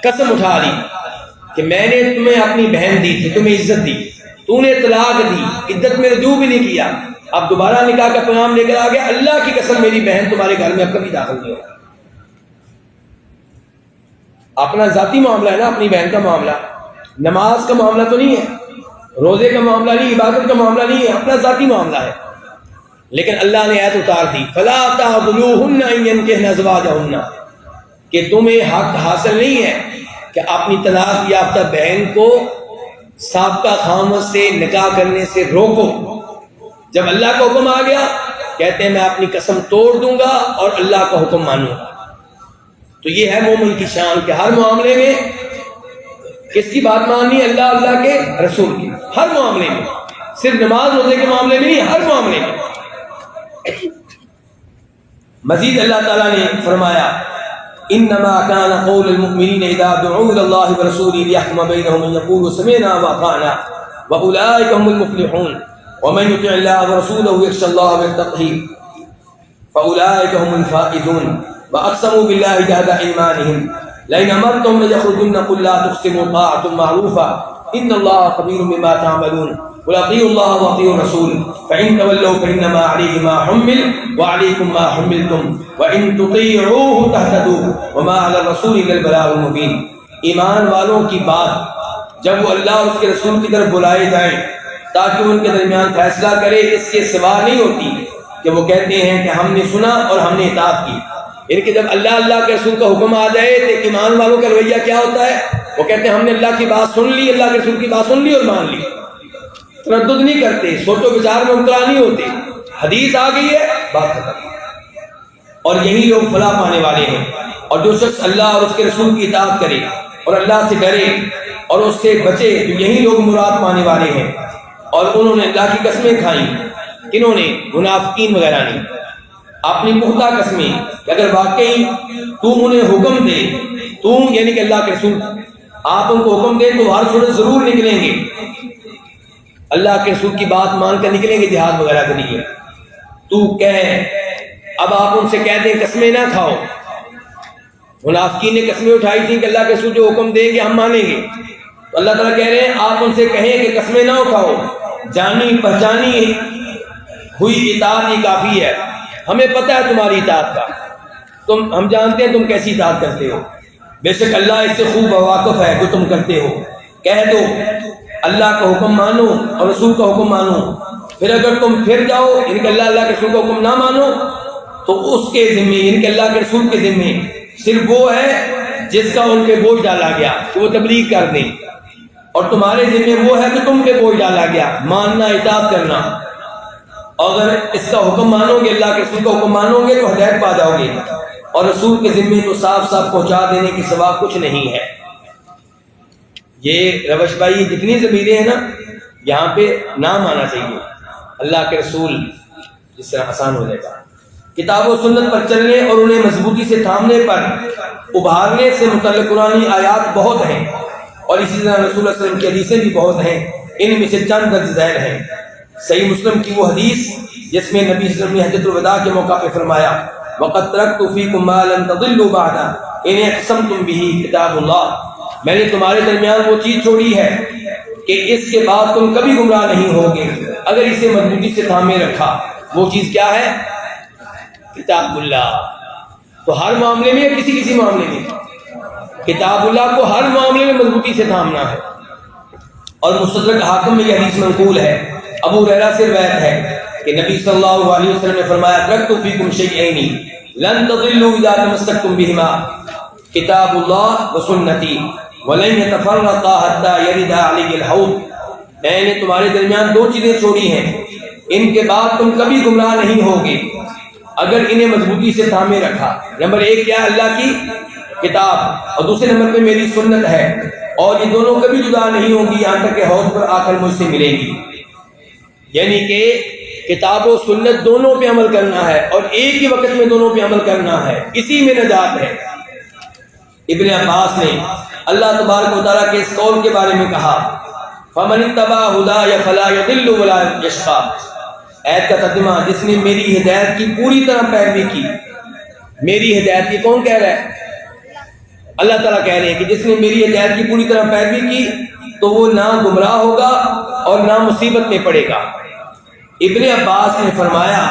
[SPEAKER 1] قسم اٹھا لی کہ میں نے تمہیں اپنی بہن دی تھی, تمہیں عزت دی, تو نے طلاق دی, عدت میں رجوع بھی نہیں کیا, اب دوبارہ نکاح کا پیغام لے کر آ گیا. اللہ کی قسم میری بہن تمہارے گھر میں اب کبھی داخل نہیں ہوگا. اپنا ذاتی معاملہ ہے نا, اپنی بہن کا معاملہ, نماز کا معاملہ تو نہیں ہے, روزے کا معاملہ نہیں, عبادت کا معاملہ نہیں ہے, اپنا ذاتی معاملہ ہے. لیکن اللہ نے آیت اتار دی فَلَا تَعْضُلُوهُنَّ أَن يَنكِحْنَ أَزْوَاجَهُنَّ, کہ تمہیں حق حاصل نہیں ہے کہ اپنی طلاق یافتہ بہن کو سابقہ خاوند سے نکاح کرنے سے روکو. جب اللہ کا حکم آ گیا کہتے ہیں میں اپنی قسم توڑ دوں گا اور اللہ کا حکم مانوں گا. تو یہ ہے مومن کی شان کہ ہر معاملے میں کس کی بات ماننی؟ اللہ کے رسول کی. ہر معاملے میں صرف نماز روزے کے معاملے میں نہیں، ہر معاملے میں۔ مزید اللہ تعالیٰ نے فرمایا انما كان قول المؤمنين اذا دعوا الى الله ورسوله ليحكم بينهم ان يقولوا سمعنا واطعنا واولئك هم المفلحون ومن يطع الله ورسوله يخشى الله ويتقه فاولئك هم الفائزون واقسموا بالله جهد ايمانهم لئن امرتم ليخرجن قل لا تقسموا طاعه معروفه ان الله خبير بما تعملون قل اطيعوا الله واطيعوا الرسول فان تولوا فانما عليه ما حمل وعليكم ما حملتم وان تطيعوه تهتدوا وما على الرسول الا البلاغ المبين۔ ایمان والوں کی بات جب وہ اللہ اور اس کے رسول کی طرف بلائے جائیں تاکہ ان کے درمیان فیصلہ کرے، اس کے سوا نہیں ہوتی کہ وہ کہتے ہیں کہ ہم نے سنا اور ہم نے اطاعت کی۔ یعنی کہ جب اللہ کے رسول کا حکم آ جائے تو ایمان والوں کا رویہ کیا ہوتا ہے؟ وہ کہتے ہیں ہم نے اللہ کی بات سن لی، اللہ کے رسول کی بات سن لی اور مان لی، تردد نہیں کرتے، سوچ و بچار میں مبتلا نہیں ہوتے، حدیث آ گئی ہے بات ختم۔ اور یہی لوگ فلاح پانے والے ہیں۔ اور جو شخص اللہ اور اس کے رسول کی اطاعت کرے اور اللہ سے ڈرے اور اس سے بچے تو یہی لوگ مراد پانے والے ہیں۔ اور انہوں نے اللہ کی قسمیں کھائیں، کنہوں نے؟ منافقین وغیرہ نے، اپنی پختہ قسمیں کہ اگر واقعی تم انہیں حکم دے، تم یعنی کہ اللہ کے رسول آپ ان کو حکم دیں تو ہر صورت ضرور نکلیں گے، اللہ کے رسول کی بات مان کر نکلیں گے جہاد وغیرہ کے لیے۔ تو کہہ، اب آپ ان سے کہہ دیں قسمیں نہ کھاؤ۔ منافقین نے قسمیں اٹھائی تھیں کہ اللہ کے رسول جو حکم دیں گے ہم مانیں گے، تو اللہ تعالیٰ کہہ رہے ہیں آپ ان سے کہیں کہ قسمیں نہ اٹھاؤ، جانی پہچانی ہوئی اطاعت ہی کافی ہے، ہمیں پتہ ہے تمہاری اطاعت کا، ہم جانتے ہیں تم کیسی اطاعت کرتے ہو، بے شک اللہ اس سے خوب واقف ہے جو تم کرتے ہو۔ کہہ دو اللہ کا حکم مانو اور رسول کا حکم مانو، پھر اگر تم پھر جاؤ ان کے اللہ کے رسول کا حکم نہ مانو تو اس کے ذمے ان کے اللہ کے رسول کے ذمے صرف وہ ہے جس کا ان پہ بوجھ ڈالا گیا کہ وہ تبلیغ کر دیں، اور تمہارے ذمے وہ ہے کہ تم پہ بوجھ ڈالا گیا ماننا، اطاعت کرنا۔ اگر اس کا حکم مانو گے، اللہ کے رسول کا حکم مانو گے تو ہدایت پا جاؤ گے، اور رسول کے ذمے تو صاف صاف پہنچا دینے کے سوا کچھ نہیں ہے۔ یہ روش بھائی جتنی ضمیریں ہیں نا یہاں پہ نام آنا چاہیے اللہ کے رسول، جس طرح آسان ہو جائے گا۔ کتاب و سنت پر چلنے اور انہیں مضبوطی سے تھامنے پر ابھارنے سے متعلق قرآنی آیات بہت ہیں، اور اسی طرح رسول اللہ صلی اللہ علیہ وسلم کی حدیثیں بھی بہت ہیں، ان میں سے چند درج ذیل ہیں۔ صحیح مسلم کی وہ حدیث جس میں نبی صلی اللہ علیہ وسلم نے حجۃ الوداع کے موقع پہ فرمایا وَقَدْ تَرَكْتُ فِيكُمْ مَا لَن تَضِلُّوا بَعْدَ إِنْ اعْتَصَمْتُمْ بِهِ کتاب اللہ، میں نے تمہارے درمیان وہ چیز چھوڑی ہے کہ اس کے بعد تم کبھی گمراہ نہیں ہوگے اگر اسے مضبوطی سے تھامے رکھا۔ وہ چیز کیا ہے؟ کتاب اللہ۔ تو ہر معاملے میں یا کسی معاملے میں کتاب اللہ کو ہر معاملے میں مضبوطی سے تھامنا ہے۔ اور مستدرک حاکم میں یہ حدیث منقول ہے، ابو ہریرہ سے روایت ہے کہ نبی صلی اللہ علیہ وسلم نے فرمایا ترکت فیکم شیئین لن تضلوا اذا تمسکتم بهما کتاب اللہ و سنتی ولن يتفرقا حتى يرد علی الحوض، میں نے تمہارے درمیان دو چیزیں چھوڑی ہیں، ان کے بعد تم کبھی گمراہ نہیں ہوگے اگر انہیں مضبوطی سے تھامے رکھا۔ نمبر ایک کیا ہے؟ اللہ کی کتاب، اور دوسرے نمبر پہ میری سنت ہے، اور یہ دونوں کبھی جدا نہیں ہوں گی یہاں تک کہ حوض پر آ کر مجھ سے ملیں گی۔ یعنی کہ کتاب و سنت دونوں پہ عمل کرنا ہے، اور ایک ہی وقت میں دونوں پہ عمل کرنا ہے، اسی میں نجات ہے۔ ابن عباس نے اللہ تبارک و تعالیٰ کے اس قول کے بارے میں کہا فَمَنِ اتَّبَعَ هُدَايَ فَلَا يَضِلُّ وَلَا يَشْقَىٰ، ایت کا ترجمہ جس نے میری ہدایت کی پوری طرح پیروی کی۔ میری ہدایت کی کون کہہ رہا ہے؟ اللہ تعالیٰ کہہ رہے ہیں کہ جس نے میری ہدایت کی پوری طرح پیروی کی تو وہ نہ گمراہ ہوگا اور نہ مصیبت میں پڑے گا۔ ابن عباس نے فرمایا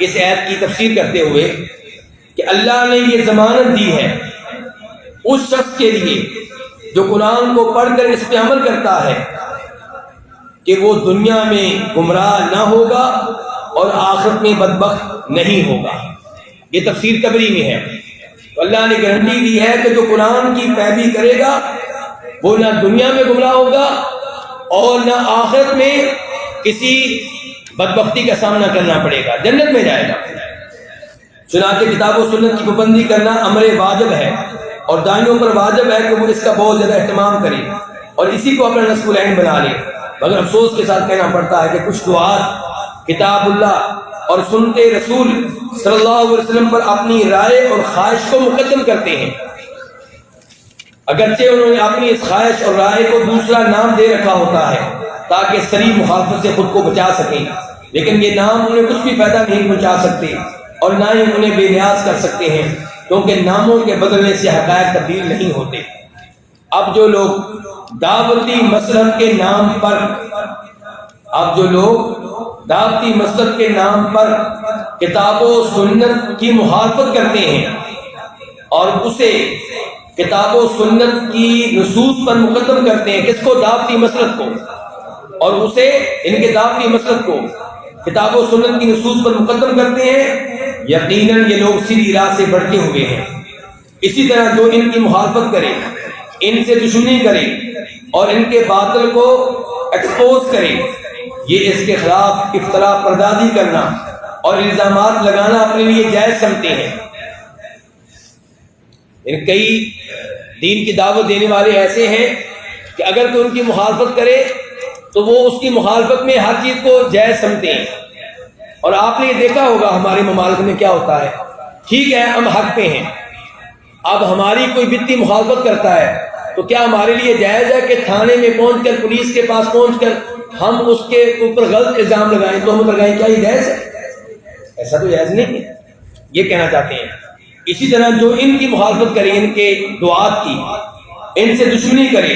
[SPEAKER 1] اس ایت کی تفسیر کرتے ہوئے کہ اللہ نے یہ ضمانت دی ہے اس شخص کے لیے جو قرآن کو پڑھ کر اس پہ عمل کرتا ہے کہ وہ دنیا میں گمراہ نہ ہوگا اور آخرت میں بدبخت نہیں ہوگا۔ یہ تفسیر طبری میں ہے۔ تو اللہ نے گارنٹی دی ہے کہ جو قرآن کی پیروی کرے گا وہ نہ دنیا میں گمراہ ہوگا اور نہ آخرت میں کسی بدبختی کا سامنا کرنا پڑے گا، جنت میں جائے گا۔ چنانچہ کتاب و سنت کی پابندی کرنا امر واجب ہے، اور دائیوں پر واجب ہے کہ وہ اس کا بہت زیادہ اہتمام کرے اور اسی کو اپنا نصب العین بنا لے۔ مگر افسوس کے ساتھ کہنا پڑتا ہے کہ کچھ دعات کتاب اللہ اور سنتے رسول صلی اللہ علیہ وسلم پر اپنی رائے اور خواہش کو مقدم کرتے ہیں، اگرچہ انہوں نے اپنی اس خواہش اور رائے کو دوسرا نام دے رکھا ہوتا ہے تاکہ صریح مخالفت سے خود کو بچا سکیں، لیکن یہ نام انہیں کچھ بھی فائدہ نہیں پہنچا سکتے اور نہ ہی انہیں بے نیاز کر سکتے ہیں، کیونکہ ناموں کے بدلنے سے حقائق تبدیل نہیں ہوتے۔ اب جو لوگ دعوتی مسلک کے نام پر کتاب و سنت کی مخالفت کرتے ہیں اور اسے کتاب و سنت کی نصوص پر مقدم کرتے ہیں، کس کو؟ دعوتی مسلک کو، اور اسے ان کے دعوتی مسلک کو کتاب و سنت کی نصوص پر مقدم کرتے ہیں، یقیناً یہ لوگ سیدھی راہ سے بھٹکے ہوئے ہیں۔ اسی طرح جو ان کی مخالفت کرے، ان سے دشمنی کرے اور ان کے باطل کو ایکسپوز کرے، یہ اس کے خلاف افتراء پردازی کرنا اور الزامات لگانا اپنے لیے جائز سمجھتے ہیں۔ کئی دین کی دعوت دینے والے ایسے ہیں کہ اگر کوئی ان کی مخالفت کرے تو وہ اس کی مخالفت میں ہر چیز کو جائز سمجھتے ہیں، اور آپ نے یہ دیکھا ہوگا ہمارے ممالک میں کیا ہوتا ہے، ٹھیک ہے ہم حق پہ ہیں، اب ہماری کوئی بتی مخالفت کرتا ہے تو کیا ہمارے لیے جائز ہے کہ تھانے میں پہنچ کر، پولیس کے پاس پہنچ کر ہم اس کے اوپر غلط الزام لگائیں، تہمت لگائیں؟ کیا یہ جائز ہے؟ ایسا تو جائز نہیں ہے، یہ کہنا چاہتے ہیں۔ اسی طرح جو ان کی مخالفت کرے، ان کے دعات کی، ان سے دشمنی کرے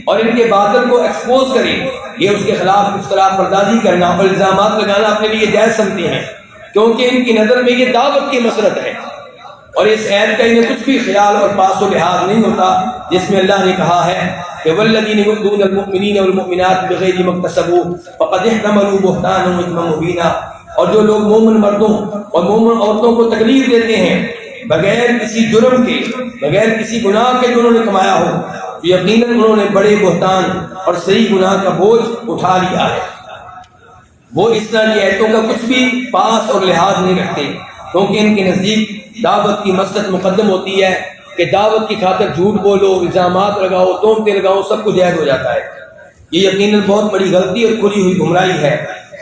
[SPEAKER 1] اور ان کے باطل کو ایکسپوز کرے، یہ اس کے خلاف افتراء پردازی کرنا اور الزامات لگانا اپنے لیے جائز سمجھتے ہیں، کیونکہ ان کی نظر میں یہ دعوت کی مسلط ہے، اور اس عید کا انہیں کچھ بھی خیال اور پاس و لحاظ نہیں ہوتا، جس میں اللہ نے کہا ہے کہ والذین یؤذون المؤمنین والمؤمنات بغیر ما اکتسبوا فقد احتملوا بہتانا واثما مبینا، اور جو لوگ مومن مردوں اور مومن عورتوں کو تکلیف دیتے ہیں بغیر کسی جرم کے، بغیر کسی گناہ کے جو انہوں نے کمایا ہو، تو یقیناً انہوں نے بڑے بہتان اور صحیح گناہ کا بوجھ اٹھا لیا ہے۔ وہ اس طرح کی ایتوں کا کچھ بھی پاس اور لحاظ نہیں رکھتے، کیونکہ ان کے نزدیک دعوت کی مقصد مقدم ہوتی ہے کہ دعوت کی خاطر جھوٹ بولو، الزامات لگاؤ، تہمتیں لگاؤ، سب کچھ جائز ہو جاتا ہے۔ یہ یقیناً بہت بڑی غلطی اور کھلی ہوئی گمراہی ہے۔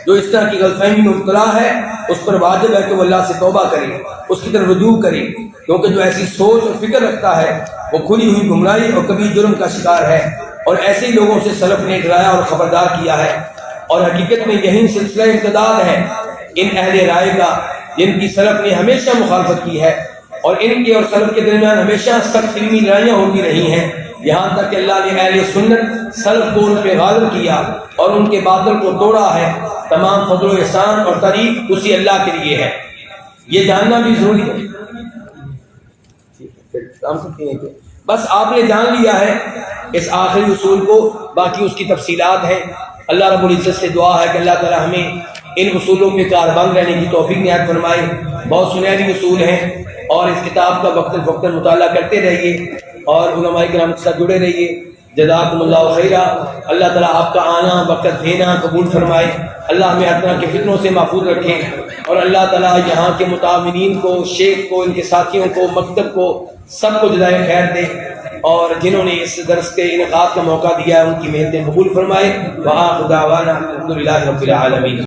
[SPEAKER 1] جو اس طرح کی غلط فہمی میں مبتلا ہے اس پر واجب ہے کہ وہ اللہ سے توبہ کرے، اس کی طرف رجوع کرے، کیونکہ جو ایسی سوچ اور فکر رکھتا ہے وہ کھلی ہوئی گمراہی اور کبھی جرم کا شکار ہے، اور ایسے لوگوں سے سلف نے ڈرایا اور خبردار کیا ہے، اور حقیقت میں یہی سلسلہ امتداد ہے ان اہل رائے کا جن کی سلف نے ہمیشہ مخالفت کی ہے، اور ان کے اور سلف کے درمیان ہمیشہ سخت علمی لڑائیاں ہوتی رہی ہیں، یہاں تک کہ اللہ نے اہل سنت سلف کو ان پہ غالب کیا اور ان کے باطل کو توڑا ہے۔ تمام فضل و احسان اور تعریف اسی اللہ کے لیے ہے، یہ جاننا بھی ضروری ہے۔ بس آپ نے جان لیا ہے اس آخری اصول کو، باقی اس کی تفصیلات ہیں۔ اللہ رب العزت سے دعا ہے کہ اللہ تعالی ہمیں ان اصولوں پہ کاربند رہنے کی توفیق عنایت فرمائے۔ بہت سنہری اصول ہیں، اور اس کتاب کا وقتاً فوقتاً مطالعہ کرتے رہیے اور علماء کرام کے ساتھ جڑے رہیے۔ جزاکم اللہ خیرہ۔ اللہ تعالیٰ آپ کا آنا وقت دینا قبول فرمائے، اللہ ہمیں ہر طرح کے فتنوں سے محفوظ رکھے، اور اللہ تعالیٰ یہاں کے متعاونین کو، شیخ کو، ان کے ساتھیوں کو، مکتب کو، سب کو جزائے خیر دے، اور جنہوں نے اس درس کے انعقاد کا موقع دیا ہے ان کی محنتیں قبول فرمائے۔ وآخر دعوانا الحمد للہ رب العالمین۔